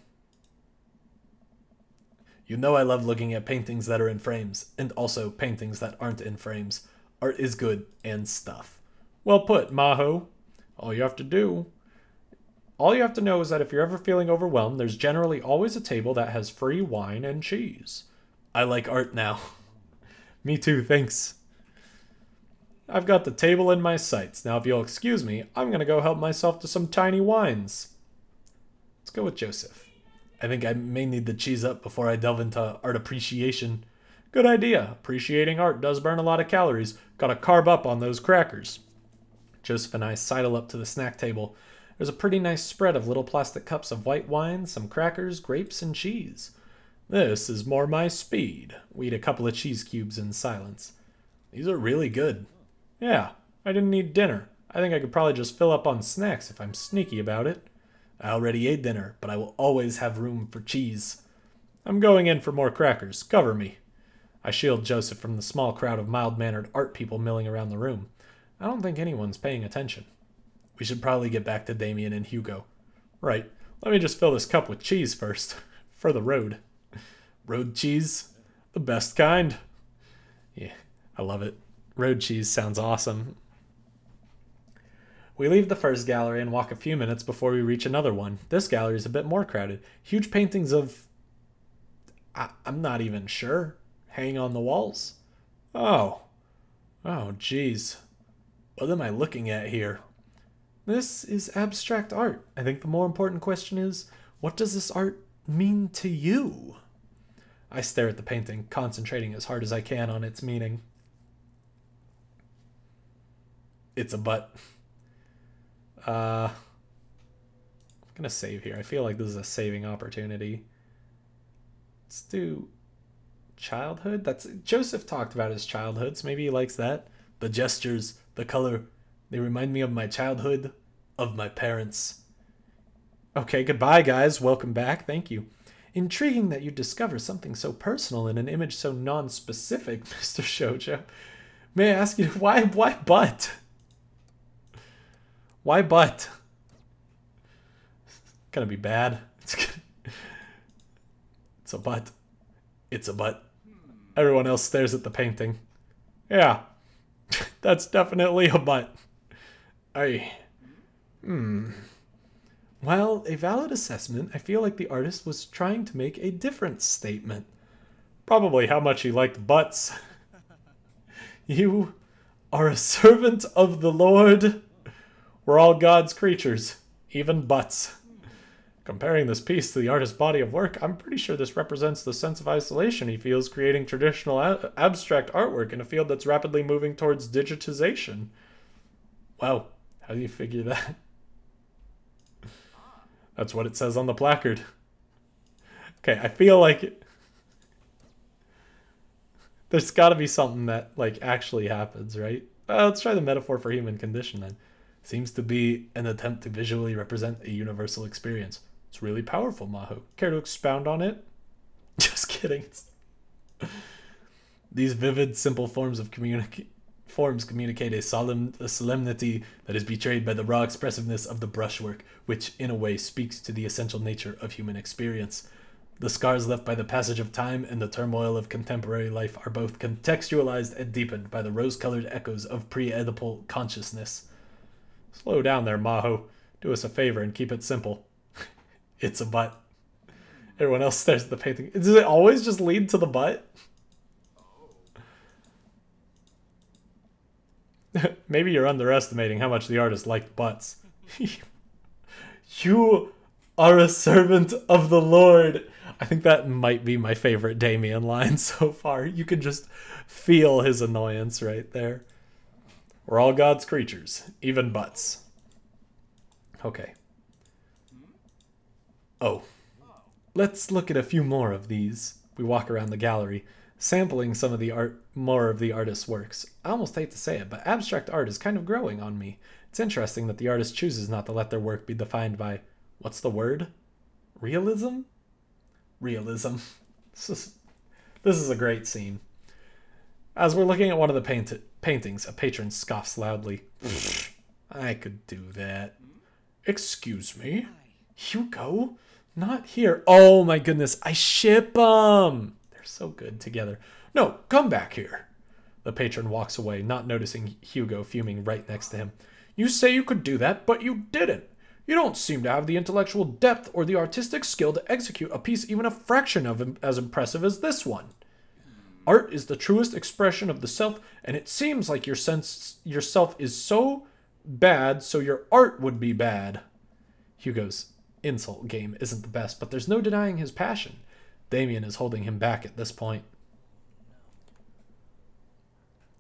You know I love looking at paintings that are in frames, and also paintings that aren't in frames. Art is good and stuff. Well put, Maho. All you have to know is that if you're ever feeling overwhelmed, there's generally always a table that has free wine and cheese. I like art now. Me too, thanks. I've got the table in my sights. Now if you'll excuse me, I'm going to go help myself to some tiny wines. Let's go with Joseph. I think I may need to cheese up before I delve into art appreciation. Good idea. Appreciating art does burn a lot of calories. Gotta carb up on those crackers. Joseph and I sidle up to the snack table. There's a pretty nice spread of little plastic cups of white wine, some crackers, grapes, and cheese. This is more my speed. We eat a couple of cheese cubes in silence. These are really good. Yeah, I didn't eat dinner. I think I could probably just fill up on snacks if I'm sneaky about it. I already ate dinner, but I will always have room for cheese. I'm going in for more crackers. Cover me. I shield Joseph from the small crowd of mild-mannered art people milling around the room. I don't think anyone's paying attention. We should probably get back to Damien and Hugo. Right. Let me just fill this cup with cheese first. For the road. Road cheese? The best kind. Yeah, I love it. Road cheese sounds awesome. We leave the first gallery and walk a few minutes before we reach another one. This gallery is a bit more crowded. Huge paintings of... I'm not even sure. Hanging on the walls. Oh. Oh, geez. What am I looking at here? This is abstract art. I think the more important question is, what does this art mean to you? I stare at the painting, concentrating as hard as I can on its meaning. It's a butt. I'm gonna save here. I feel like this is a saving opportunity. Let's do childhood. That's Joseph talked about his childhood, so maybe he likes that. The gestures, the color, they remind me of my childhood, of my parents. Okay, goodbye guys. Welcome back. Thank you. Intriguing that you discover something so personal in an image so non-specific, Mr. Shoujo. May I ask you, why butt? Why butt? Gonna be bad. It's a butt. It's a butt. Everyone else stares at the painting. Yeah, that's definitely a butt. Well, a valid assessment. I feel like the artist was trying to make a different statement. Probably how much he liked butts. You are a servant of the Lord. We're all God's creatures, even butts. Comparing this piece to the artist's body of work, I'm pretty sure this represents the sense of isolation he feels creating traditional abstract artwork in a field that's rapidly moving towards digitization. Wow, how do you figure that? That's what it says on the placard. Okay, I feel like there's got to be something that like actually happens, right? Let's try the metaphor for human condition then. Seems to be an attempt to visually represent a universal experience. It's really powerful, Maho. Care to expound on it? Just kidding. These vivid, simple forms communicate a solemnity that is betrayed by the raw expressiveness of the brushwork, which, in a way, speaks to the essential nature of human experience. The scars left by the passage of time and the turmoil of contemporary life are both contextualized and deepened by the rose-colored echoes of pre-Oedipal consciousness. Slow down there, Maho. Do us a favor and keep it simple. It's a butt. Everyone else stares at the painting. Does it always just lead to the butt? Maybe you're underestimating how much the artist liked butts. You are a servant of the Lord. I think that might be my favorite Damien line so far. You can just feel his annoyance right there. We're all God's creatures, even butts. Okay. Oh. Let's look at a few more of these. We walk around the gallery, sampling some of the more of the artist's works. I almost hate to say it, but abstract art is kind of growing on me. It's interesting that the artist chooses not to let their work be defined by, what's the word? Realism? Realism. This is a great scene. As we're looking at one of the paintings, a patron scoffs loudly. I could do that. Excuse me? Hugo? Not here. Oh my goodness, I ship them. They're so good together. No, come back here. The patron walks away, not noticing Hugo fuming right next to him. You say you could do that, but you didn't. You don't seem to have the intellectual depth or the artistic skill to execute a piece even a fraction of as impressive as this one. Art is the truest expression of the self, and it seems like yourself is so bad, so your art would be bad. Hugo's insult game isn't the best, but there's no denying his passion. Damien is holding him back at this point.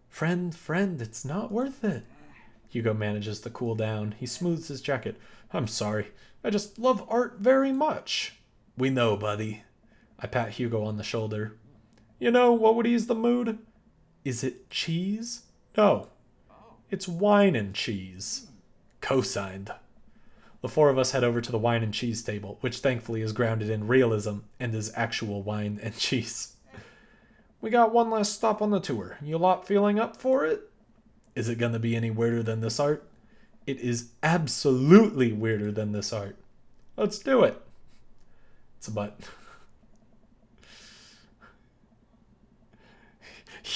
Friend, it's not worth it. Hugo manages to cool down. He smooths his jacket. I'm sorry. I just love art very much. We know, buddy. I pat Hugo on the shoulder. You know what would ease the mood? Is it cheese? No. It's wine and cheese. Co-signed. The four of us head over to the wine and cheese table, which thankfully is grounded in realism and is actual wine and cheese. We got one last stop on the tour. You lot feeling up for it? Is it gonna be any weirder than this art? It is absolutely weirder than this art. Let's do it. It's a butt.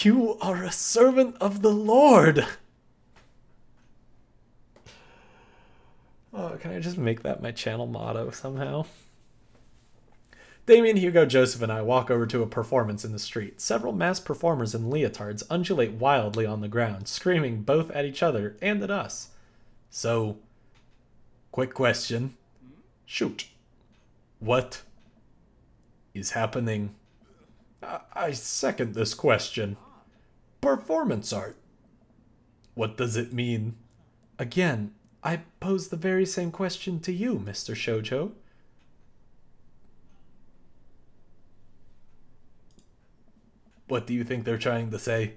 You are a servant of the Lord. Oh, can I just make that my channel motto somehow? Damien, Hugo, Joseph, and I walk over to a performance in the street. Several masked performers in leotards undulate wildly on the ground, screaming both at each other and at us. So, quick question. Shoot. What is happening? I second this question. Performance art. What does it mean? Again, I pose the very same question to you, Mr. Shoujo. What do you think they're trying to say?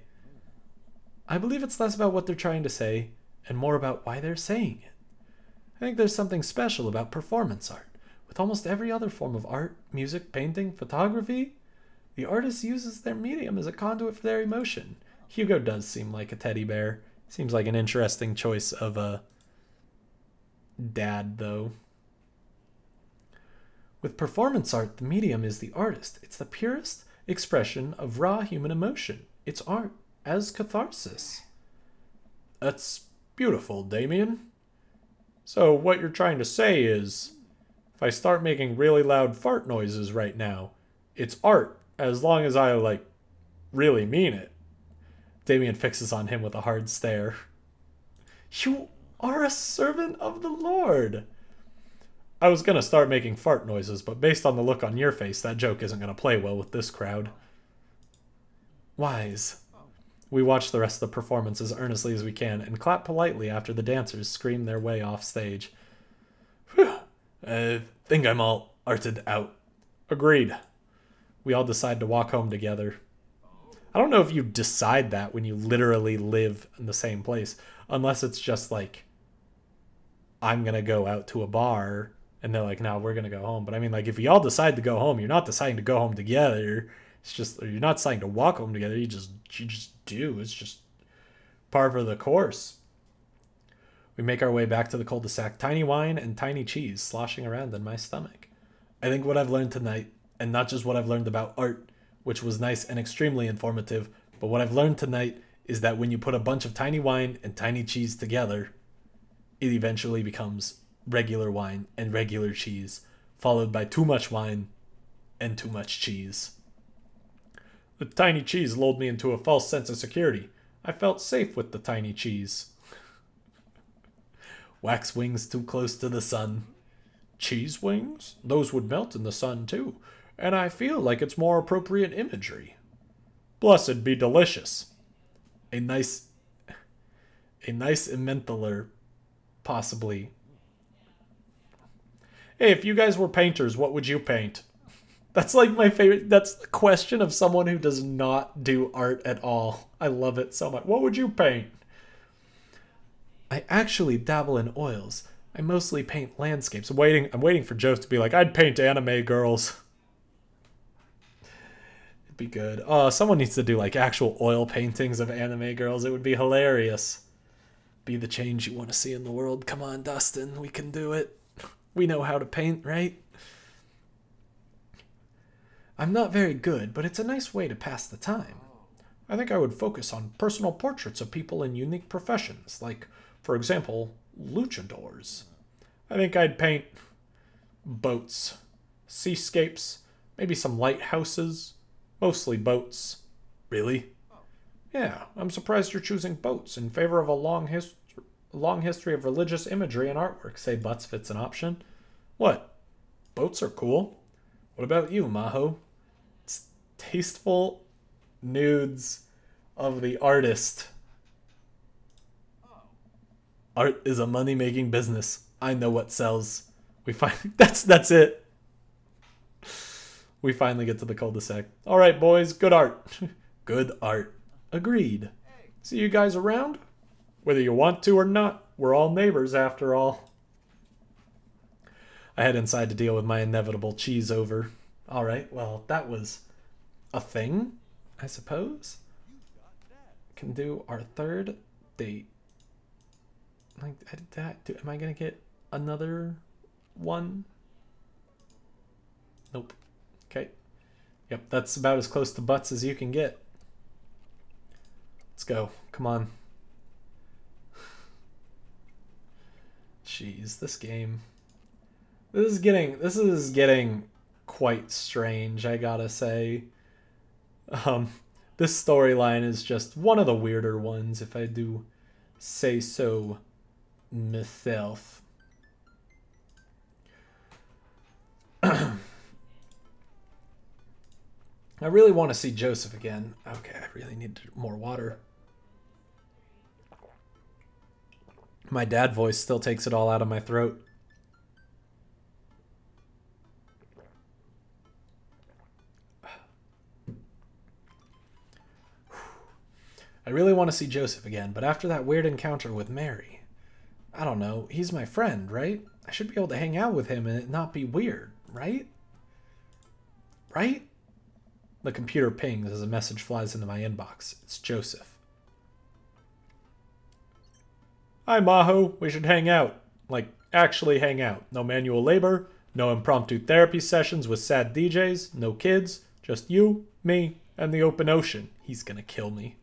I believe it's less about what they're trying to say and more about why they're saying it. I think there's something special about performance art. With almost every other form of art, music, painting, photography, the artist uses their medium as a conduit for their emotion. Hugo does seem like a teddy bear. Seems like an interesting choice of a dad, though. With performance art, the medium is the artist. It's the purest expression of raw human emotion. It's art as catharsis. That's beautiful, Damien. So what you're trying to say is, if I start making really loud fart noises right now, it's art, as long as I, like, really mean it. Damien fixes on him with a hard stare. You are a servant of the Lord. I was gonna start making fart noises, but based on the look on your face, that joke isn't gonna play well with this crowd. Wise. We watch the rest of the performance as earnestly as we can and clap politely after the dancers scream their way off stage. Whew. I think I'm all arted out. Agreed. We all decide to walk home together. I don't know if you decide that when you literally live in the same place, unless it's just like, I'm gonna go out to a bar, and they're like, no, we're gonna go home. But I mean, like, if y'all decide to go home, you're not deciding to go home together. It's just, you're not deciding to walk home together. You just do. It's just par for the course. We make our way back to the cul-de-sac, tiny wine and tiny cheese sloshing around in my stomach. I think what I've learned tonight, and not just what I've learned about art, which was nice and extremely informative, but what I've learned tonight is that when you put a bunch of tiny wine and tiny cheese together, it eventually becomes regular wine and regular cheese, followed by too much wine and too much cheese. The tiny cheese lulled me into a false sense of security. I felt safe with the tiny cheese. Wax wings too close to the sun. Cheese wings? Those would melt in the sun too, and I feel like it's more appropriate imagery. Blessed be delicious. A nice Emmentaler, possibly. Hey, if you guys were painters, what would you paint? That's like my favorite. That's the question of someone who does not do art at all. I love it so much. What would you paint? I actually dabble in oils. I mostly paint landscapes. I'm waiting for Joe to be like, I'd paint anime girls. It'd be good. Oh, someone needs to do like actual oil paintings of anime girls. It would be hilarious. Be the change you want to see in the world. Come on, Dustin. We can do it. We know how to paint, right? I'm not very good, but it's a nice way to pass the time. I think I would focus on personal portraits of people in unique professions, like, for example, luchadors. I think I'd paint boats, seascapes, maybe some lighthouses, mostly boats. Really? Yeah, I'm surprised you're choosing boats in favor of a long history of religious imagery and artwork. Say butts if it's an option. What? Boats are cool. What about you, Maho? It's tasteful nudes of the artist. Art is a money-making business. I know what sells. That's it. We finally get to the cul-de-sac. All right, boys, good art. Good art. Agreed. See you guys around? Whether you want to or not, we're all neighbors after all. I head inside to deal with my inevitable cheese over. All right, well, that was a thing, I suppose. Can do our third date. Like, am I gonna get another one? Nope. Okay. Yep, that's about as close to butts as you can get. Let's go. Come on. Jeez, this game. This is getting quite strange, I gotta say. This storyline is just one of the weirder ones, if I do say so myself. I really want to see Joseph again. Okay, I really need more water. My dad voice still takes it all out of my throat. I really want to see Joseph again, but after that weird encounter with Mary, I don't know, he's my friend, right? I should be able to hang out with him and it not be weird, right? Right? The computer pings as a message flies into my inbox. It's Joseph. Hi, Maho. We should hang out. Like, actually hang out. No manual labor, no impromptu therapy sessions with sad DJs, no kids, just you, me, and the open ocean. He's gonna kill me.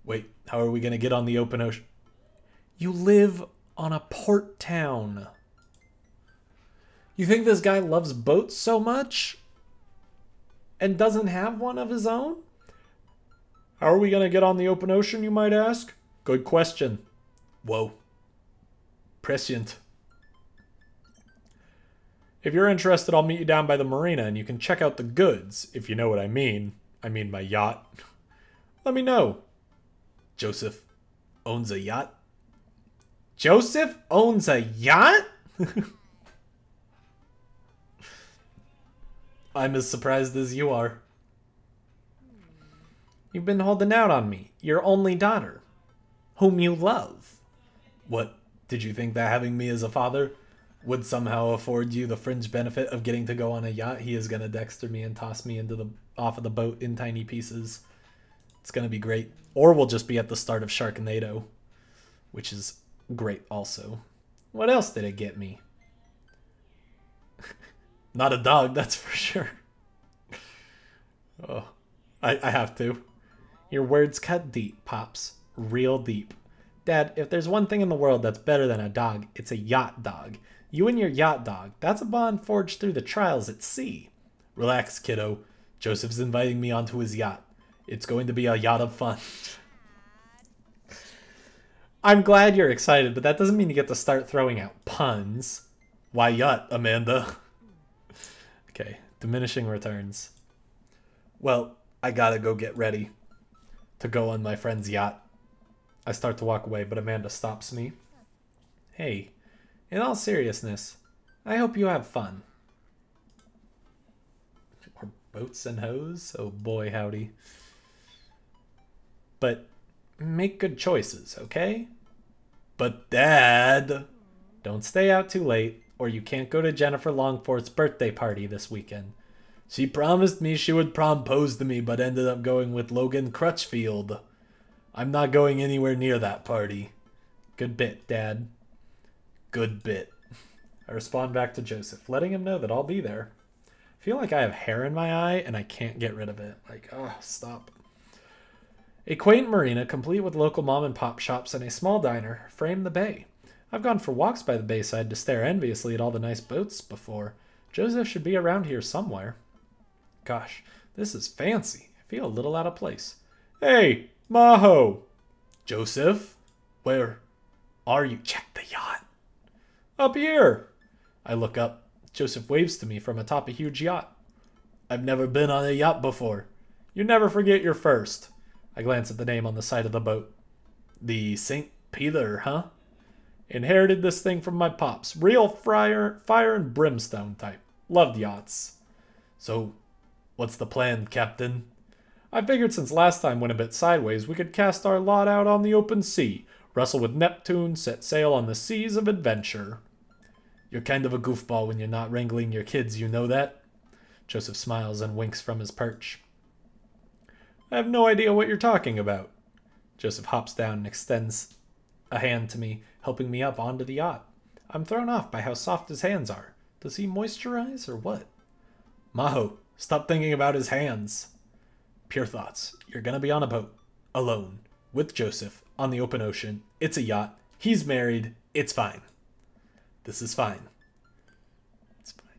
Wait, how are we gonna get on the open ocean? You live on a port town. You think this guy loves boats so much? And doesn't have one of his own? How are we gonna get on the open ocean, you might ask? Good question. Whoa. Prescient. If you're interested, I'll meet you down by the marina and you can check out the goods, if you know what I mean. I mean my yacht. Let me know. Joseph owns a yacht? Joseph owns a yacht? I'm as surprised as you are. You've been holding out on me, your only daughter, whom you love. What, did you think that having me as a father would somehow afford you the fringe benefit of getting to go on a yacht? He is gonna Dexter me and toss me into off of the boat in tiny pieces. It's gonna be great. Or we'll just be at the start of Sharknado, which is great also. What else did it get me? Not a dog, that's for sure. Oh, I have to. Your words cut deep, Pops. Real deep. Dad, if there's one thing in the world that's better than a dog, it's a yacht dog. You and your yacht dog, that's a bond forged through the trials at sea. Relax, kiddo. Joseph's inviting me onto his yacht. It's going to be a yacht of fun. I'm glad you're excited, but that doesn't mean you get to start throwing out puns. Why yacht, Amanda? Okay, diminishing returns. Well, I gotta go get ready to go on my friend's yacht. I start to walk away, but Amanda stops me. Hey, in all seriousness, I hope you have fun. Or boats and hoes? Oh boy, howdy. But make good choices, okay? But Dad! Don't stay out too late, or you can't go to Jennifer Longforth's birthday party this weekend. She promised me she would propose to me, but ended up going with Logan Crutchfield. I'm not going anywhere near that party. Good bit, Dad. Good bit. I respond back to Joseph, letting him know that I'll be there. I feel like I have hair in my eye, and I can't get rid of it. Like, oh, stop. A quaint marina, complete with local mom-and-pop shops and a small diner, frame the bay. I've gone for walks by the bayside to stare enviously at all the nice boats before. Joseph should be around here somewhere. Gosh, this is fancy. I feel a little out of place. Hey, Maho! Joseph? Where are you? Check the yacht. Up here! I look up. Joseph waves to me from atop a huge yacht. I've never been on a yacht before. You never forget your first. I glance at the name on the side of the boat. The St. Peter, huh? Inherited this thing from my pops. Real fire and brimstone type. Loved yachts. So, what's the plan, Captain? I figured since last time went a bit sideways, we could cast our lot out on the open sea, wrestle with Neptune, set sail on the seas of adventure. You're kind of a goofball when you're not wrangling your kids, you know that? Joseph smiles and winks from his perch. I have no idea what you're talking about. Joseph hops down and extends a hand to me, helping me up onto the yacht. I'm thrown off by how soft his hands are. Does he moisturize or what? Maho, stop thinking about his hands. Pure thoughts. You're gonna be on a boat. Alone. With Joseph. On the open ocean. It's a yacht. He's married. It's fine. This is fine. It's fine.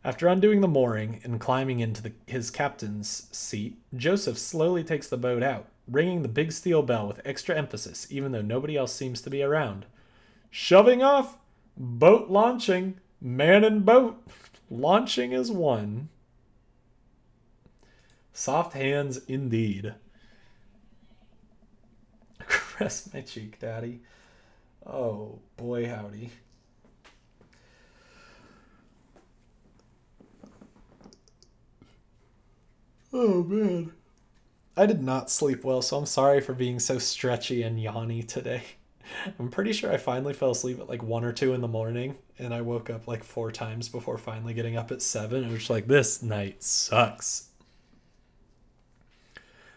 After undoing the mooring and climbing into his captain's seat, Joseph slowly takes the boat out, ringing the big steel bell with extra emphasis, even though nobody else seems to be around. Shoving off! Boat launching! Man and boat! Launching is one. Soft hands indeed. Caress my cheek, Daddy. Oh, boy howdy. Oh, man. I did not sleep well, so I'm sorry for being so stretchy and yawny today. I'm pretty sure I finally fell asleep at like 1 or 2 in the morning, and I woke up like 4 times before finally getting up at 7. It was like, this night sucks.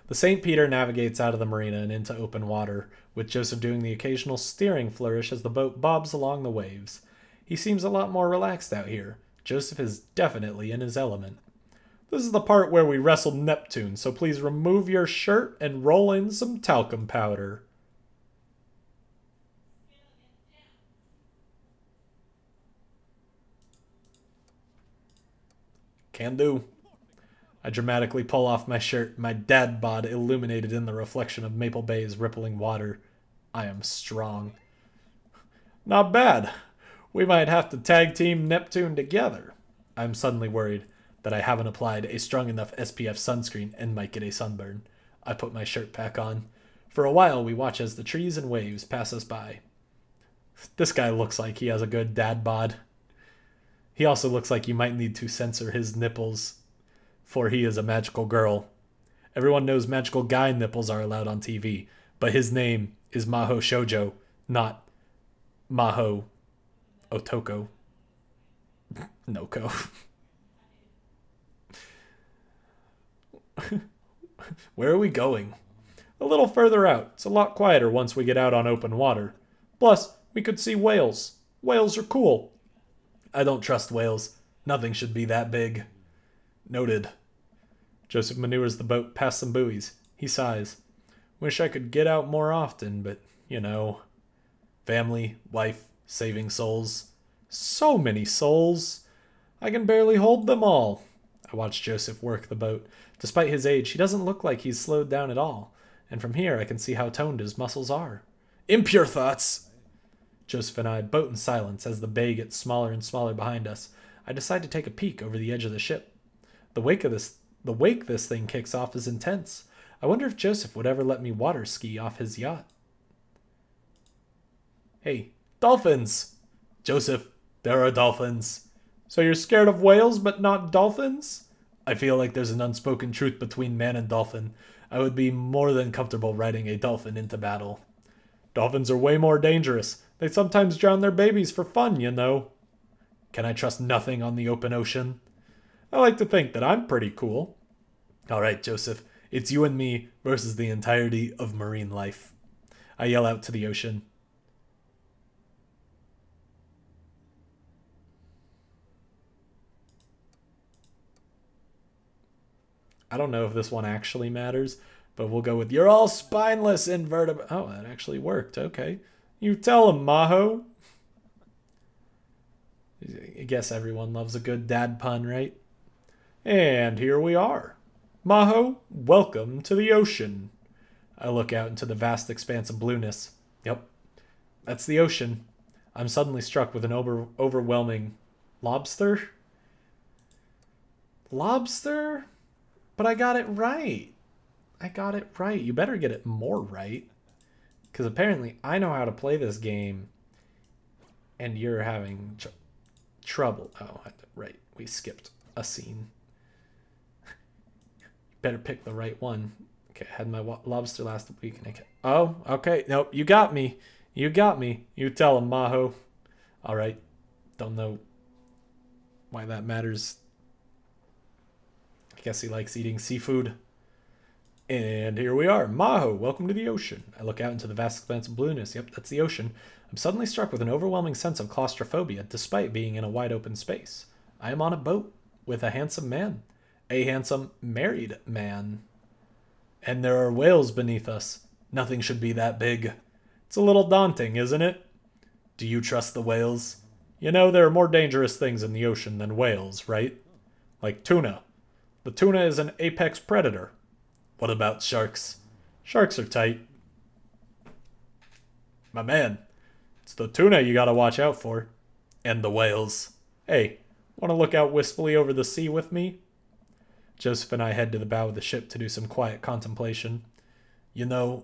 The St. Peter navigates out of the marina and into open water, with Joseph doing the occasional steering flourish as the boat bobs along the waves. He seems a lot more relaxed out here. Joseph is definitely in his element. This is the part where we wrestle Neptune, so please remove your shirt and roll in some talcum powder. Can do. I dramatically pull off my shirt, my dad bod illuminated in the reflection of Maple Bay's rippling water. I am strong. Not bad. We might have to tag team Neptune together. I'm suddenly worried that I haven't applied a strong enough SPF sunscreen and might get a sunburn. I put my shirt back on. For a while, we watch as the trees and waves pass us by. This guy looks like he has a good dad bod. He also looks like you might need to censor his nipples, for he is a magical girl. Everyone knows magical guy nipples are allowed on TV, but his name is Maho Shoujo, not Maho Otoko. Noko. Where are we going? A little further out. It's a lot quieter once we get out on open water. Plus, we could see whales. Whales are cool. I don't trust whales. Nothing should be that big. Noted. Joseph maneuvers the boat past some buoys. He sighs. Wish I could get out more often, but, you know. Family, wife, saving souls. So many souls. I can barely hold them all. I watch Joseph work the boat. Despite his age, he doesn't look like he's slowed down at all. And from here, I can see how toned his muscles are. Impure thoughts! Joseph and I boat in silence as the bay gets smaller and smaller behind us. I decide to take a peek over the edge of the ship. The wake this thing kicks off is intense. I wonder if Joseph would ever let me water ski off his yacht. Hey, dolphins! Joseph, there are dolphins. So you're scared of whales but not dolphins? I feel like there's an unspoken truth between man and dolphin. I would be more than comfortable riding a dolphin into battle. Dolphins are way more dangerous. They sometimes drown their babies for fun, you know. Can I trust nothing on the open ocean? I like to think that I'm pretty cool. All right, Joseph, it's you and me versus the entirety of marine life. I yell out to the ocean. I don't know if this one actually matters, but we'll go with you're all spineless invertebrate. Oh, that actually worked. Okay. You tell him, Maho. I guess everyone loves a good dad pun, right? And here we are. Maho, welcome to the ocean. I look out into the vast expanse of blueness. Yep, that's the ocean. I'm suddenly struck with an overwhelming lobster? Lobster? But I got it right. I got it right. You better get it more right. Because apparently I know how to play this game. And you're having trouble. Oh, right. We skipped a scene. Better pick the right one. Okay, I had my lobster last week. And oh, okay. Nope, you got me. You got me. You tell him, Maho. All right. Don't know why that matters. I guess he likes eating seafood. And here we are. Maho, welcome to the ocean. I look out into the vast expanse of blueness. Yep, that's the ocean. I'm suddenly struck with an overwhelming sense of claustrophobia, despite being in a wide open space. I am on a boat with a handsome man. A handsome married man. And there are whales beneath us. Nothing should be that big. It's a little daunting, isn't it? Do you trust the whales? You know, there are more dangerous things in the ocean than whales, right? Like tuna. The tuna is an apex predator. What about sharks? Sharks are tight. My man, it's the tuna you gotta watch out for. And the whales. Hey, wanna look out wistfully over the sea with me? Joseph and I head to the bow of the ship to do some quiet contemplation. You know,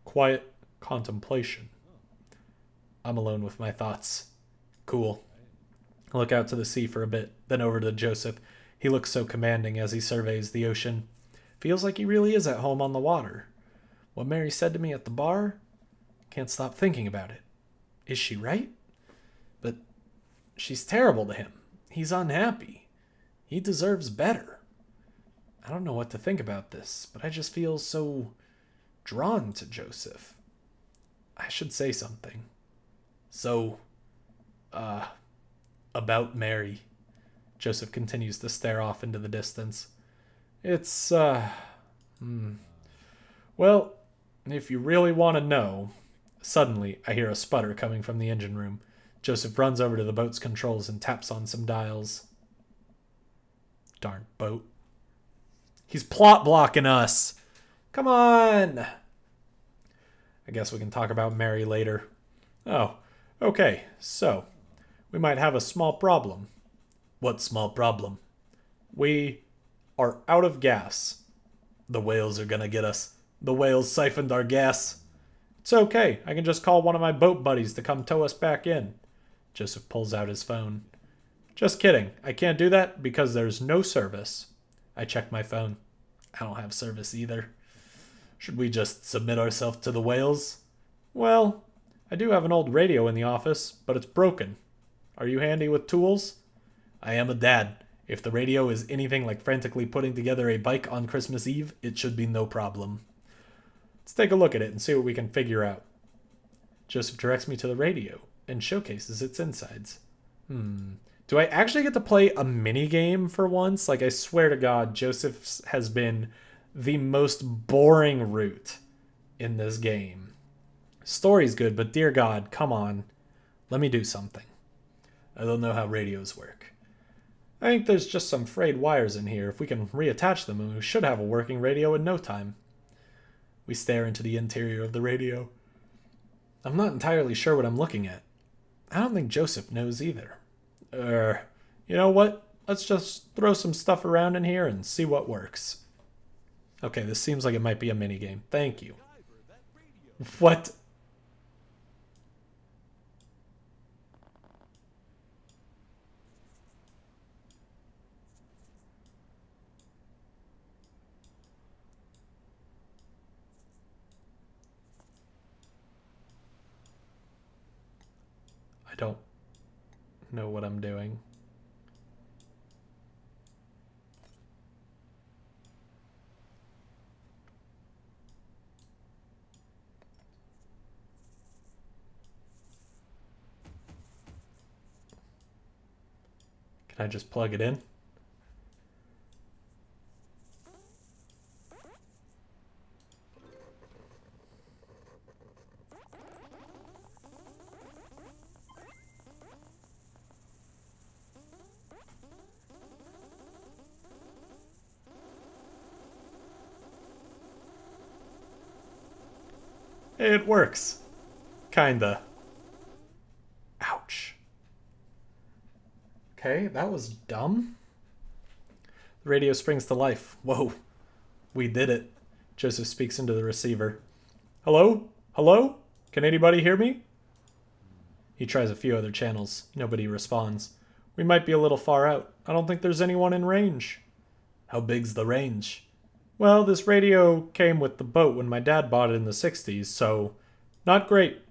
quiet contemplation. I'm alone with my thoughts. Cool. I look out to the sea for a bit, then over to Joseph. He looks so commanding as he surveys the ocean. Feels like he really is at home on the water. What Mary said to me at the bar? Can't stop thinking about it. Is she right? But she's terrible to him. He's unhappy. He deserves better. I don't know what to think about this, but I just feel so drawn to Joseph. I should say something. So, about Mary. Joseph continues to stare off into the distance. It's, Well, if you really want to know... Suddenly, I hear a sputter coming from the engine room. Joseph runs over to the boat's controls and taps on some dials. Darn boat. He's plot blocking us. Come on. I guess we can talk about Mary later. Oh, okay, so we might have a small problem. What small problem? We are out of gas. The whales are gonna get us. The whales siphoned our gas. It's okay. I can just call one of my boat buddies to come tow us back in. Joseph pulls out his phone. Just kidding. I can't do that because there's no service. I check my phone. I don't have service either. Should we just submit ourselves to the whales? Well, I do have an old radio in the office, but it's broken. Are you handy with tools? I am a dad. If the radio is anything like frantically putting together a bike on Christmas Eve, it should be no problem. Let's take a look at it and see what we can figure out. Joseph directs me to the radio and showcases its insides. Do I actually get to play a mini game for once? Like, I swear to God, Joseph has been the most boring route in this game. Story's good, but dear God, come on. Let me do something. I don't know how radios work. I think there's just some frayed wires in here. If we can reattach them, we should have a working radio in no time. We stare into the interior of the radio. I'm not entirely sure what I'm looking at. I don't think Joseph knows either. You know what? Let's just throw some stuff around in here and see what works. Okay, this seems like it might be a minigame. Thank you. What? I don't know what I'm doing. Can I just plug it in? It works. Kinda. Ouch. Okay, that was dumb. The radio springs to life. Whoa. We did it. Joseph speaks into the receiver. Hello? Hello? Can anybody hear me? He tries a few other channels. Nobody responds. We might be a little far out. I don't think there's anyone in range. How big's the range? Well, this radio came with the boat when my dad bought it in the 60s, so not great.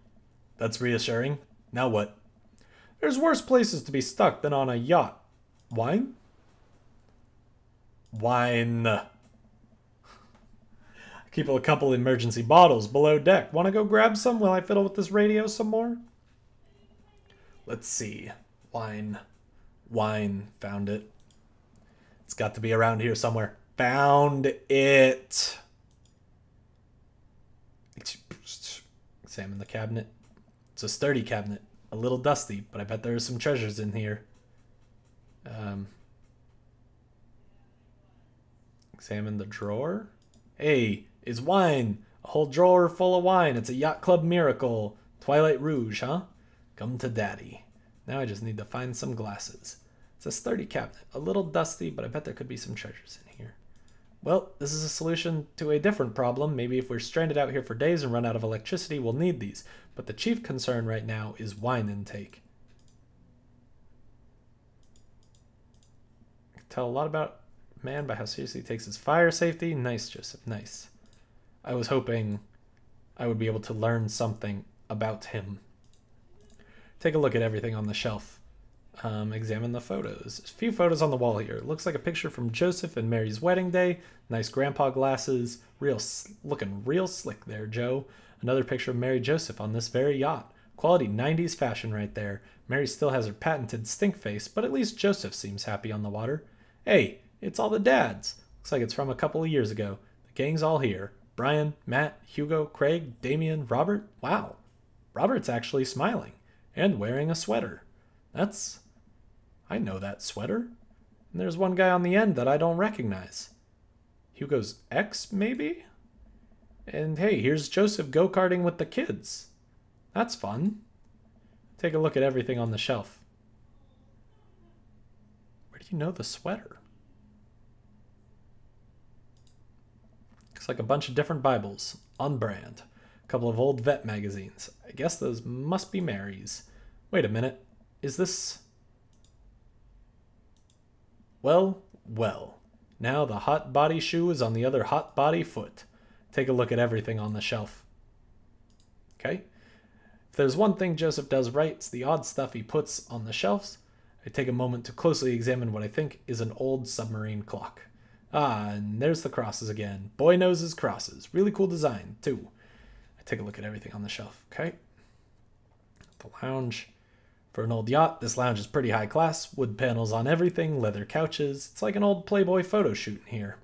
That's reassuring. Now what? There's worse places to be stuck than on a yacht. Wine? Wine. Keep a couple emergency bottles below deck. Want to go grab some while I fiddle with this radio some more? Let's see. Wine. Wine. Found it. It's got to be around here somewhere. Found it. Examine the cabinet. It's a sturdy cabinet. A little dusty, but I bet there are some treasures in here. Examine the drawer. Hey, it's wine. A whole drawer full of wine. It's a yacht club miracle. Twilight Rouge, huh? Come to daddy. Now I just need to find some glasses. It's a sturdy cabinet. A little dusty, but I bet there could be some treasures in here. Well, this is a solution to a different problem. Maybe if we're stranded out here for days and run out of electricity, we'll need these. But the chief concern right now is wine intake. I can tell a lot about man by how seriously he takes his fire safety. Nice, Joseph, nice. I was hoping I would be able to learn something about him. Take a look at everything on the shelf. Examine the photos. There's a few photos on the wall here. It looks like a picture from Joseph and Mary's wedding day. Nice grandpa glasses. Looking real slick there, Joe. Another picture of Mary Joseph on this very yacht. Quality 90s fashion right there. Mary still has her patented stink face, but at least Joseph seems happy on the water. Hey, it's all the dads. Looks like it's from a couple of years ago. The gang's all here. Brian, Matt, Hugo, Craig, Damien, Robert. Wow. Robert's actually smiling and wearing a sweater. I know that sweater. And there's one guy on the end that I don't recognize. Hugo's ex, maybe? And hey, here's Joseph go-karting with the kids. That's fun. Take a look at everything on the shelf. Where do you know the sweater? Looks like a bunch of different Bibles. On brand. A couple of old vet magazines. I guess those must be Mary's. Wait a minute. Is this... Well. Now the hot body shoe is on the other hot body foot. Take a look at everything on the shelf. Okay? If there's one thing Joseph does right, it's the odd stuff he puts on the shelves. I take a moment to closely examine what I think is an old submarine clock. Ah, and there's the crosses again. Boy knows his crosses. Really cool design, too. I take a look at everything on the shelf, okay? The lounge. For an old yacht, this lounge is pretty high class. Wood panels on everything, leather couches. It's like an old Playboy photo shoot in here.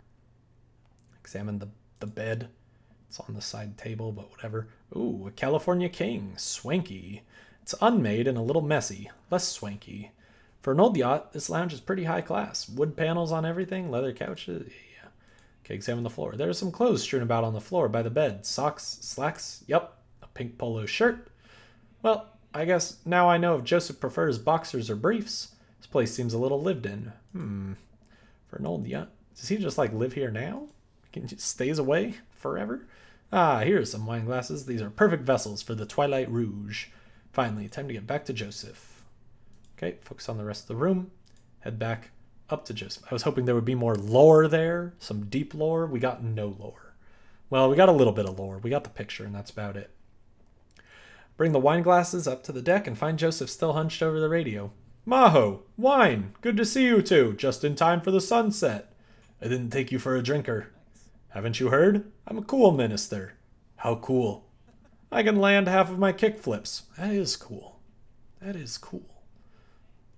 Examine the bed. It's on the side table, but whatever. Ooh, a California King. Swanky. It's unmade and a little messy. Less swanky. For an old yacht, this lounge is pretty high class. Wood panels on everything, leather couches. Yeah. Okay, examine the floor. There are some clothes strewn about on the floor by the bed. Socks, slacks, yep. A pink polo shirt. Well, I guess now I know if Joseph prefers boxers or briefs. This place seems a little lived in. For an old yacht. Does he just like live here now? He just stays away forever? Ah, here are some wine glasses. These are perfect vessels for the Twilight Rouge. Finally, time to get back to Joseph. Okay, focus on the rest of the room. Head back up to Joseph. I was hoping there would be more lore there. Some deep lore. We got no lore. Well, we got a little bit of lore. We got the picture and that's about it. Bring the wine glasses up to the deck and find Joseph still hunched over the radio. Maho, wine, good to see you two, just in time for the sunset. I didn't take you for a drinker. Haven't you heard? I'm a cool minister. How cool. I can land half of my kickflips. That is cool. That is cool.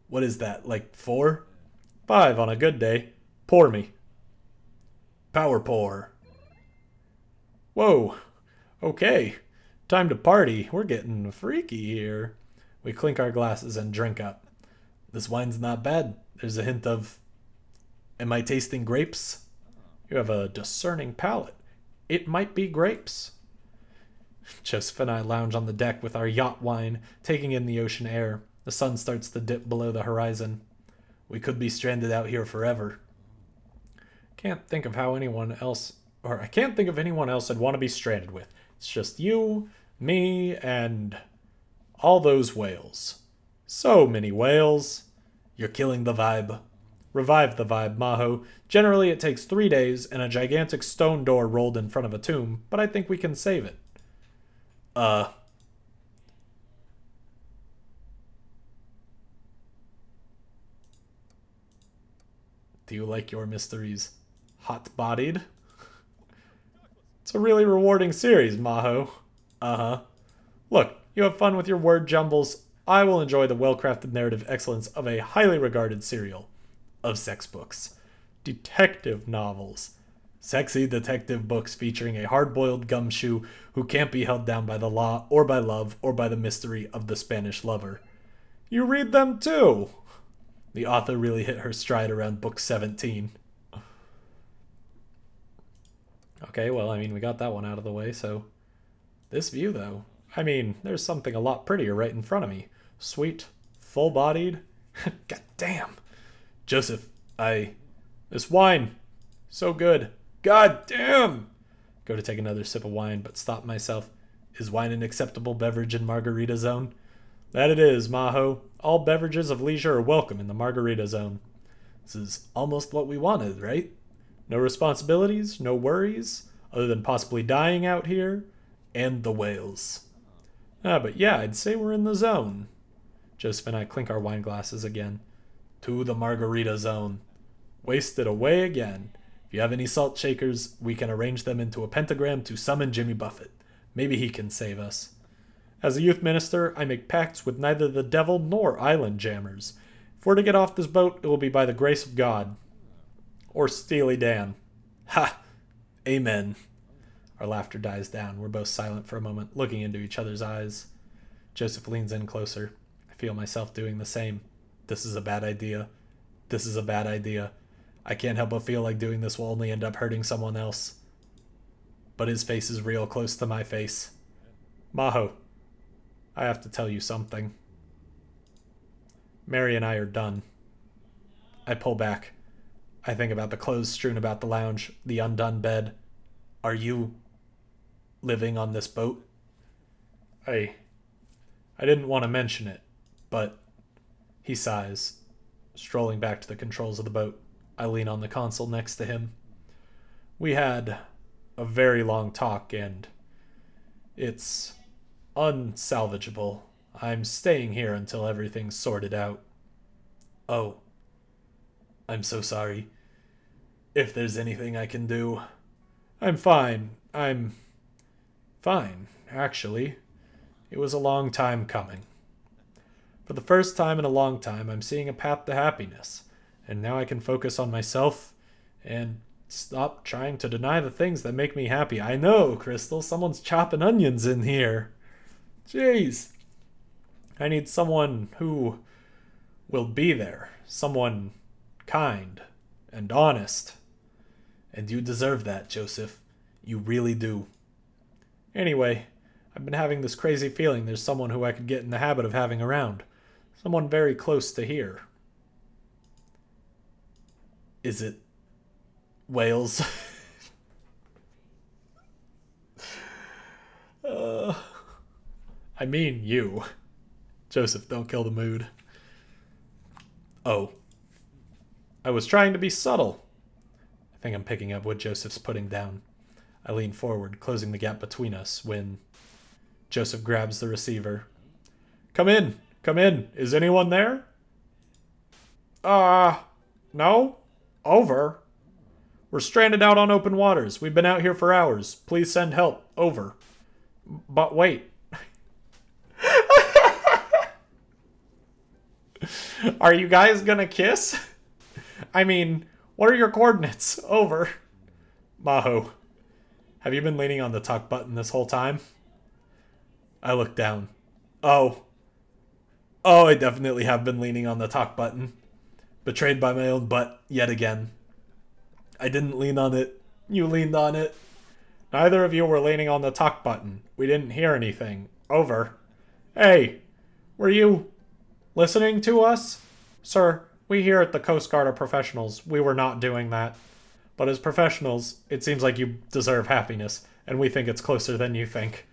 What is that, like 4? 5 on a good day. Pour me. Power pour. Whoa, okay. Time to party. We're getting freaky here. We clink our glasses and drink up. This wine's not bad. There's a hint of... Am I tasting grapes? You have a discerning palate. It might be grapes. Joseph and I lounge on the deck with our yacht wine, taking in the ocean air. The sun starts to dip below the horizon. We could be stranded out here forever. Can't think of how anyone else... Or I can't think of anyone else I'd want to be stranded with. It's just you, me, and all those whales. So many whales. You're killing the vibe. Revive the vibe, Maho. Generally, it takes 3 days and a gigantic stone door rolled in front of a tomb, but I think we can save it. Do you like your mysteries hot-bodied? It's a really rewarding series, Maho. Uh-huh. Look, you have fun with your word jumbles. I will enjoy the well-crafted narrative excellence of a highly regarded serial of sex books. Detective novels. Sexy detective books featuring a hard-boiled gumshoe who can't be held down by the law or by love or by the mystery of the Spanish lover. You read them too! The author really hit her stride around book 17. Okay, well, I mean, we got that one out of the way, so... This view, though. I mean, there's something a lot prettier right in front of me. Sweet, full-bodied. God damn. Joseph, This wine. So good. God damn! Go to take another sip of wine, but stop myself. Is wine an acceptable beverage in Margarita Zone? That it is, Maho. All beverages of leisure are welcome in the Margarita Zone. This is almost what we wanted, right? No responsibilities, no worries, other than possibly dying out here, and the whales. But yeah, I'd say we're in the zone. Joseph and I clink our wine glasses again. To the Margarita Zone. Wasted away again. If you have any salt shakers, we can arrange them into a pentagram to summon Jimmy Buffett. Maybe he can save us. As a youth minister, I make pacts with neither the devil nor island jammers. If we're to get off this boat, it will be by the grace of God. Or Steely Dan. Ha! Amen. Our laughter dies down. We're both silent for a moment, looking into each other's eyes. Joseph leans in closer. I feel myself doing the same. This is a bad idea. This is a bad idea. I can't help but feel like doing this will only end up hurting someone else. But his face is real close to my face. Maho, I have to tell you something. Mary and I are done. I pull back. I think about the clothes strewn about the lounge, the undone bed. Are you living on this boat? I didn't want to mention it, but he sighs, strolling back to the controls of the boat. I lean on the console next to him. We had a very long talk, and it's unsalvageable. I'm staying here until everything's sorted out. Oh, I'm so sorry. If there's anything I can do... I'm fine. I'm fine, actually. It was a long time coming. For the first time in a long time, I'm seeing a path to happiness. And now I can focus on myself and stop trying to deny the things that make me happy. I know, Crystal, someone's chopping onions in here. Jeez. I need someone who will be there. Someone kind and honest. And you deserve that, Joseph. You really do. Anyway, I've been having this crazy feeling there's someone who I could get in the habit of having around. Someone very close to here. Is it whales? I mean you. Joseph, don't kill the mood. Oh. I was trying to be subtle. I think I'm picking up what Joseph's putting down. I lean forward, closing the gap between us, when Joseph grabs the receiver. Come in! Come in! Is anyone there? No? Over. We're stranded out on open waters. We've been out here for hours. Please send help. Over. But wait. Are you guys gonna kiss? I mean, what are your coordinates? Over. Maho, have you been leaning on the talk button this whole time? I look down. Oh, I definitely have been leaning on the talk button. Betrayed by my own butt yet again. I didn't lean on it. You leaned on it. Neither of you were leaning on the talk button. We didn't hear anything. Over. Hey, were you listening to us? Sir, we here at the Coast Guard are professionals. We were not doing that. But as professionals, it seems like you deserve happiness, and we think it's closer than you think.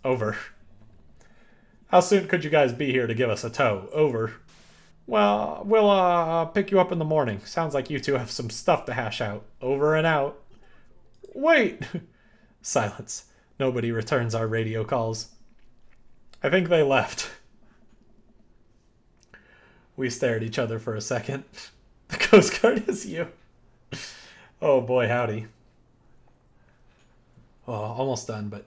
Over. How soon could you guys be here to give us a tow? Over. Well, we'll pick you up in the morning. Sounds like you two have some stuff to hash out. Over and out. Wait! Silence. Nobody returns our radio calls. I think they left. We stare at each other for a second. The Coast Guard is you. Oh boy, howdy. Oh, almost done, but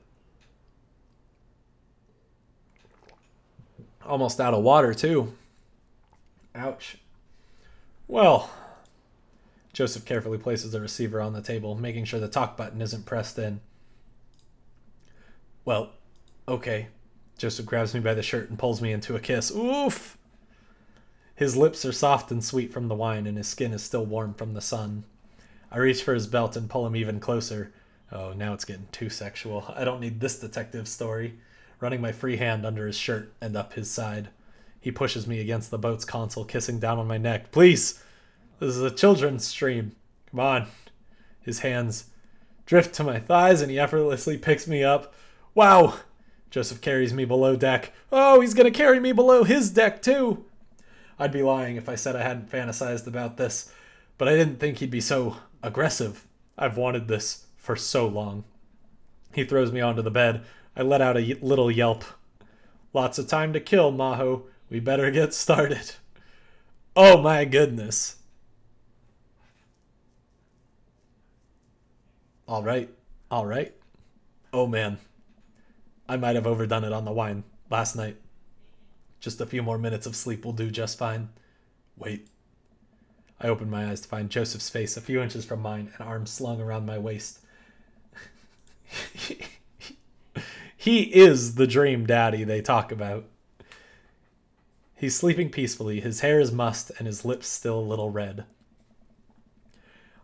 almost out of water, too. Ouch. Well, Joseph carefully places the receiver on the table, making sure the talk button isn't pressed in. Well, okay. Joseph grabs me by the shirt and pulls me into a kiss. Oof! His lips are soft and sweet from the wine, and his skin is still warm from the sun. I reach for his belt and pull him even closer. Oh, now it's getting too sexual. I don't need this detective story. Running my free hand under his shirt and up his side. He pushes me against the boat's console, kissing down on my neck. Please! This is a children's stream. Come on. His hands drift to my thighs and he effortlessly picks me up. Wow! Joseph carries me below deck. Oh, he's gonna carry me below his deck too! I'd be lying if I said I hadn't fantasized about this, but I didn't think he'd be so aggressive. I've wanted this for so long. He throws me onto the bed. I let out a little yelp. Lots of time to kill, Maho. We better get started. Oh my goodness. All right. Oh man. I might have overdone it on the wine last night. Just a few more minutes of sleep will do just fine. Wait. I open my eyes to find Joseph's face a few inches from mine and arms slung around my waist. He is the dream daddy they talk about. He's sleeping peacefully, his hair is mussed, and his lips still a little red.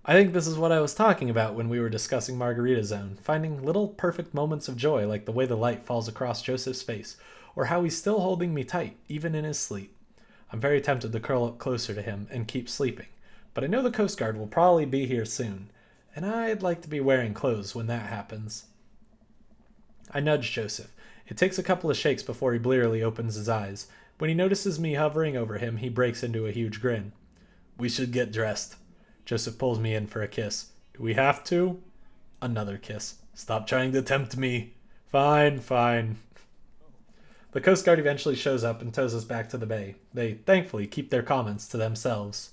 I think this is what I was talking about when we were discussing Margarita Zone, finding little perfect moments of joy like the way the light falls across Joseph's face, or how he's still holding me tight, even in his sleep. I'm very tempted to curl up closer to him and keep sleeping, but I know the Coast Guard will probably be here soon, and I'd like to be wearing clothes when that happens. I nudge Joseph. It takes a couple of shakes before he blearily opens his eyes. When he notices me hovering over him, he breaks into a huge grin. We should get dressed. Joseph pulls me in for a kiss. Do we have to? Another kiss. Stop trying to tempt me. Fine. The Coast Guard eventually shows up and tows us back to the bay. They thankfully keep their comments to themselves.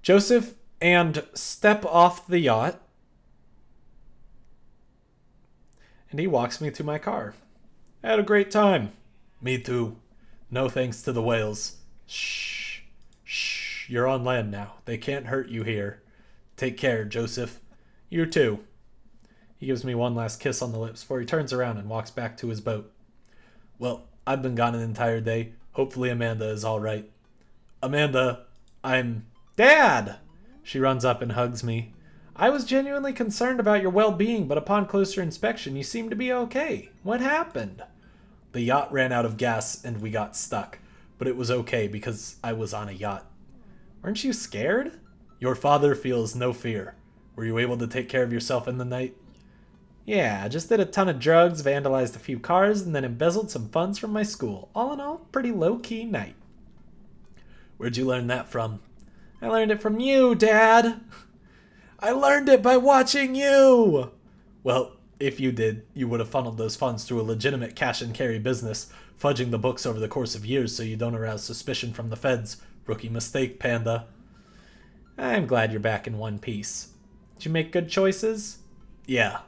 Joseph and step off the yacht. And he walks me to my car. I had a great time. Me too. No thanks to the whales. Shh. You're on land now. They can't hurt you here. Take care, Joseph. You too. He gives me one last kiss on the lips before he turns around and walks back to his boat. Well, I've been gone an entire day. Hopefully Amanda is all right. Amanda, I'm... Dad! She runs up and hugs me. I was genuinely concerned about your well-being, but upon closer inspection, you seem to be okay. What happened? The yacht ran out of gas and we got stuck, but it was okay because I was on a yacht. Weren't you scared? Your father feels no fear. Were you able to take care of yourself in the night? Yeah, I just did a ton of drugs, vandalized a few cars, and then embezzled some funds from my school. All in all, pretty low-key night. Where'd you learn that from? I learned it from you, Dad! I learned it by watching you! Well, if you did, you would have funneled those funds through a legitimate cash-and-carry business, fudging the books over the course of years so you don't arouse suspicion from the feds. Rookie mistake, Panda. I'm glad you're back in one piece. Did you make good choices? Yeah.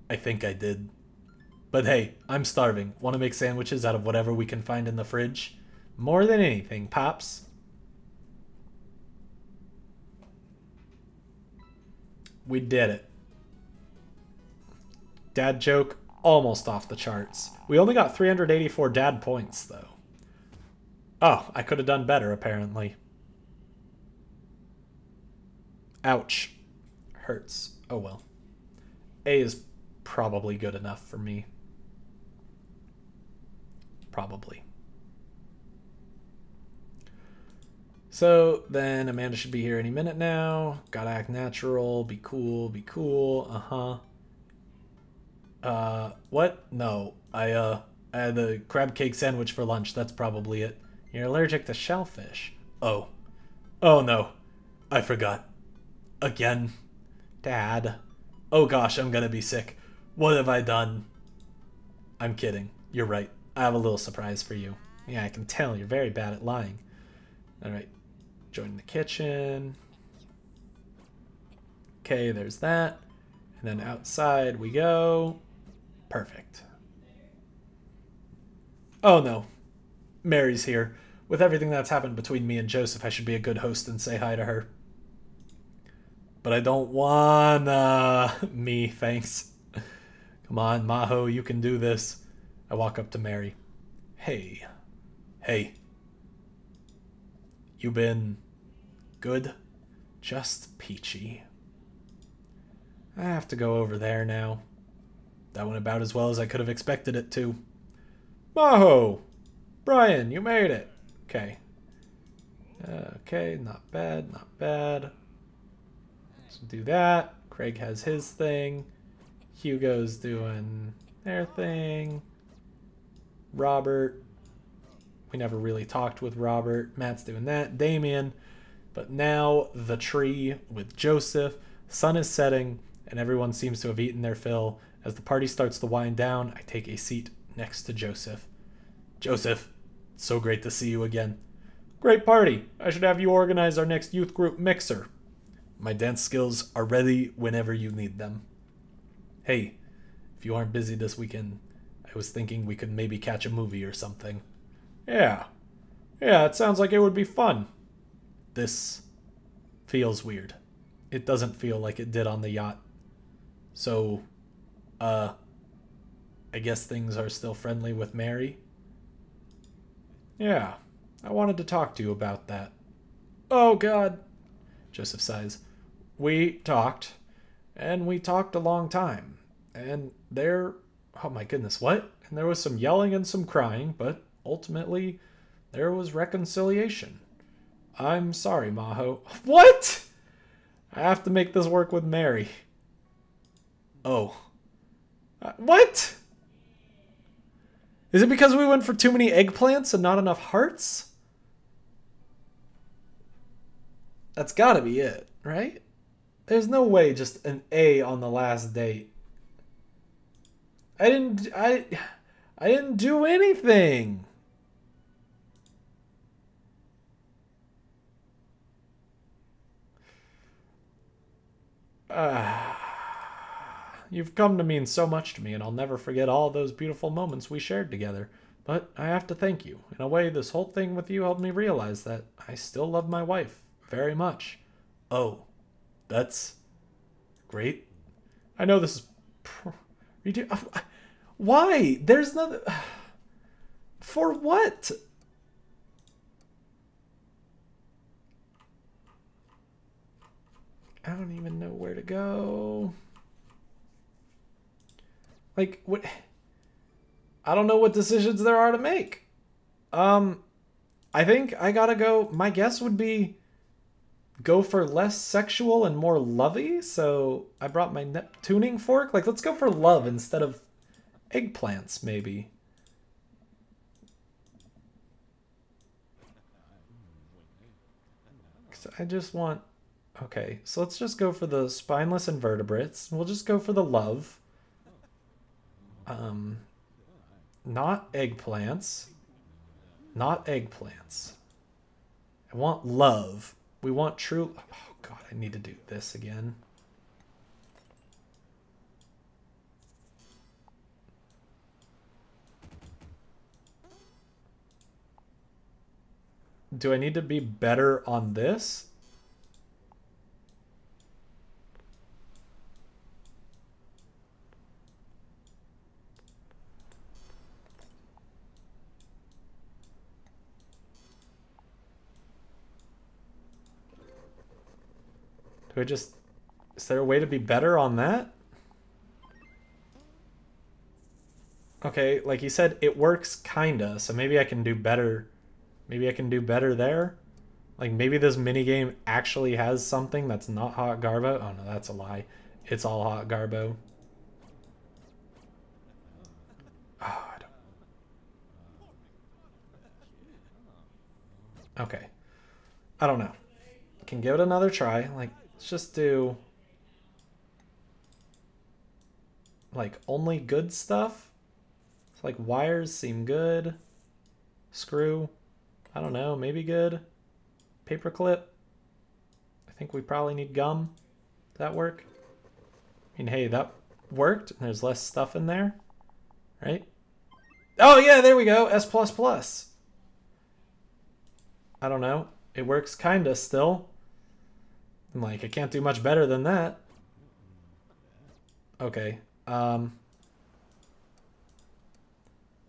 I think I did. But hey, I'm starving. Want to make sandwiches out of whatever we can find in the fridge? More than anything, Pops. We did it. Dad joke, almost off the charts. We only got 384 dad points, though. Oh, I could have done better, apparently. Ouch. Hurts. Oh well. A is probably good enough for me. Probably. So then Amanda should be here any minute now. Gotta act natural. Be cool. Be cool. What? No. I had the crab cake sandwich for lunch. That's probably it. You're allergic to shellfish. Oh. Oh no. I forgot. Again. Dad. Oh gosh, I'm gonna be sick. What have I done? I'm kidding. You're right. I have a little surprise for you. Yeah, I can tell you're very bad at lying. Alright. Join the kitchen. Okay, there's that. And then outside we go. Perfect. Oh no. Mary's here. With everything that's happened between me and Joseph, I should be a good host and say hi to her. But I don't wanna... Me, thanks. Come on, Maho, you can do this. I walk up to Mary. Hey. Hey. You been... good? Just peachy. I have to go over there now. That went about as well as I could have expected it to. Maho! Brian, you made it. Okay. Okay, not bad, not bad. Let's do that. Craig has his thing. Hugo's doing their thing. Robert. We never really talked with Robert. Matt's doing that. Damien. But now the tree with Joseph. Sun is setting, and everyone seems to have eaten their fill. As the party starts to wind down, I take a seat next to Joseph. Joseph, it's so great to see you again. Great party. I should have you organize our next youth group mixer. My dance skills are ready whenever you need them. Hey, if you aren't busy this weekend, I was thinking we could maybe catch a movie or something. Yeah, it sounds like it would be fun. This feels weird. It doesn't feel like it did on the yacht. So, I guess things are still friendly with Mary? Yeah, I wanted to talk to you about that. Oh, God. Joseph sighs. We talked, and we talked a long time. And there... Oh, my goodness, what? And there was some yelling and some crying, but ultimately, there was reconciliation. I'm sorry, Maho. What? I have to make this work with Mary. Oh. What? Is it because we went for too many eggplants and not enough hearts? That's gotta be it, right? There's no way just an A on the last date. I didn't do anything. You've come to mean so much to me, and I'll never forget all those beautiful moments we shared together. But I have to thank you. In a way, this whole thing with you helped me realize that I still love my wife very much. Oh, that's great. I know this is... Why? There's nothing... For what? I don't even know where to go. Like, what? I don't know what decisions there are to make. I think I gotta go. My guess would be go for less sexual and more lovey. So I brought my tuning fork. Like, let's go for love instead of eggplants, maybe. I just want... Okay, so let's just go for the spineless invertebrates. We'll just go for the love. Not eggplants. Not eggplants. I want love. We want true... Oh, God, I need to do this again. Do I need to be better on this? Do I just... Is there a way to be better on that? Okay, like he said, it works kinda, so maybe I can do better. Maybe I can do better there? Like, maybe this minigame actually has something that's not Hot Garbo? Oh, no, that's a lie. It's all Hot Garbo. Oh, I don't... Okay. I don't know. Can give it another try. Like, let's just do... Like, only good stuff? Like, wires seem good. Screw. I don't know, maybe good. Paperclip. I think we probably need gum. Does that work? I mean, hey, that worked. There's less stuff in there, right? Oh yeah, there we go. S++. I don't know. It works kinda still. I'm like, I can't do much better than that. Okay. We'll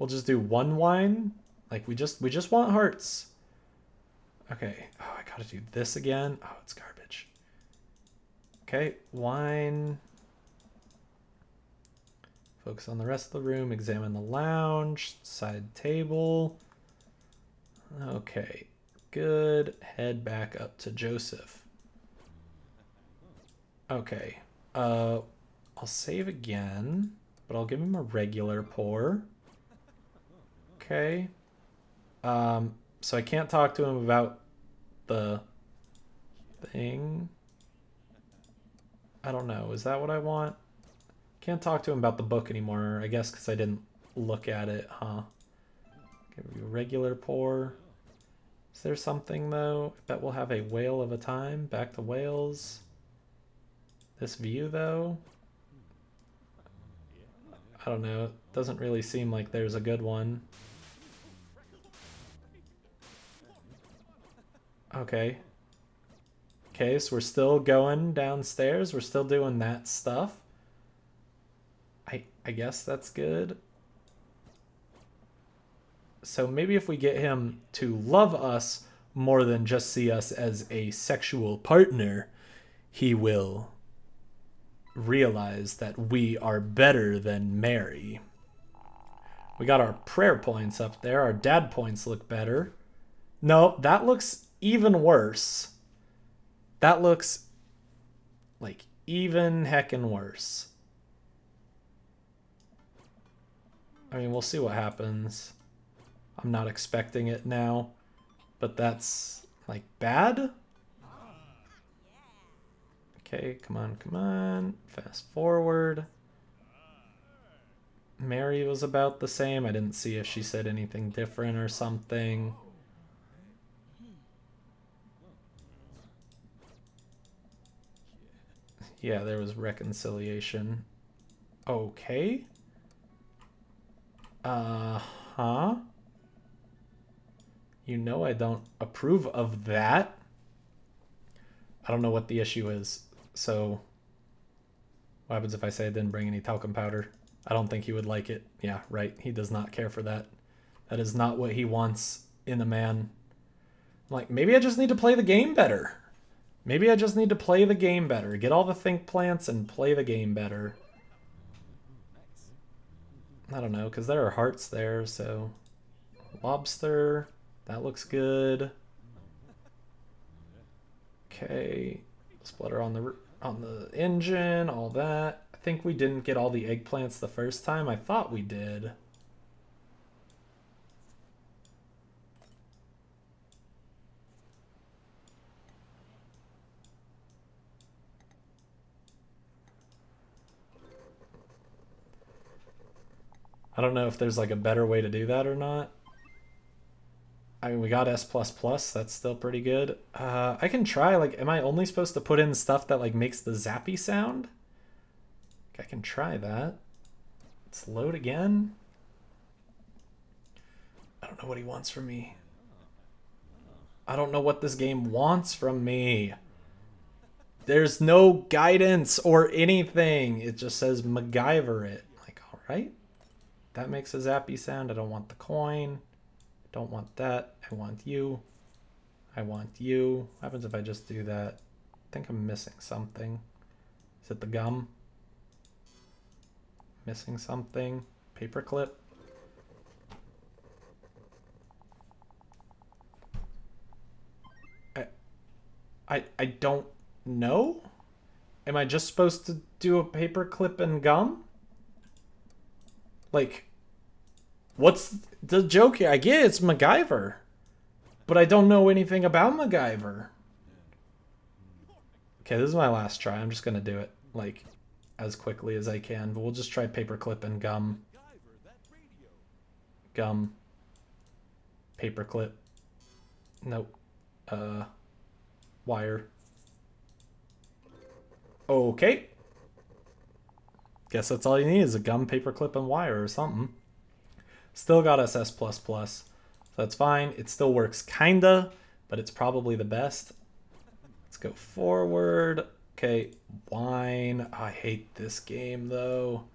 just do one wine. Like we just want hearts. Okay. Oh, I gotta do this again. Oh, it's garbage. Okay, wine. Focus on the rest of the room. Examine the lounge. Side table. Okay, good. Head back up to Joseph. Okay. I'll save again, but I'll give him a regular pour. Okay. So I can't talk to him about the thing. I don't know. Is that what I want? Can't talk to him about the book anymore, I guess, because I didn't look at it, huh? Give you a regular pour. Is there something, though? I bet we'll have a whale of a time. Back to Wales. This view, though? I don't know. It doesn't really seem like there's a good one. Okay. Okay, so we're still going downstairs. We're still doing that stuff. I guess that's good. So maybe if we get him to love us more than just see us as a sexual partner, he will realize that we are better than Mary. We got our prayer points up there. Our dad points look better. No, that looks even worse. That looks like even heckin' worse. I mean, we'll see what happens. I'm not expecting it now, but that's like bad. Okay, come on, come on. Fast forward. Mary was about the same. I didn't see if she said anything different or something. Yeah, there was reconciliation. Okay. Uh-huh. You know I don't approve of that. I don't know what the issue is. So what happens if I say I didn't bring any talcum powder? I don't think he would like it. Yeah, right. He does not care for that. That is not what he wants in a man. Like, maybe I just need to play the game better. Maybe I just need to play the game better. Get all the think plants and play the game better. I don't know, because there are hearts there, so... Lobster. That looks good. Okay. Splitter on the engine, all that. I think we didn't get all the eggplants the first time. I thought we did. I don't know if there's like a better way to do that or not. I mean, we got S++, that's still pretty good. I can try, like, am I only supposed to put in stuff that like makes the zappy sound? I can try that. Let's load again. I don't know what he wants from me. I don't know what this game wants from me. There's no guidance or anything. It just says MacGyver it. Like, all right. That makes a zappy sound. I don't want the coin. I don't want that. I want you. I want you. What happens if I just do that? I think I'm missing something. Is it the gum? Missing something. Paperclip. I don't know. Am I just supposed to do a paperclip and gum? Like, what's the joke here? I get it's MacGyver, but I don't know anything about MacGyver. Okay, this is my last try. I'm just gonna do it like as quickly as I can, but we'll just try paperclip and gum. Gum. Paperclip. Nope. Wire. Okay. Guess that's all you need is a gum, paper clip, and wire or something. Still got us S++. So that's fine. It still works kinda, but it's probably the best. Let's go forward. Okay, wine. I hate this game though.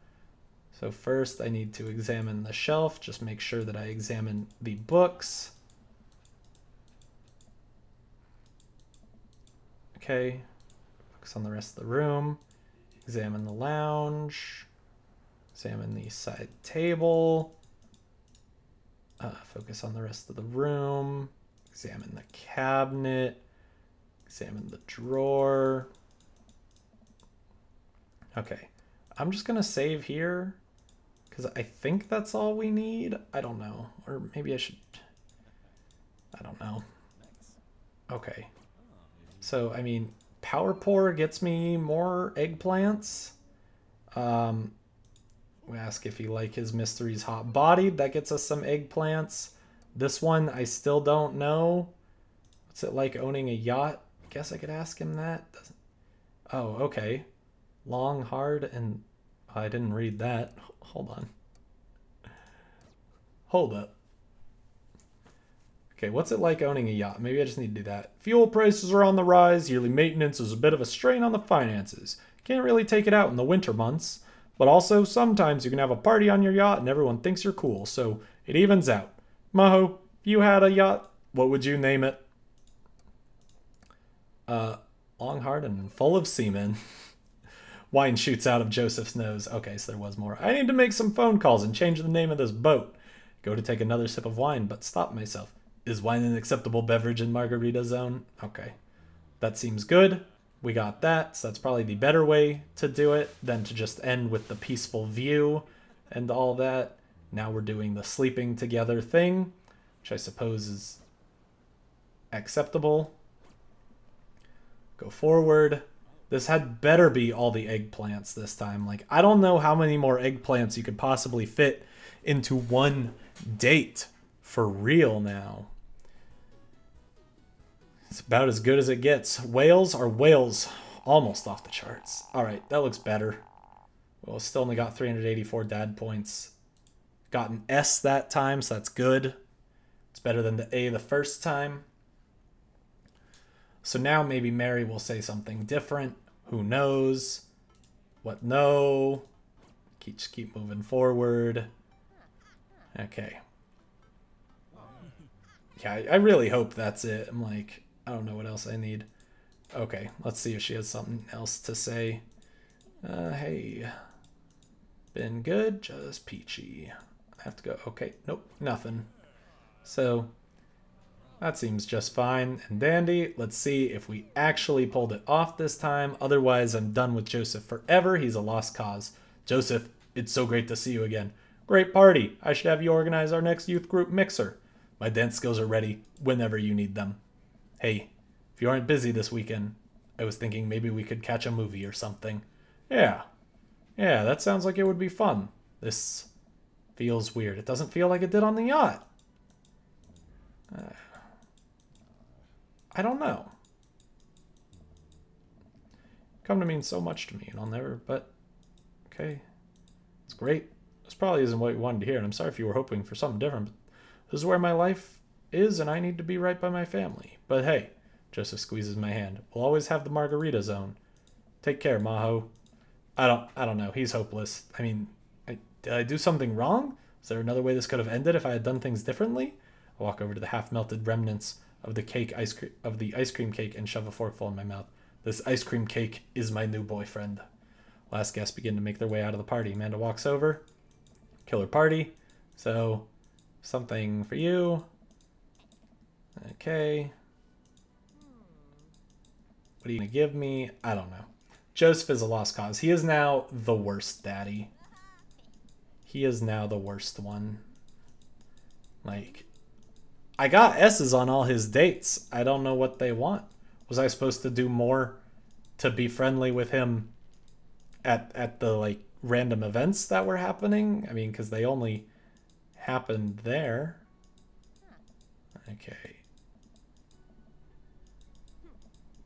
So first I need to examine the shelf. Just make sure that I examine the books. Okay, focus on the rest of the room. Examine the lounge. Examine the side table. Focus on the rest of the room. Examine the cabinet. Examine the drawer. Okay, I'm just gonna save here because I think that's all we need. I don't know, or maybe I should, I don't know. Okay, so I mean, power pour gets me more eggplants. We ask if you like his mysteries hot bodied. That gets us some eggplants. This one, I still don't know. What's it like owning a yacht? I guess I could ask him that. Doesn't... Oh, okay. Long, hard, and... I didn't read that. Hold on. Hold up. Okay, what's it like owning a yacht? Maybe I just need to do that. Fuel prices are on the rise. Yearly maintenance is a bit of a strain on the finances. Can't really take it out in the winter months. But also, sometimes you can have a party on your yacht and everyone thinks you're cool, so it evens out. Maho, if you had a yacht, what would you name it? Long, hard, and full of semen. Wine shoots out of Joseph's nose. Okay, so there was more. I need to make some phone calls and change the name of this boat. Go to take another sip of wine, but stop myself. Is wine an acceptable beverage in Margarita Zone? Okay, that seems good. We got that, so that's probably the better way to do it than to just end with the peaceful view and all that. Now we're doing the sleeping together thing, which I suppose is acceptable. Go forward. This had better be all the eggplants this time. Like, I don't know how many more eggplants you could possibly fit into one date. For real now. It's about as good as it gets. Whales are whales. Almost off the charts. Alright, that looks better. Well, still only got 384 dad points. Got an S that time, so that's good. It's better than the A the first time. So now maybe Mary will say something different. Who knows? What no? Just keep moving forward. Okay. Yeah, I really hope that's it. I'm like, I don't know what else I need. Okay, let's see if she has something else to say. Hey. Been good, just peachy. I have to go. Okay, nope, nothing. So, that seems just fine and dandy. Let's see if we actually pulled it off this time. Otherwise, I'm done with Joseph forever. He's a lost cause. Joseph, it's so great to see you again. Great party. I should have you organize our next youth group mixer. My dance skills are ready whenever you need them. Hey, if you aren't busy this weekend, I was thinking maybe we could catch a movie or something. Yeah, that sounds like it would be fun. This feels weird. It doesn't feel like it did on the yacht. I don't know. Come to mean so much to me, and I'll never, but okay. It's great. This probably isn't what you wanted to hear, and I'm sorry if you were hoping for something different, but this is where my life is, and I need to be right by my family. But hey, Joseph squeezes my hand. We'll always have the Margarita Zone. Take care, Maho. I don't know. He's hopeless. I mean, did I do something wrong? Is there another way this could have ended if I had done things differently? I walk over to the half-melted remnants of the ice cream cake and shove a forkful in my mouth. This ice cream cake is my new boyfriend. Last guests begin to make their way out of the party. Amanda walks over. Killer party. So, something for you. Okay. What are you going to give me? I don't know. Joseph is a lost cause. He is now the worst daddy. He is now the worst one. Like, I got S's on all his dates. I don't know what they want. Was I supposed to do more to be friendly with him at the, like, random events that were happening? I mean, because they only happened there. Okay.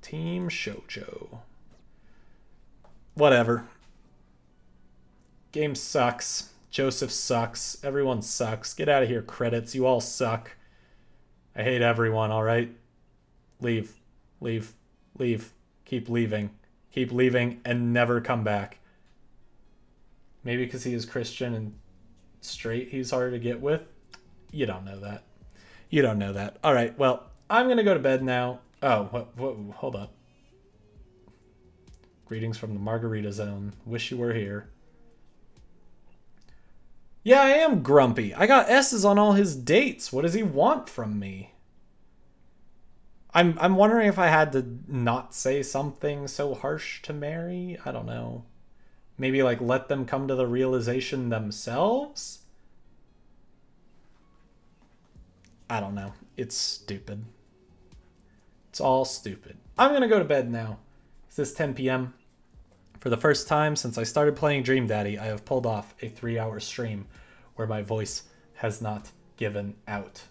Team Shoujo. Whatever. Game sucks. Joseph sucks. Everyone sucks. Get out of here, credits. You all suck. I hate everyone, alright? Leave. Leave. Leave. Keep leaving. Keep leaving and never come back. Maybe because he is Christian and straight he's harder to get with? You don't know that. You don't know that. Alright, well, I'm going to go to bed now. Oh, what, hold up. Greetings from the Margarita Zone. Wish you were here. Yeah, I am grumpy. I got S's on all his dates. What does he want from me? I'm wondering if I had to not say something so harsh to Mary. I don't know. Maybe like let them come to the realization themselves? I don't know. It's stupid. It's all stupid. I'm going to go to bed now. It's 10 p.m. For the first time since I started playing Dream Daddy, I have pulled off a 3-hour stream where my voice has not given out.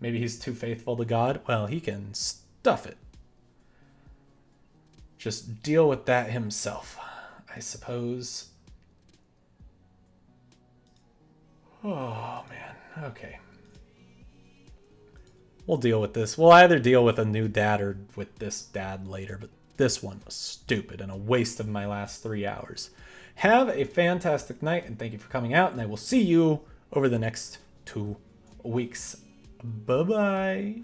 Maybe he's too faithful to God? Well, he can stuff it. Just deal with that himself, I suppose. Oh, man. Okay. We'll deal with this. We'll either deal with a new dad or with this dad later, but this one was stupid and a waste of my last 3 hours. Have a fantastic night, and thank you for coming out, and I will see you over the next 2 weeks. Bye-bye.